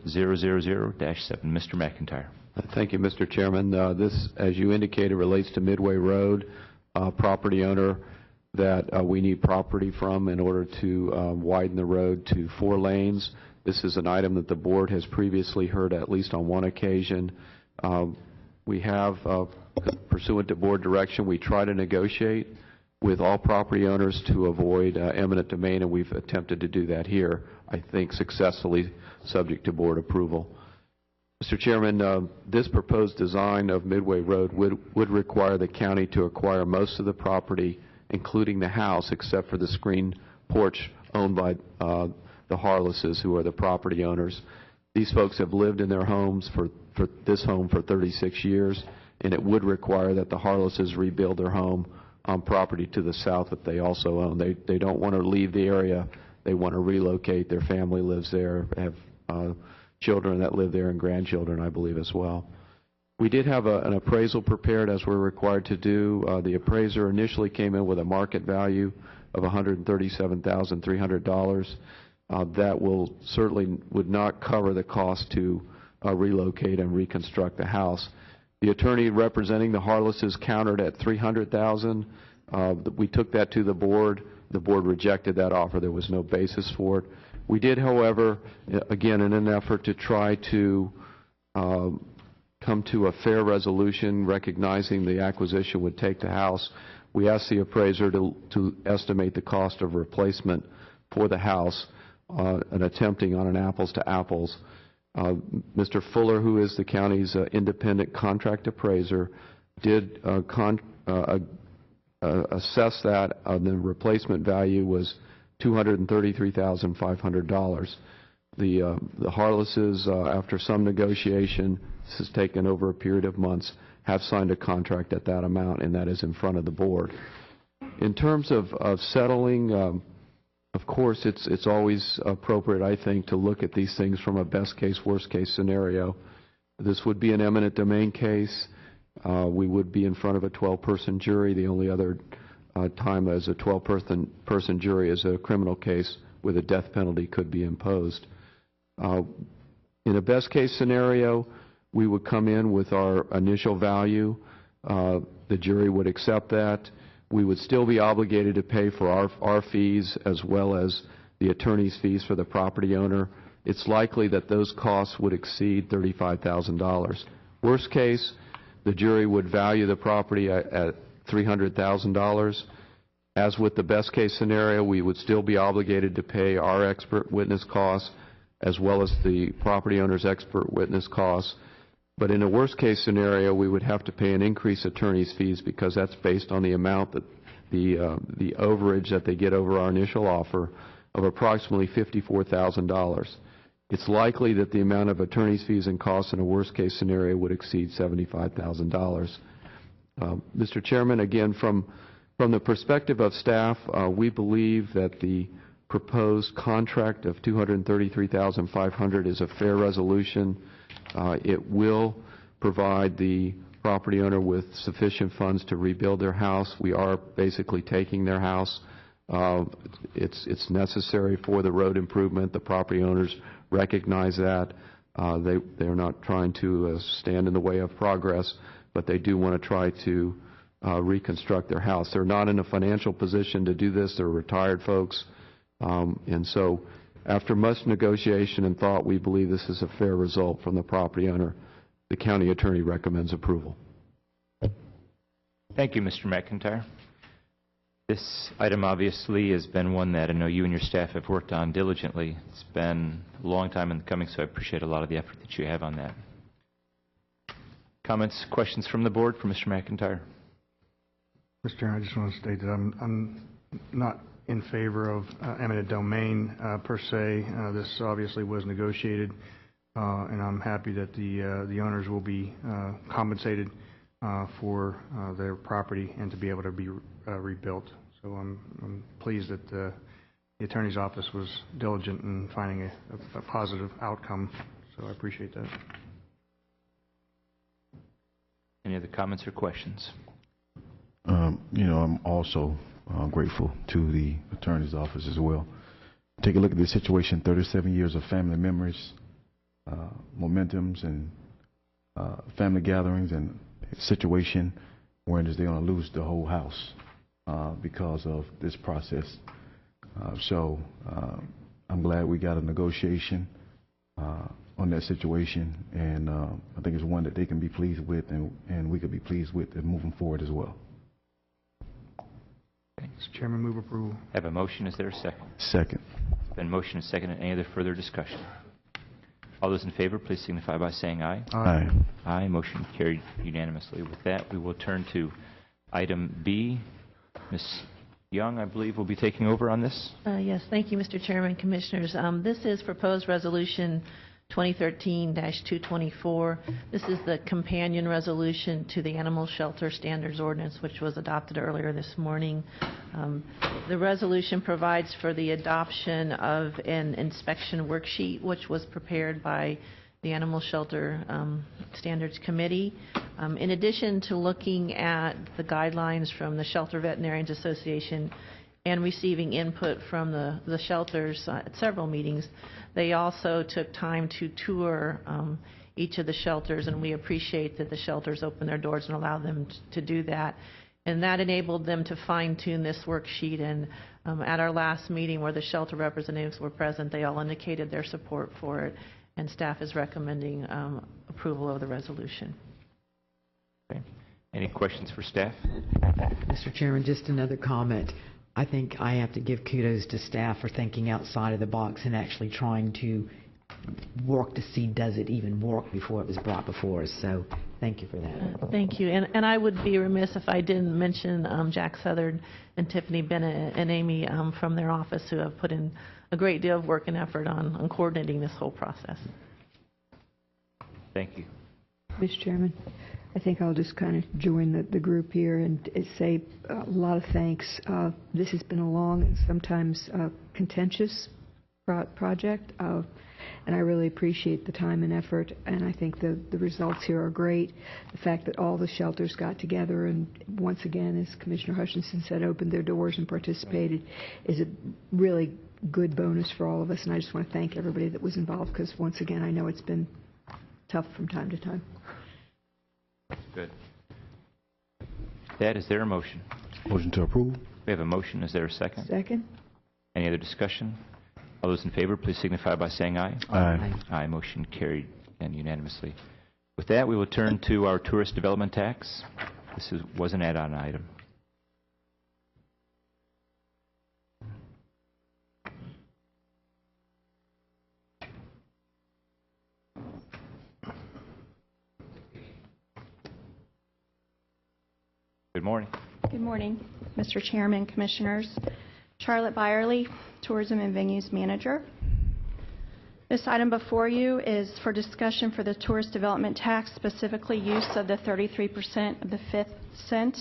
3403-502-0174-000-7. Mr. McIntyre. Thank you, Mr. Chairman. This, as you indicated, relates to Midway Road, property owner that we need property from in order to widen the road to 4 lanes. This is an item that the board has previously heard at least on one occasion. We have, pursuant to board direction, we try to negotiate with all property owners to avoid eminent domain, and we've attempted to do that here, I think successfully, subject to board approval. Mr. Chairman, this proposed design of Midway Road would require the county to acquire most of the property, including the house, except for the screen porch owned by the Harleses, who are the property owners. These folks have lived in their homes for this home for 36 years, and it would require that the Harleses rebuild their home on property to the south that they also own. They don't want to leave the area. They want to relocate. Their family lives there, have children that live there and grandchildren, I believe, as well. We did have an appraisal prepared, as we're required to do. The appraiser initially came in with a market value of $137,300. That will certainly would not cover the cost to relocate and reconstruct the house. The attorney representing the Harleses countered at $300,000. We took that to the board. The board rejected that offer. There was no basis for it. We did, however, again, in an effort to try to come to a fair resolution, recognizing the acquisition would take the house, we asked the appraiser to estimate the cost of replacement for the house and attempting on an apples to apples. Mr. Fuller, who is the county's independent contract appraiser, did assess that the replacement value was $233,500. The Harlesses, after some negotiation, this has taken over a period of months, have signed a contract at that amount, and that is in front of the board. In terms of settling, of course, it's always appropriate, I think, to look at these things from a best case, worst case scenario. This would be an eminent domain case. We would be in front of a 12-person jury. The only other time as a 12-person jury is a criminal case where the death penalty could be imposed. In a best case scenario, we would come in with our initial value. The jury would accept that. We would still be obligated to pay for our fees as well as the attorney's fees for the property owner. It's likely that those costs would exceed $35,000. Worst case, the jury would value the property at $300,000. As with the best case scenario, we would still be obligated to pay our expert witness costs as well as the property owner's expert witness costs. But in a worst case scenario, we would have to pay an increased attorney's fees because that's based on the amount that the overage that they get over our initial offer of approximately $54,000. It's likely that the amount of attorney's fees and costs in a worst case scenario would exceed $75,000. Mr. Chairman, again, from the perspective of staff, we believe that the proposed contract of $233,500 is a fair resolution. It will provide the property owner with sufficient funds to rebuild their house. We are basically taking their house. It's necessary for the road improvement. The property owners recognize that. They're not trying to stand in the way of progress, but they do want to try to reconstruct their house. They're not in a financial position to do this. They're retired folks. And so after much negotiation and thought, we believe this is a fair result from the property owner. The county attorney recommends approval. Thank you, Mr. McIntyre. This item obviously has been one that I know you and your staff have worked on diligently. It's been a long time in the coming, so I appreciate a lot of the effort that you have on that. Comments, questions from the board for Mr. McIntyre? Mr. Chairman, I just want to state that I'm not in favor of eminent domain per se. This obviously was negotiated, and I'm happy that the owners will be compensated for their property and to be able to be rebuilt. So I'm pleased that the attorney's office was diligent in finding a positive outcome. So I appreciate that. Any other comments or questions? I'm also grateful to the attorney's office as well. Take a look at this situation, 37 years of family memories, momentums, and family gatherings, and a situation where they're going to lose the whole house because of this process. So I'm glad we got a negotiation on that situation, and I think it's one that they can be pleased with, and we could be pleased with and moving forward as well. Mr. Chairman, move approval. Have a motion. Is there a second? Second. Been motion and second. Any other further discussion? All those in favor, please signify by saying aye. Aye. Aye. Motion carried unanimously. With that, we will turn to item B. Ms. Young, I believe, will be taking over on this. Yes, thank you, Mr. Chairman, Commissioners. This is proposed resolution 2013-224. This is the companion resolution to the Animal Shelter Standards Ordinance, which was adopted earlier this morning. The resolution provides for the adoption of an inspection worksheet, which was prepared by the Animal Shelter Standards Committee. In addition to looking at the guidelines from the Shelter Veterinarians Association and receiving input from the shelters at several meetings, they also took time to tour each of the shelters, and we appreciate that the shelters open their doors and allow them to do that. And that enabled them to fine-tune this worksheet. And at our last meeting where the shelter representatives were present, they all indicated their support for it, and staff is recommending approval of the resolution. Okay. Any questions for staff? Mr. Chairman, just another comment. I think I have to give kudos to staff for thinking outside of the box and actually trying to work to see does it even work before it was brought before us. So thank you for that. Thank you. And I would be remiss if I didn't mention Jack Southard and Tiffany Bennett and Amy from their office, who have put in a great deal of work and effort on coordinating this whole process. Thank you. Mr. Chairman, I think I'll just kind of join the group here and say a lot of thanks. This has been a long and sometimes contentious project, and I really appreciate the time and effort, and I think the results here are great. The fact that all the shelters got together and once again, as Commissioner Hutchinson said, opened their doors and participated is a really good bonus for all of us, and I just want to thank everybody that was involved, because once again, I know it's been tough from time to time. Good. Is there a motion? Motion to approve. We have a motion. Is there a second? Second. Any other discussion? All those in favor, please signify by saying aye. Aye. Aye. Motion carried and unanimously. With that, we will turn to our tourist development tax. This was an add-on item. Good morning. Good morning, Mr. Chairman, Commissioners. Charlotte Byerly, Tourism and Venues Manager. This item before you is for discussion for the tourist development tax, specifically use of the 33% of the 5th cent.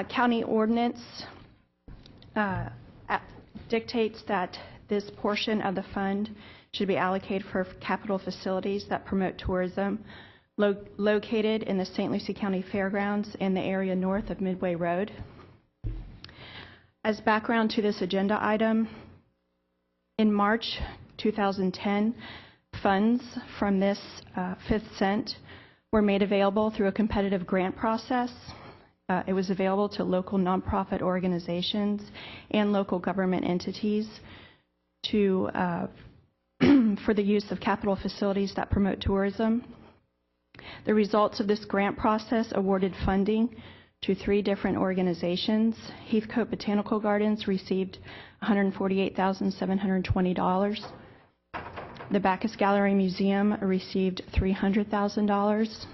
County ordinance dictates that this portion of the fund should be allocated for capital facilities that promote tourism located in the St. Lucie County Fairgrounds in the area north of Midway Road. As background to this agenda item, in March 2010, funds from this 5th cent were made available through a competitive grant process. It was available to local nonprofit organizations and local government entities to for the use of capital facilities that promote tourism. The results of this grant process awarded funding to 3 different organizations. Heathcote Botanical Gardens received $148,720. The Bacchus Gallery Museum received $300,000.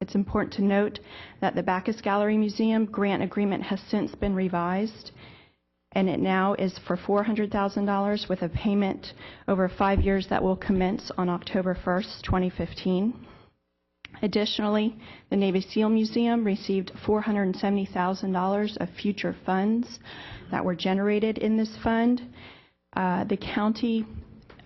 It's important to note that the Bacchus Gallery Museum grant agreement has since been revised, and it now is for $400,000 with a payment over 5 years that will commence on October 1st, 2015. Additionally, the Navy SEAL Museum received $470,000 of future funds that were generated in this fund. The county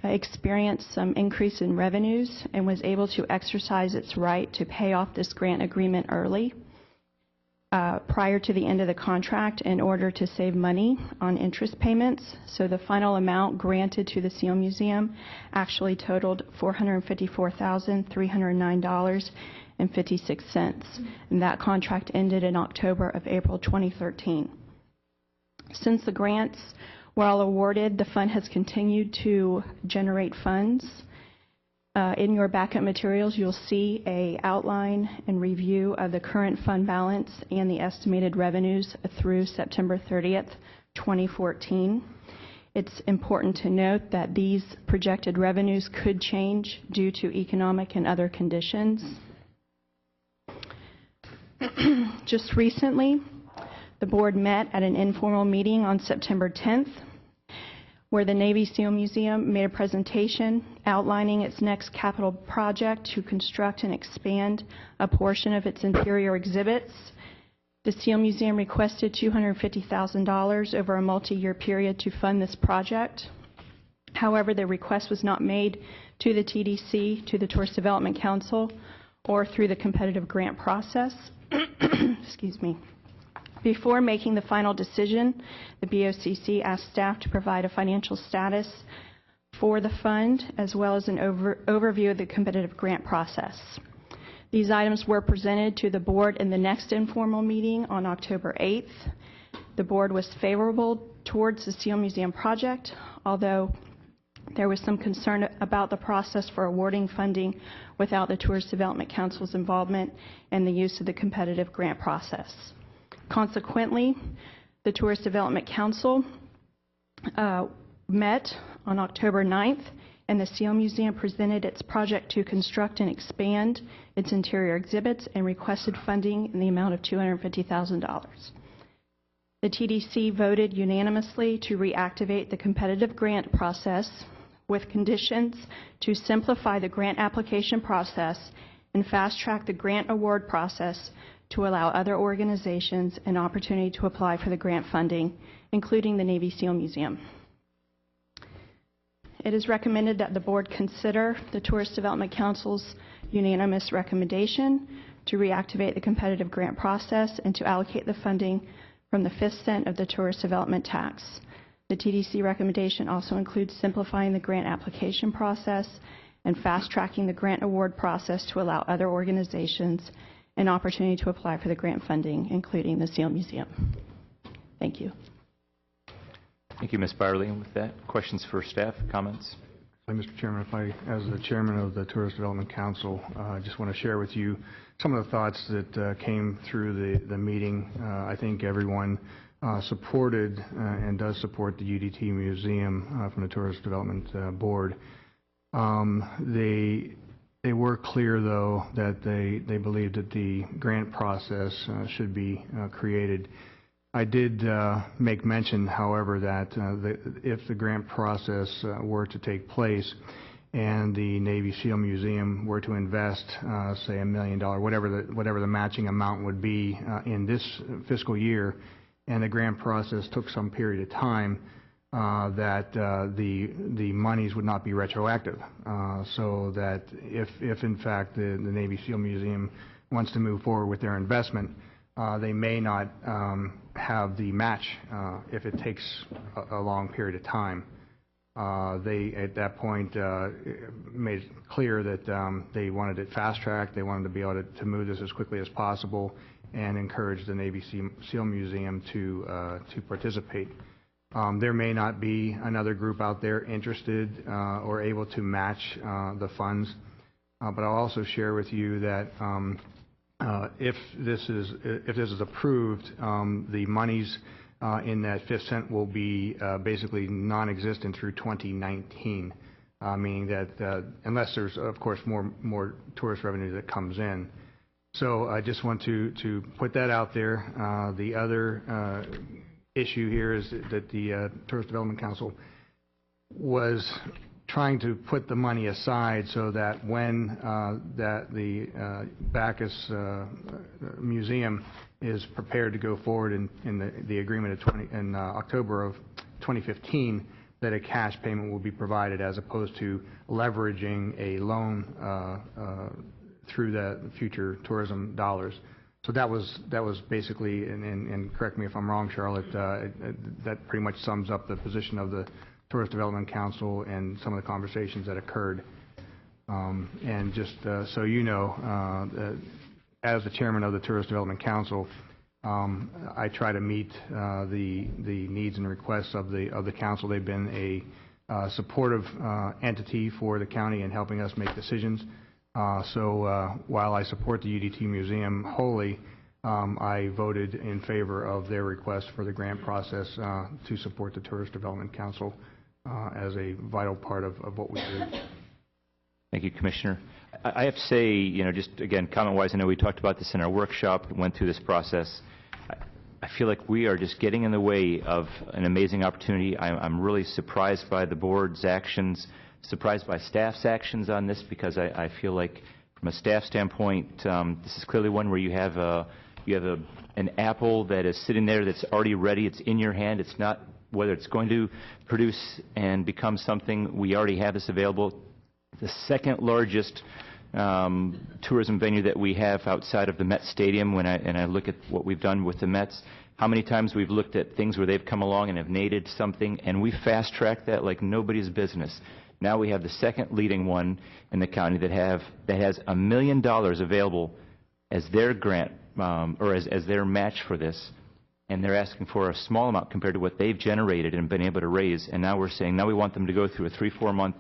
experienced some increase in revenues and was able to exercise its right to pay off this grant agreement early prior to the end of the contract in order to save money on interest payments. So the final amount granted to the SEAL Museum actually totaled $454,309.56, and that contract ended in April 2013. Since the grants were all awarded, the fund has continued to generate funds. In your backup materials, you'll see an outline and review of the current fund balance and the estimated revenues through September 30th, 2014. It's important to note that these projected revenues could change due to economic and other conditions. Just recently, the board met at an informal meeting on September 10th, where the Navy SEAL Museum made a presentation outlining its next capital project to construct and expand a portion of its interior exhibits. The SEAL Museum requested $250,000 over a multi-year period to fund this project. However, the request was not made to the TDC, to the Tourist Development Council, or through the competitive grant process. Excuse me. Before making the final decision, the BOCC asked staff to provide a financial status for the fund as well as an overview of the competitive grant process. These items were presented to the board in the next informal meeting on October 8th. The board was favorable towards the Seal Museum project, although there was some concern about the process for awarding funding without the Tourist Development Council's involvement and the use of the competitive grant process. Consequently, the Tourist Development Council met on October 9th, and the Seal Museum presented its project to construct and expand its interior exhibits and requested funding in the amount of $250,000. The TDC voted unanimously to reactivate the competitive grant process with conditions to simplify the grant application process and fast-track the grant award process to allow other organizations an opportunity to apply for the grant funding, including the Navy SEAL Museum. It is recommended that the board consider the Tourist Development Council's unanimous recommendation to reactivate the competitive grant process and to allocate the funding from the 5th cent of the tourist development tax. The TDC recommendation also includes simplifying the grant application process and fast-tracking the grant award process to allow other organizations an opportunity to apply for the grant funding, including the SEAL Museum. Thank you. Thank you, Ms. Byerly. And with that, questions for staff, comments? Mr. Chairman, if I, as the chairman of the Tourist Development Council, just want to share with you some of the thoughts that came through the meeting. I think everyone supported and does support the UDT Museum from the Tourist Development Board. They were clear, though, that they believed that the grant process should be created. I did make mention, however, that if the grant process were to take place and the Navy SEAL Museum were to invest, say, $1 million, whatever the matching amount would be in this fiscal year, and the grant process took some period of time, that the monies would not be retroactive. So that if in fact the Navy SEAL Museum wants to move forward with their investment, they may not have the match if it takes a long period of time. They, at that point, made it clear that they wanted it fast-tracked. They wanted to be able to move this as quickly as possible and encourage the Navy SEAL Museum to participate. There may not be another group out there interested or able to match the funds, but I'll also share with you that if this is approved, the monies in that 5th cent will be basically non-existent through 2019, meaning that unless there's, of course, more tourist revenue that comes in. So I just want to put that out there. The other issue here is that the Tourist Development Council was trying to put the money aside so that when the Bacchus Museum is prepared to go forward in the agreement in October of 2015, that a cash payment will be provided as opposed to leveraging a loan through the future tourism dollars. So that was basically, and correct me if I'm wrong, Charlotte, that pretty much sums up the position of the Tourist Development Council and some of the conversations that occurred. And just so you know, as the chairman of the Tourist Development Council, I try to meet the needs and requests of the council. They've been a supportive entity for the county in helping us make decisions. So while I support the UDT Museum wholly, I voted in favor of their request for the grant process to support the Tourist Development Council as a vital part of what we do. Thank you, Commissioner. I have to say, you know, just again, comment-wise, I know we talked about this in our workshop, went through this process. I feel like we are just getting in the way of an amazing opportunity. I'm really surprised by the board's actions, surprised by staff's actions on this, because I feel like from a staff standpoint, this is clearly one where you have an apple that is sitting there that's already ready. It's in your hand. It's not whether it's going to produce and become something. We already have this available. The second largest tourism venue that we have outside of the Met Stadium, and I look at what we've done with the Mets, how many times we've looked at things where they've come along and have nated something, and we fast-tracked that like nobody's business. Now we have the second leading one in the county that has $1 million available as their grant, or as their match for this, and they're asking for a small amount compared to what they've generated and been able to raise, and now we're saying now we want them to go through a 3-4 month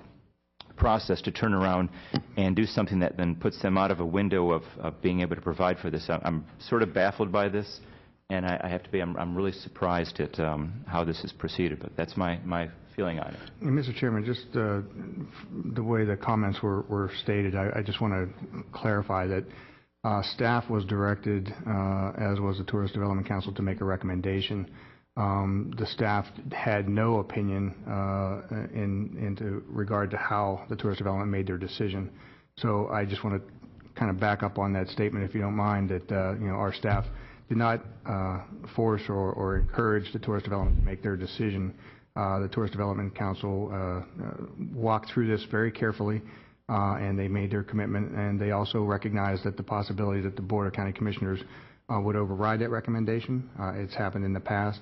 process to turn around and do something that then puts them out of a window of being able to provide for this. I'm sort of baffled by this, and I have to be, I'm really surprised at how this has proceeded, but that's my feeling on it. And Mr. Chairman, just the way the comments were stated, I just want to clarify that staff was directed, as was the Tourist Development Council, to make a recommendation. The staff had no opinion into regard to how the Tourist Development made their decision. So I just want to kind of back up on that statement, if you don't mind, that our staff did not force or encourage the Tourist Development to make their decision. The Tourist Development Council walked through this very carefully, and they made their commitment, and they also recognized that the possibility that the Board of County Commissioners would override that recommendation. It's happened in the past,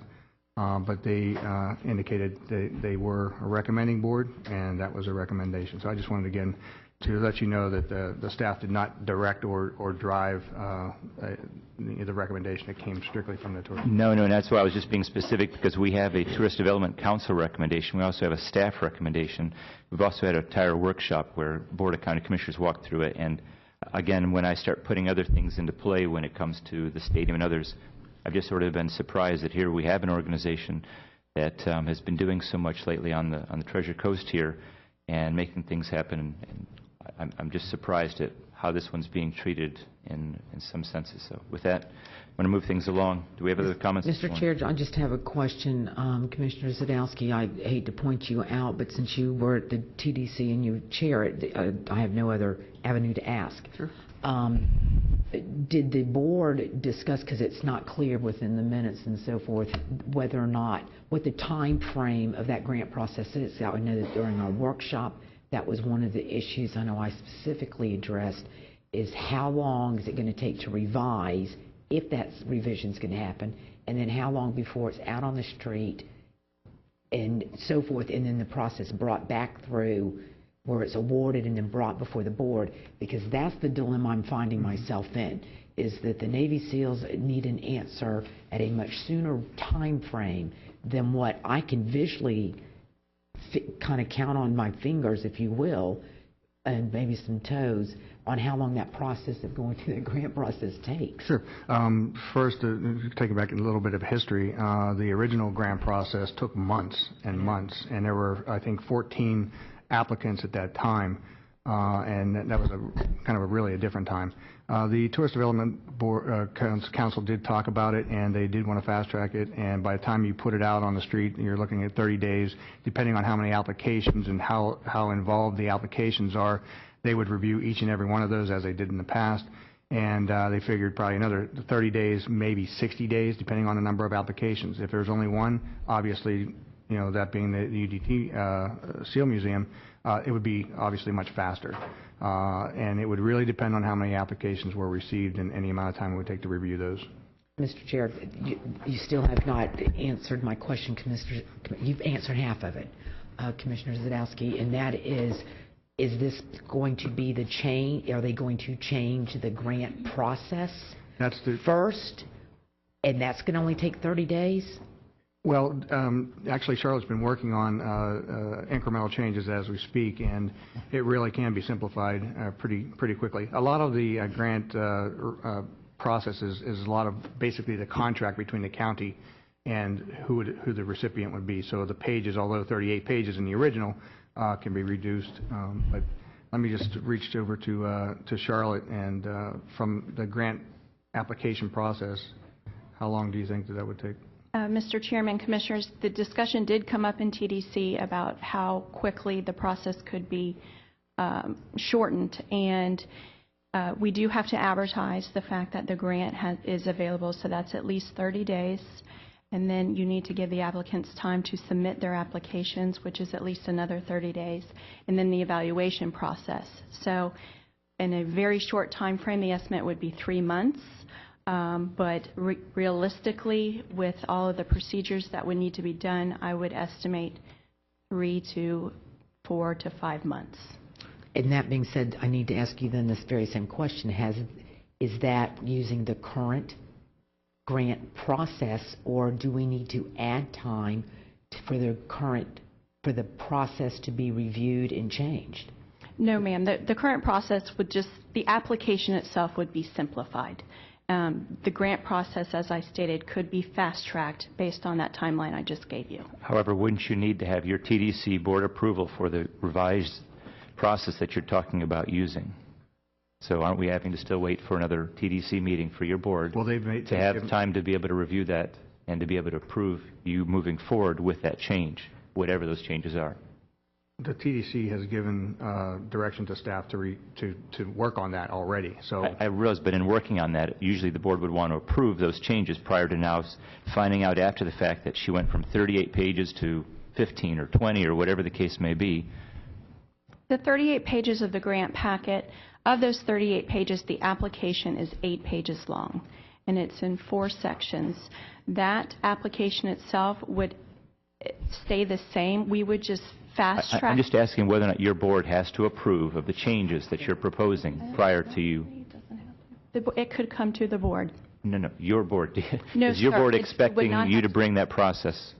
but they indicated they were a recommending board, and that was a recommendation. So I just wanted, again, to let you know that the staff did not direct or drive the recommendation. It came strictly from the tourist. No, and that's why I was just being specific, because we have a Tourist Development Council recommendation. We also have a staff recommendation. We've also had a entire workshop where Board of County Commissioners walked through it. And again, when I start putting other things into play when it comes to the stadium and others, I've just sort of been surprised that here we have an organization that has been doing so much lately on the Treasure Coast here and making things happen. And I'm just surprised at how this one's being treated in some senses. So with that, I'm going to move things along. Do we have other comments? Mr. Chair, I just have a question. Commissioner Zadowski, I hate to point you out, but since you were at the TDC and you chair it, I have no other avenue to ask. Sure. Did the board discuss, because it's not clear within the minutes and so forth, whether or not, what the time frame of that grant process is? I know that during our workshop, that was one of the issues I know I specifically addressed, is how long is it going to take to revise, if that revision is going to happen, and then how long before it's out on the street and so forth, and then the process brought back through where it's awarded and then brought before the board, because that's the dilemma I'm finding myself in, is that the Navy SEALs need an answer at a much sooner time frame than what I can visually kind of count on my fingers, if you will, and maybe some toes, on how long that process of going through the grant process takes. Sure. First, taking back a little bit of history, the original grant process took months and months, and there were, I think, 14 applicants at that time, and that was kind of really a different time. The Tourist Development Board, Council did talk about it, and they did want to fast-track it, and by the time you put it out on the street, you're looking at 30 days, depending on how many applications and how involved the applications are. They would review each and every one of those, as they did in the past, and they figured probably another 30 days, maybe 60 days, depending on the number of applications. If there's only one, obviously, that being the UDT SEAL Museum, it would be obviously much faster. And it would really depend on how many applications were received and any amount of time it would take to review those. Mr. Chair, you still have not answered my question, Commissioner. You've answered half of it, Commissioner Zadowski, and that is this going to be the change? Are they going to change the grant process first, and that's going to only take 30 days? Well, actually, Charlotte's been working on incremental changes as we speak, and it really can be simplified pretty quickly. A lot of the grant process is a lot of basically the contract between the county and who the recipient would be. So the pages, although 38 pages in the original, can be reduced. But let me just reach over to Charlotte, and from the grant application process, how long do you think that would take? Mr. Chairman, Commissioners, the discussion did come up in TDC about how quickly the process could be shortened, and we do have to advertise the fact that the grant is available, so that's at least 30 days, and then you need to give the applicants time to submit their applications, which is at least another 30 days, and then the evaluation process. So in a very short time frame, the estimate would be 3 months. But realistically, with all of the procedures that would need to be done, I would estimate 3 to 4 to 5 months. And that being said, I need to ask you then this very same question. Is that using the current grant process, or do we need to add time for the process to be reviewed and changed? No, ma'am. The current process would the application itself would be simplified. The grant process, as I stated, could be fast-tracked based on that timeline I just gave you. However, wouldn't you need to have your TDC board approval for the revised process that you're talking about using? So aren't we having to still wait for another TDC meeting for your board to have time to be able to review that and to be able to approve you moving forward with that change, whatever those changes are? The TDC has given direction to staff to work on that already. So I realize, but in working on that, usually the board would want to approve those changes prior to now finding out after the fact that she went from 38 pages to 15 or 20 or whatever the case may be. The 38 pages of the grant packet, of those 38 pages, the application is 8 pages long, and it's in 4 sections. That application itself would stay the same. We would just fast-track. I'm just asking whether or not your board has to approve of the changes that you're proposing prior to you. It could come to the board. No, your board. No, is your sir, board it would expecting not you have to bring that process?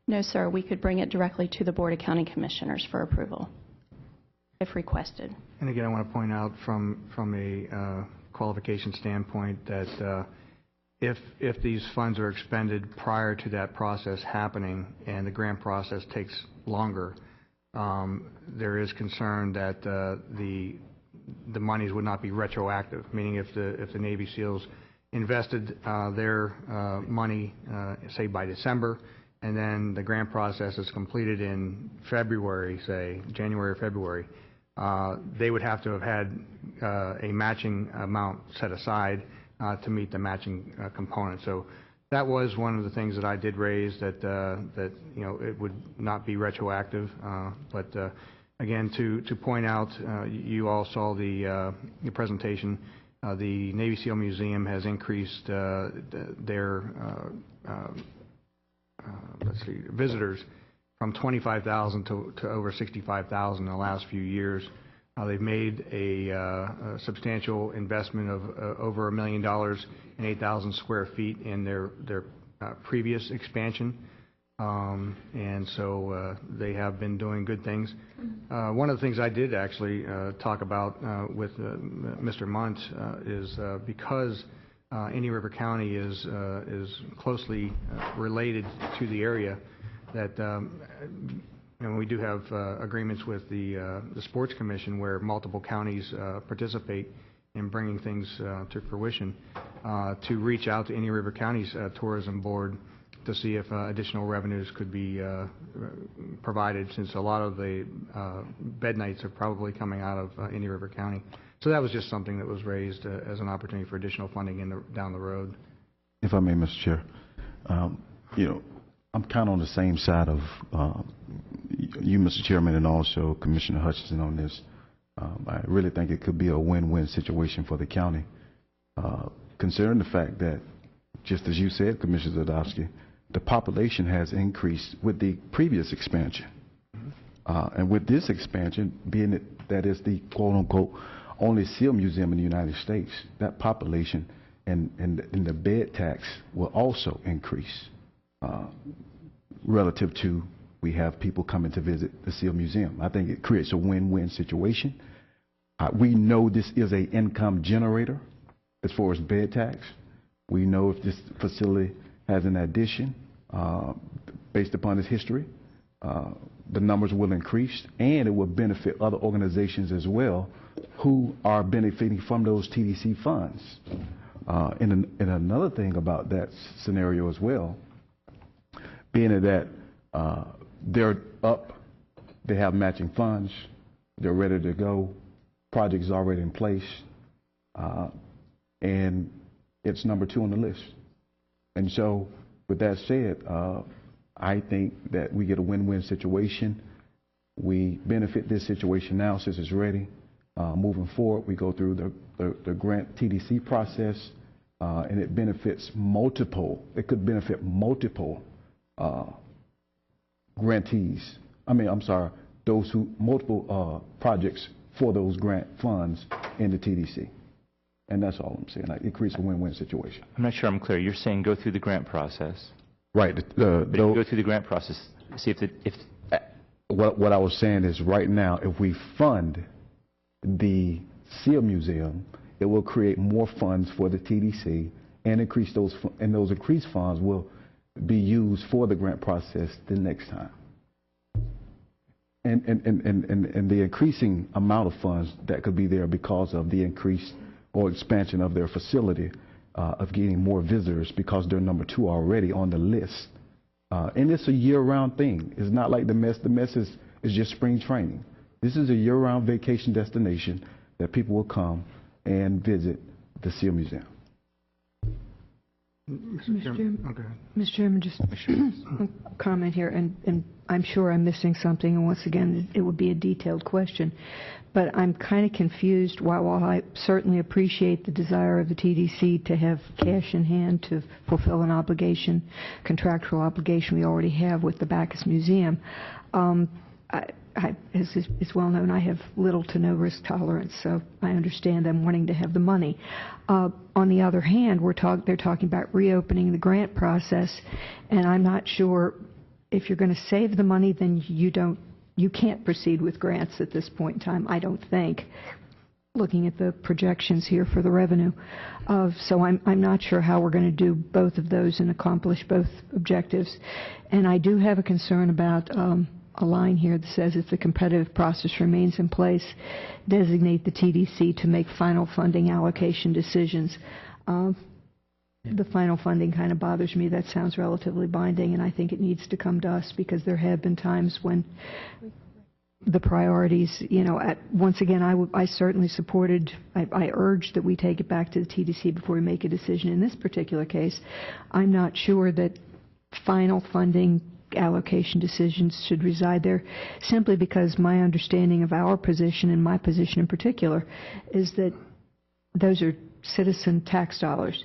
No, sir. We could bring it directly to the Board of County Commissioners for approval, if requested. And again, I want to point out from a qualification standpoint that if these funds are expended prior to that process happening and the grant process takes longer, there is concern that the monies would not be retroactive, meaning if the Navy SEALs invested their money, say by December, and then the grant process is completed in February, say January or February, they would have to have had a matching amount set aside to meet the matching component. So that was one of the things that I did raise, that it would not be retroactive. But again, to point out, you all saw the presentation. The Navy SEAL Museum has increased their visitors from 25,000 to over 65,000 in the last few years. They've made a substantial investment of over $1 million and 8,000 square feet in their previous expansion. And so they have been doing good things. One of the things I did actually talk about with Mr. Munt is because Indian River County is closely related to the area, that and we do have agreements with the Sports Commission where multiple counties participate in bringing things to fruition, to reach out to Indian River County's tourism board to see if additional revenues could be provided, since a lot of the bed nights are probably coming out of Indian River County. So that was just something that was raised as an opportunity for additional funding down the road. If I may, Mr. Chair, I'm kind of on the same side of you, Mr. Chairman, and also Commissioner Hutchinson on this. I really think it could be a win-win situation for the county, considering the fact that, just as you said, Commissioner Zadowski, the population has increased with the previous expansion. And with this expansion, being that is the quote-unquote only SEAL museum in the United States, that population and the bed tax will also increase relative to we have people coming to visit the SEAL Museum. I think it creates a win-win situation. We know this is an income generator as far as bed tax. We know if this facility has an addition based upon its history, the numbers will increase, and it will benefit other organizations as well who are benefiting from those TDC funds. And another thing about that scenario as well, being that they're up, they have matching funds, they're ready to go, project's already in place, and it's number 2 on the list. And so, with that said, I think that we get a win-win situation. We benefit this situation now since it's ready. Moving forward, we go through the grant TDC process, and it benefits multiple, it could benefit multiple grantees. Those who, multiple projects for those grant funds in the TDC. And that's all I'm saying. It creates a win-win situation. I'm not sure I'm clear. You're saying go through the grant process. Right. But if you go through the grant process, see if what I was saying is right now, if we fund the SEAL Museum, it will create more funds for the TDC and increase those, and those increased funds will be used for the grant process the next time. And the increasing amount of funds that could be there because of the increase or expansion of their facility, of getting more visitors because they're number 2 already on the list. And it's a year-round thing. It's not like the mess. The mess is just spring training. This is a year-round vacation destination that people will come and visit the SEAL Museum. Mr. Chairman. Okay. Mr. Chairman, just a comment here, and I'm sure I'm missing something, and once again, it would be a detailed question. But I'm kind of confused. While I certainly appreciate the desire of the TDC to have cash in hand to fulfill an obligation, contractual obligation we already have with the Bacchus Museum, as is well known, I have little to no risk tolerance, so I understand them wanting to have the money. On the other hand, they're talking about reopening the grant process, and I'm not sure if you're going to save the money, then you can't proceed with grants at this point in time, I don't think, looking at the projections here for the revenue. So I'm not sure how we're going to do both of those and accomplish both objectives. And I do have a concern about a line here that says if the competitive process remains in place, designate the TDC to make final funding allocation decisions. The final funding kind of bothers me. That sounds relatively binding, and I think it needs to come to us because there have been times when the priorities, once again, I certainly supported, I urged that we take it back to the TDC before we make a decision. In this particular case, I'm not sure that final funding allocation decisions should reside there, simply because my understanding of our position and my position in particular is that those are citizen tax dollars,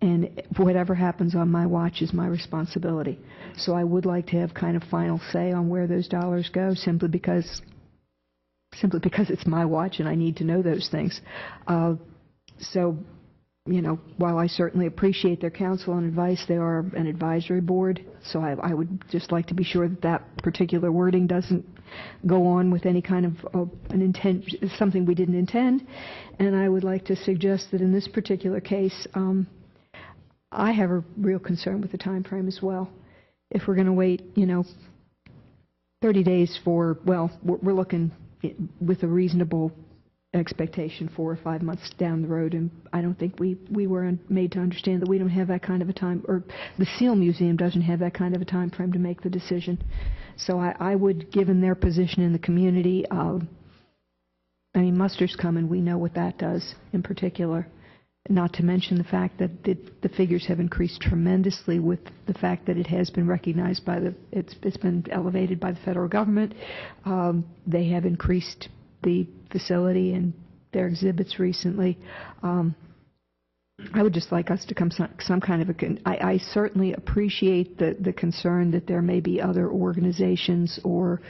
and whatever happens on my watch is my responsibility. So I would like to have kind of final say on where those dollars go, simply because it's my watch and I need to know those things. So, while I certainly appreciate their counsel and advice, they are an advisory board, so I would just like to be sure that that particular wording doesn't go on with any kind of an intent, something we didn't intend. And I would like to suggest that in this particular case, I have a real concern with the time frame as well. If we're going to wait, 30 days for, well, we're looking with a reasonable expectation 4 or 5 months down the road, and I don't think we were made to understand that we don't have that kind of a time, or the SEAL Museum doesn't have that kind of a time frame to make the decision. So I would, given their position in the community, muster's coming, we know what that does in particular. Not to mention the fact that the figures have increased tremendously with the fact that it has been recognized by it's been elevated by the federal government. They have increased the facility and their exhibits recently. I would just like us to come some kind of I certainly appreciate the concern that there may be other organizations or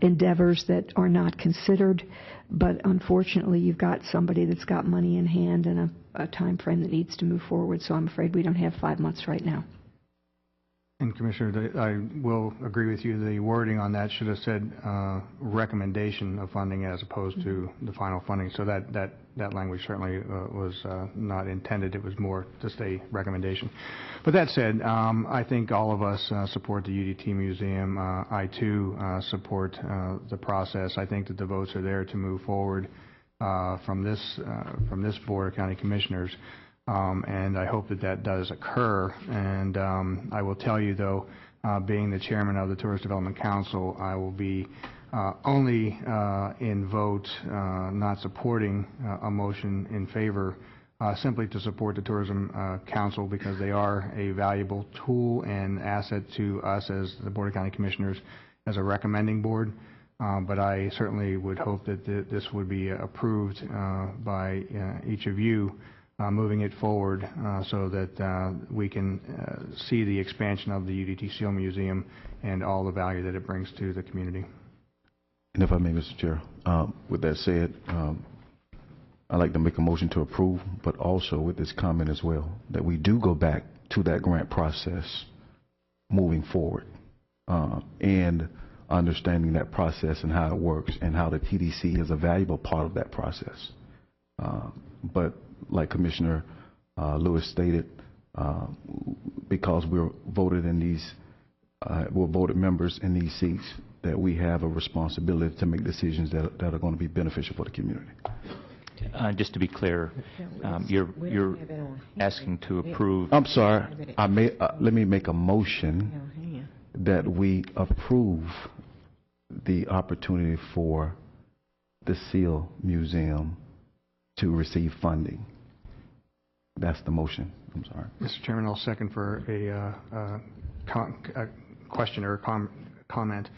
endeavors that are not considered, but unfortunately you've got somebody that's got money in hand and a time frame that needs to move forward, so I'm afraid we don't have 5 months right now. And Commissioner, I will agree with you. The wording on that should have said recommendation of funding as opposed to the final funding. So that language certainly was not intended. It was more just a recommendation. But that said, I think all of us support the UDT Museum. I too support the process. I think that the votes are there to move forward from this Board of County Commissioners. And I hope that does occur. And I will tell you, though, being the chairman of the Tourist Development Council, I will be only in vote not supporting a motion in favor, simply to support the Tourism Council because they are a valuable tool and asset to us as the Board of County Commissioners as a recommending board. But I certainly would hope that this would be approved by each of you moving it forward so that we can see the expansion of the UDT Seal Museum and all the value that it brings to the community. And if I may, Mr. Chair, with that said, I'd like to make a motion to approve, but also with this comment as well, that we do go back to that grant process moving forward, and understanding that process and how it works and how the TDC is a valuable part of that process. But like Commissioner Lewis stated, because we're voted in these, we're voted members in these seats, that we have a responsibility to make decisions that are going to be beneficial for the community. Just to be clear, you're asking to approve. I'm sorry. Let me make a motion that we approve the opportunity for the Seal Museum to receive funding. That's the motion. I'm sorry. Mr. Chairman, I'll second for a question or a comment.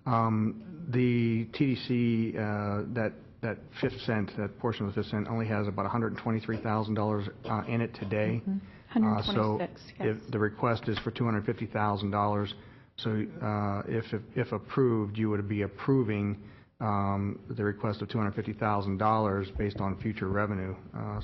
The TDC, that 5th cent, that portion of the 5th cent, only has about $123,000 in it today. 126, so yes. if the request is for $250,000. So if approved, you would be approving the request of $250,000 based on future revenue.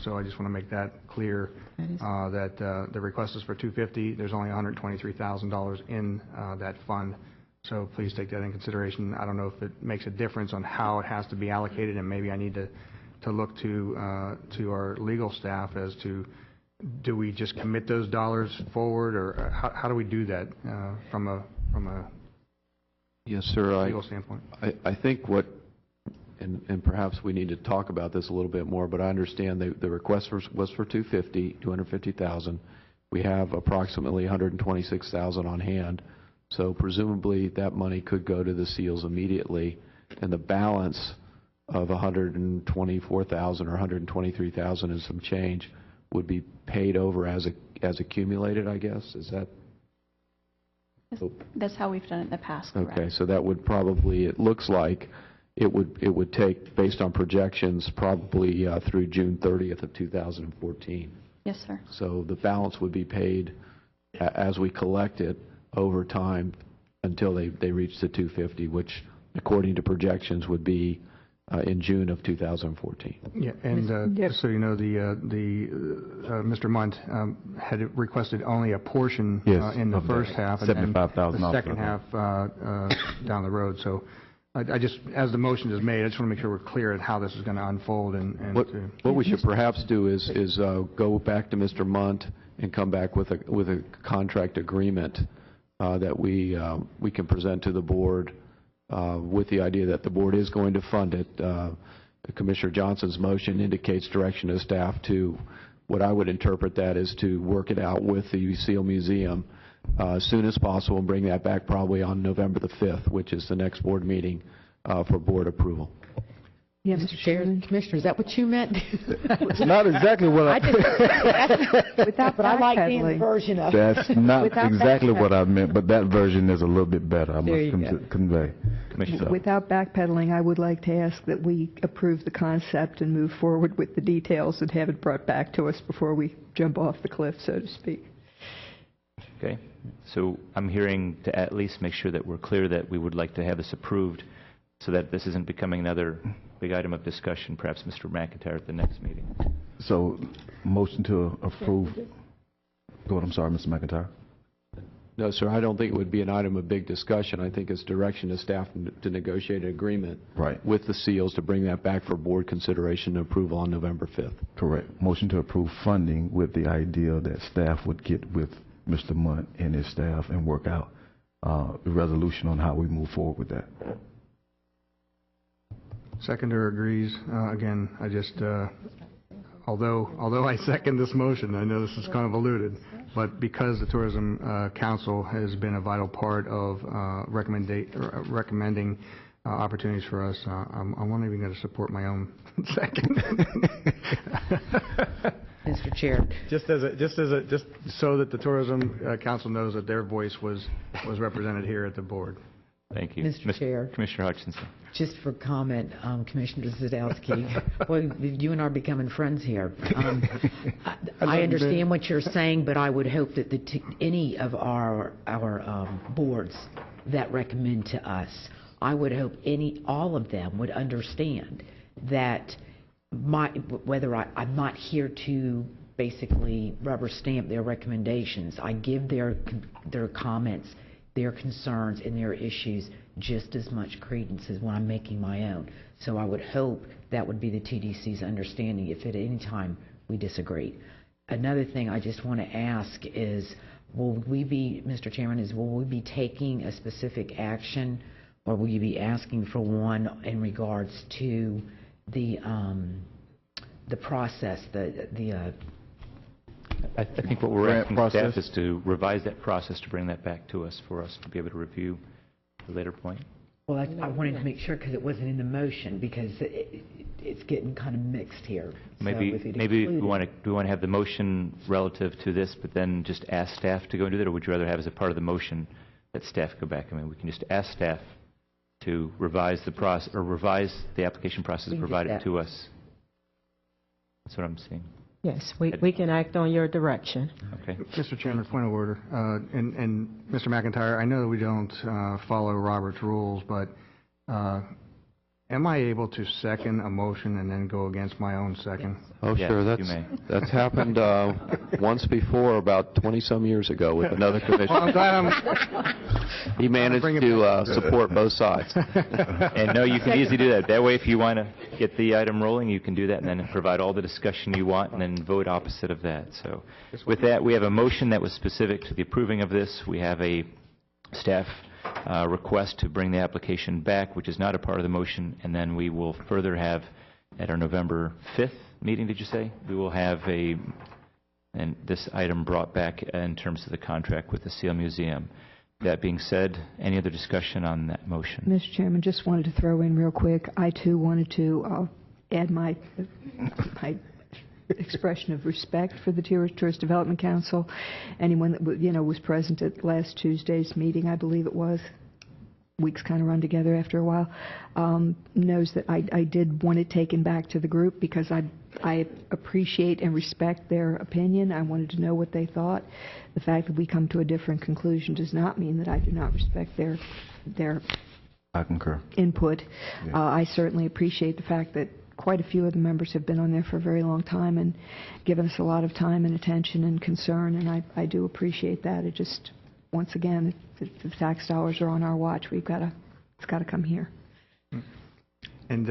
So I just want to make that clear, that the request is for $250,000. There's only $123,000 in that fund. So please take that in consideration. I don't know if it makes a difference on how it has to be allocated, and maybe I need to look to our legal staff as to, do we just commit those dollars forward, or how do we do that from a yes, sir, legal standpoint? I think what, and perhaps we need to talk about this a little bit more, but I understand the request was for $250,000. We have approximately $126,000 on hand. So presumably that money could go to the SEALs immediately, and the balance of $124,000 or $123,000 and some change would be paid over as accumulated, I guess. Is that? That's how we've done it in the past. Correct. Okay, so that would probably, it looks like it would take, based on projections, probably through June 30th of 2014. Yes, sir. So the balance would be paid as we collect it over time until they reach the 250, which according to projections would be in June of 2014. Yeah, and just so you know, Mr. Munt had requested only a portion in the first half, and then the second half down the road. So I just, as the motion is made, I just want to make sure we're clear on how this is going to unfold. And what we should perhaps do is go back to Mr. Munt and come back with a contract agreement that we can present to the board with the idea that the board is going to fund it. Commissioner Johnson's motion indicates direction to staff to, what I would interpret that is to work it out with the SEAL Museum as soon as possible and bring that back probably on November the 5th, which is the next board meeting for board approval. Yeah, Mr. Chair, Commissioner, is that what you meant? It's not exactly what But I like the version of it. That's not exactly what I meant, but that version is a little bit better, I must convey. Without backpedaling, I would like to ask that we approve the concept and move forward with the details and have it brought back to us before we jump off the cliff, so to speak. Okay. So I'm hearing to at least make sure that we're clear that we would like to have this approved so that this isn't becoming another big item of discussion, perhaps Mr. McIntyre at the next meeting. So, motion to approve. Go ahead, I'm sorry, Mr. McIntyre. No, sir, I don't think it would be an item of big discussion. I think it's direction to staff to negotiate an agreement with the SEALs to bring that back for board consideration and approval on November 5th. Correct. Motion to approve funding with the idea that staff would get with Mr. Munt and his staff and work out the resolution on how we move forward with that. Seconder agrees. Again, I just, although I second this motion, I know this is kind of alluded, but because the Tourism Council has been a vital part of recommending opportunities for us, I'm not even going to support my own second. Mr. Chair. Just so that the Tourism Council knows that their voice was represented here at the board. Thank you. Mr. Chair. Commissioner Hutchinson. Just for comment, Commissioner Zadowski, well, you and I are becoming friends here. I understand what you're saying, but I would hope that any of our boards that recommend to us, I would hope all of them would understand that whether I'm not here to basically rubber stamp their recommendations. I give their comments, their concerns, and their issues just as much credence as when I'm making my own. So I would hope that would be the TDC's understanding if at any time we disagree. Another thing I just want to ask is, will we be taking a specific action, or will you be asking for one in regards to the process, I think what we're asking staff is to revise that process to bring that back to us for us to be able to review at a later point. Well, I wanted to make sure because it wasn't in the motion, because it's getting kind of mixed here. Maybe we want to have the motion relative to this, but then just ask staff to go and do that, or would you rather have as a part of the motion that staff go back? I mean, we can just ask staff to revise the process or revise the application process provided to us. That's what I'm seeing. Yes, we can act on your direction. Okay. Mr. Chairman, point of order. And Mr. McIntyre, I know that we don't follow Robert's rules, but am I able to second a motion and then go against my own second? Oh, yes, sure. That's happened once before, about 20-some years ago, with another commissioner. Well, I'm glad he managed to support both sides. And no, you can easily do that. That way, if you want to get the item rolling, you can do that and then provide all the discussion you want and then vote opposite of that. So with that, we have a motion that was specific to the approving of this. We have a staff request to bring the application back, which is not a part of the motion, and then we will further have at our November 5th meeting, did you say? We will have this item brought back in terms of the contract with the Seal Museum. That being said, any other discussion on that motion? Mr. Chairman, just wanted to throw in real quick. I, too, wanted to add my expression of respect for the Tourist Development Council. Anyone that was present at last Tuesday's meeting, I believe it was, weeks kind of run together after a while, knows that I did want it taken back to the group because I appreciate and respect their opinion. I wanted to know what they thought. The fact that we come to a different conclusion does not mean that I do not respect their I concur. input. Yeah. I certainly appreciate the fact that quite a few of the members have been on there for a very long time and given us a lot of time and attention and concern, and I do appreciate that. It just, once again, if the tax dollars are on our watch, it's got to come here. And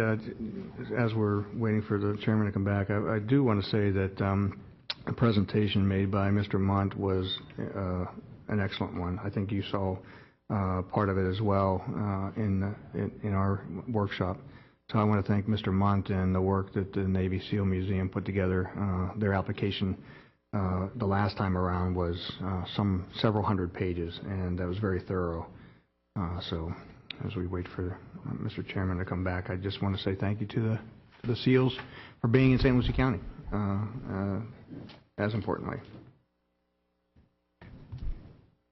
as we're waiting for the chairman to come back, I do want to say that the presentation made by Mr. Mont was an excellent one. I think you saw part of it as well in our workshop. So I want to thank Mr. Mont and the work that the Navy SEAL Museum put together. Their application the last time around was several hundred pages, and that was very thorough. So as we wait for Mr. Chairman to come back, I just want to say thank you to the SEALs for being in St. Lucie County, as importantly.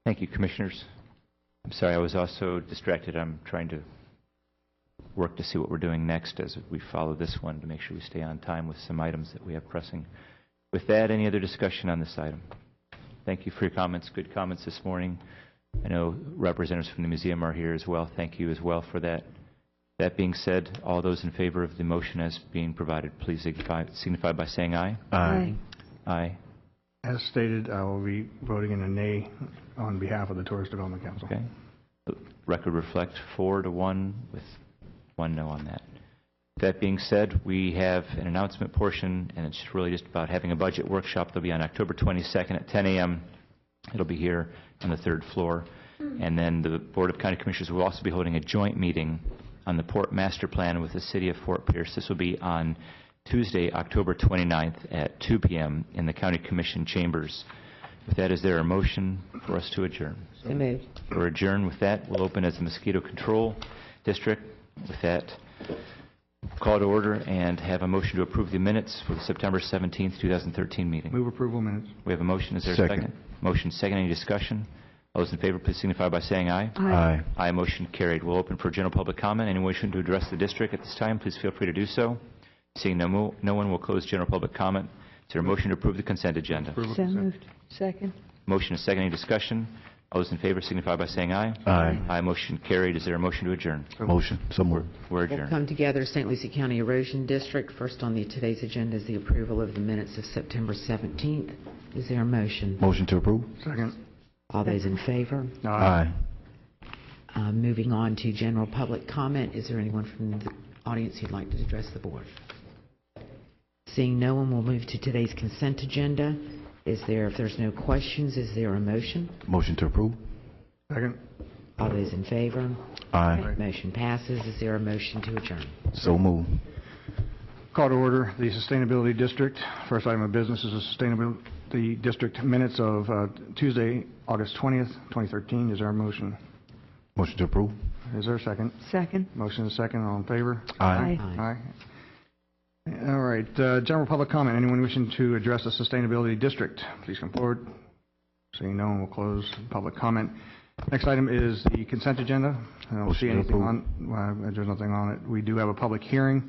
Thank you, Commissioners. I'm sorry, I was also distracted. I'm trying to work to see what we're doing next as we follow this one to make sure we stay on time with some items that we have pressing. With that, any other discussion on this item? Thank you for your comments. Good comments this morning. I know representatives from the museum are here as well. Thank you as well for that. That being said, all those in favor of the motion as being provided, please signify by saying aye. Aye. Aye. As stated, I will be voting in a nay on behalf of the Tourist Development Council. Okay. The record reflect 4-1 with 1 no on that. That being said, we have an announcement portion, and it's really just about having a budget workshop. That'll be on October 22nd at 10 a.m. It'll be here on the 3rd floor. And then the Board of County Commissioners will also be holding a joint meeting on the Port Master Plan with the City of Fort Pierce. This will be on Tuesday, October 29th at 2 p.m. in the County Commission chambers. With that, is there a motion for us to adjourn? So moved. We're adjourned. With that, we'll open as the Mosquito Control District. With that, call to order and have a motion to approve the minutes for the September 17th, 2013 meeting. Move approval minutes. We have a motion. Is there a Second. second? Motion second. Any discussion? All those in favor, please signify by saying aye. Aye. Aye, motion carried. We'll open for general public comment. Anyone wishing to address the district at this time, please feel free to do so. Seeing no one, will close general public comment. Is there a motion to approve the consent agenda? So moved. Second. Motion is second. Any discussion? All those in favor signify by saying aye. Aye. Aye, motion carried. Is there a motion to adjourn? Motion. So moved. We're We'll adjourned. come together, St. Lucie County Erosion District. First on today's agenda is the approval of the minutes of September 17th. Is there a motion? Motion to approve. Second. All those in favor? Aye. Moving on to general public comment. Is there anyone from the audience who'd like to address the board? Seeing no one, we'll move to today's consent agenda. If there's no questions, is there a motion? Motion to approve. Second. All those in favor? Aye. Motion passes. Is there a motion to adjourn? So moved. Call to order the Sustainability District. First item of business is the Sustainability District minutes of Tuesday, August 20th, 2013. Is there a motion? Motion to approve. Is there a second? Second. Motion is second. All in favor? Aye. Aye. All right. General public comment. Anyone wishing to address the Sustainability District, please come forward. Seeing no one, will close public comment. Next item is the consent agenda. I don't see anything on. There's nothing on it. We do have a public hearing.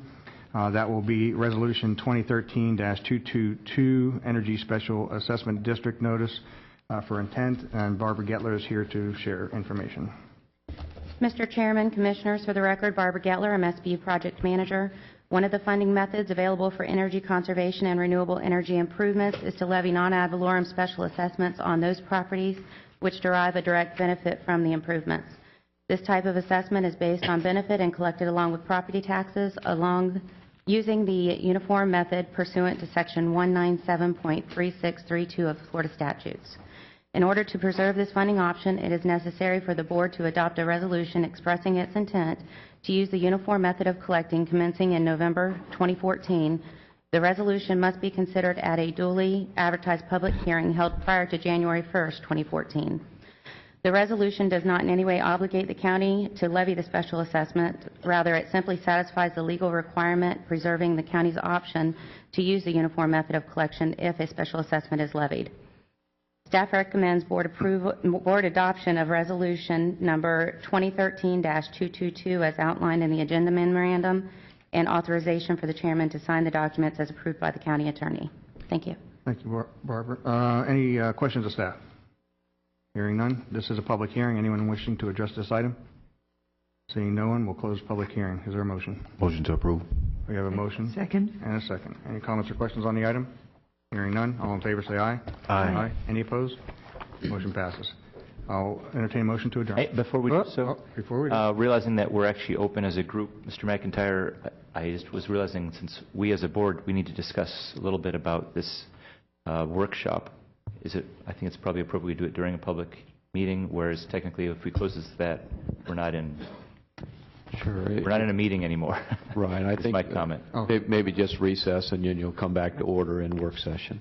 That will be Resolution 2013-222, Energy Special Assessment District Notice for intent, and Barbara Gettler is here to share information. Mr. Chairman, Commissioners, for the record, Barbara Gettler, MSBU Project Manager. One of the funding methods available for energy conservation and renewable energy improvements is to levy non-ad valorem special assessments on those properties which derive a direct benefit from the improvements. This type of assessment is based on benefit and collected along with property taxes using the uniform method pursuant to Section 197.3632 of Florida statutes. In order to preserve this funding option, it is necessary for the Board to adopt a resolution expressing its intent to use the uniform method of collecting commencing in November 2014. The resolution must be considered at a duly advertised public hearing held prior to January 1st, 2014. The resolution does not in any way obligate the county to levy the special assessment. Rather, it simply satisfies the legal requirement preserving the county's option to use the uniform method of collection if a special assessment is levied. Staff recommends board adoption of resolution number 2013-222 as outlined in the agenda memorandum, and authorization for the chairman to sign the documents as approved by the county attorney. Thank you. Thank you, Barbara. Any questions of staff? Hearing none. This is a public hearing. Anyone wishing to address this item? Seeing no one, we'll close public hearing. Is there a motion? Motion to approve. We have a motion. Second. And a second. Any comments or questions on the item? Hearing none. All in favor say aye. Aye. Any opposed? Motion passes. I'll entertain a motion to adjourn. Hey, before we do so, realizing that we're actually open as a group, Mr. McIntyre, I just was realizing since we as a board, we need to discuss a little bit about this workshop. I think it's probably appropriate we do it during a public meeting, whereas technically if we close this, that we're not in. Sure. We're not in a meeting anymore. Right. I think my comment. Maybe just recess and then you'll come back to order in work session.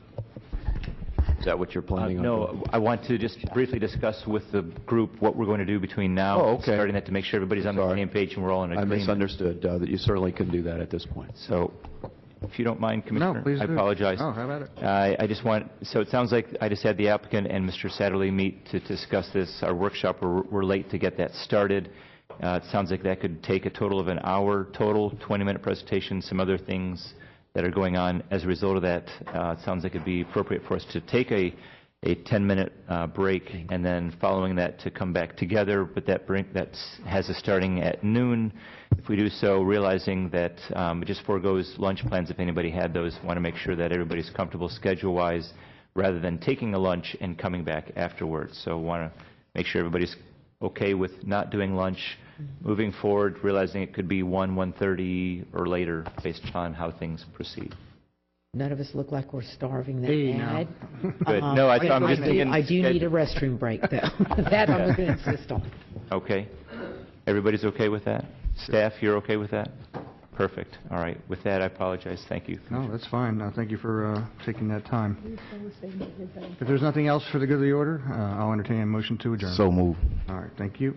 Is that what you're planning on doing? No, I want to just briefly discuss with the group what we're going to do between now and starting that to make sure everybody's on the same page and we're all in agreement. I misunderstood that you certainly can do that at this point. So, if you don't mind, Commissioner, no, please I apologize. Oh, how about it? I just want, so it sounds like I just had the applicant and Mr. Satterley meet to discuss this. Our workshop, we're late to get that started. It sounds like that could take a total of an hour total, 20-minute presentation, some other things that are going on. As a result of that, it sounds like it would be appropriate for us to take a 10-minute break and then following that to come back together, but that has us starting at noon. If we do so, realizing that it just foregoes lunch plans if anybody had those, want to make sure that everybody's comfortable schedule-wise rather than taking a lunch and coming back afterwards. So want to make sure everybody's okay with not doing lunch, moving forward, realizing it could be 1:30 or later based on how things proceed. None of us look like we're starving that bad. Good. No, I'm just thinking. I do need a restroom break, though. That I'm going to insist on. Okay. Everybody's okay with that? Staff, you're okay with that? Perfect. All right. With that, I apologize. Thank you. No, that's fine. Thank you for taking that time. If there's nothing else for the good of the order, I'll entertain a motion to adjourn. So moved. All right. Thank you.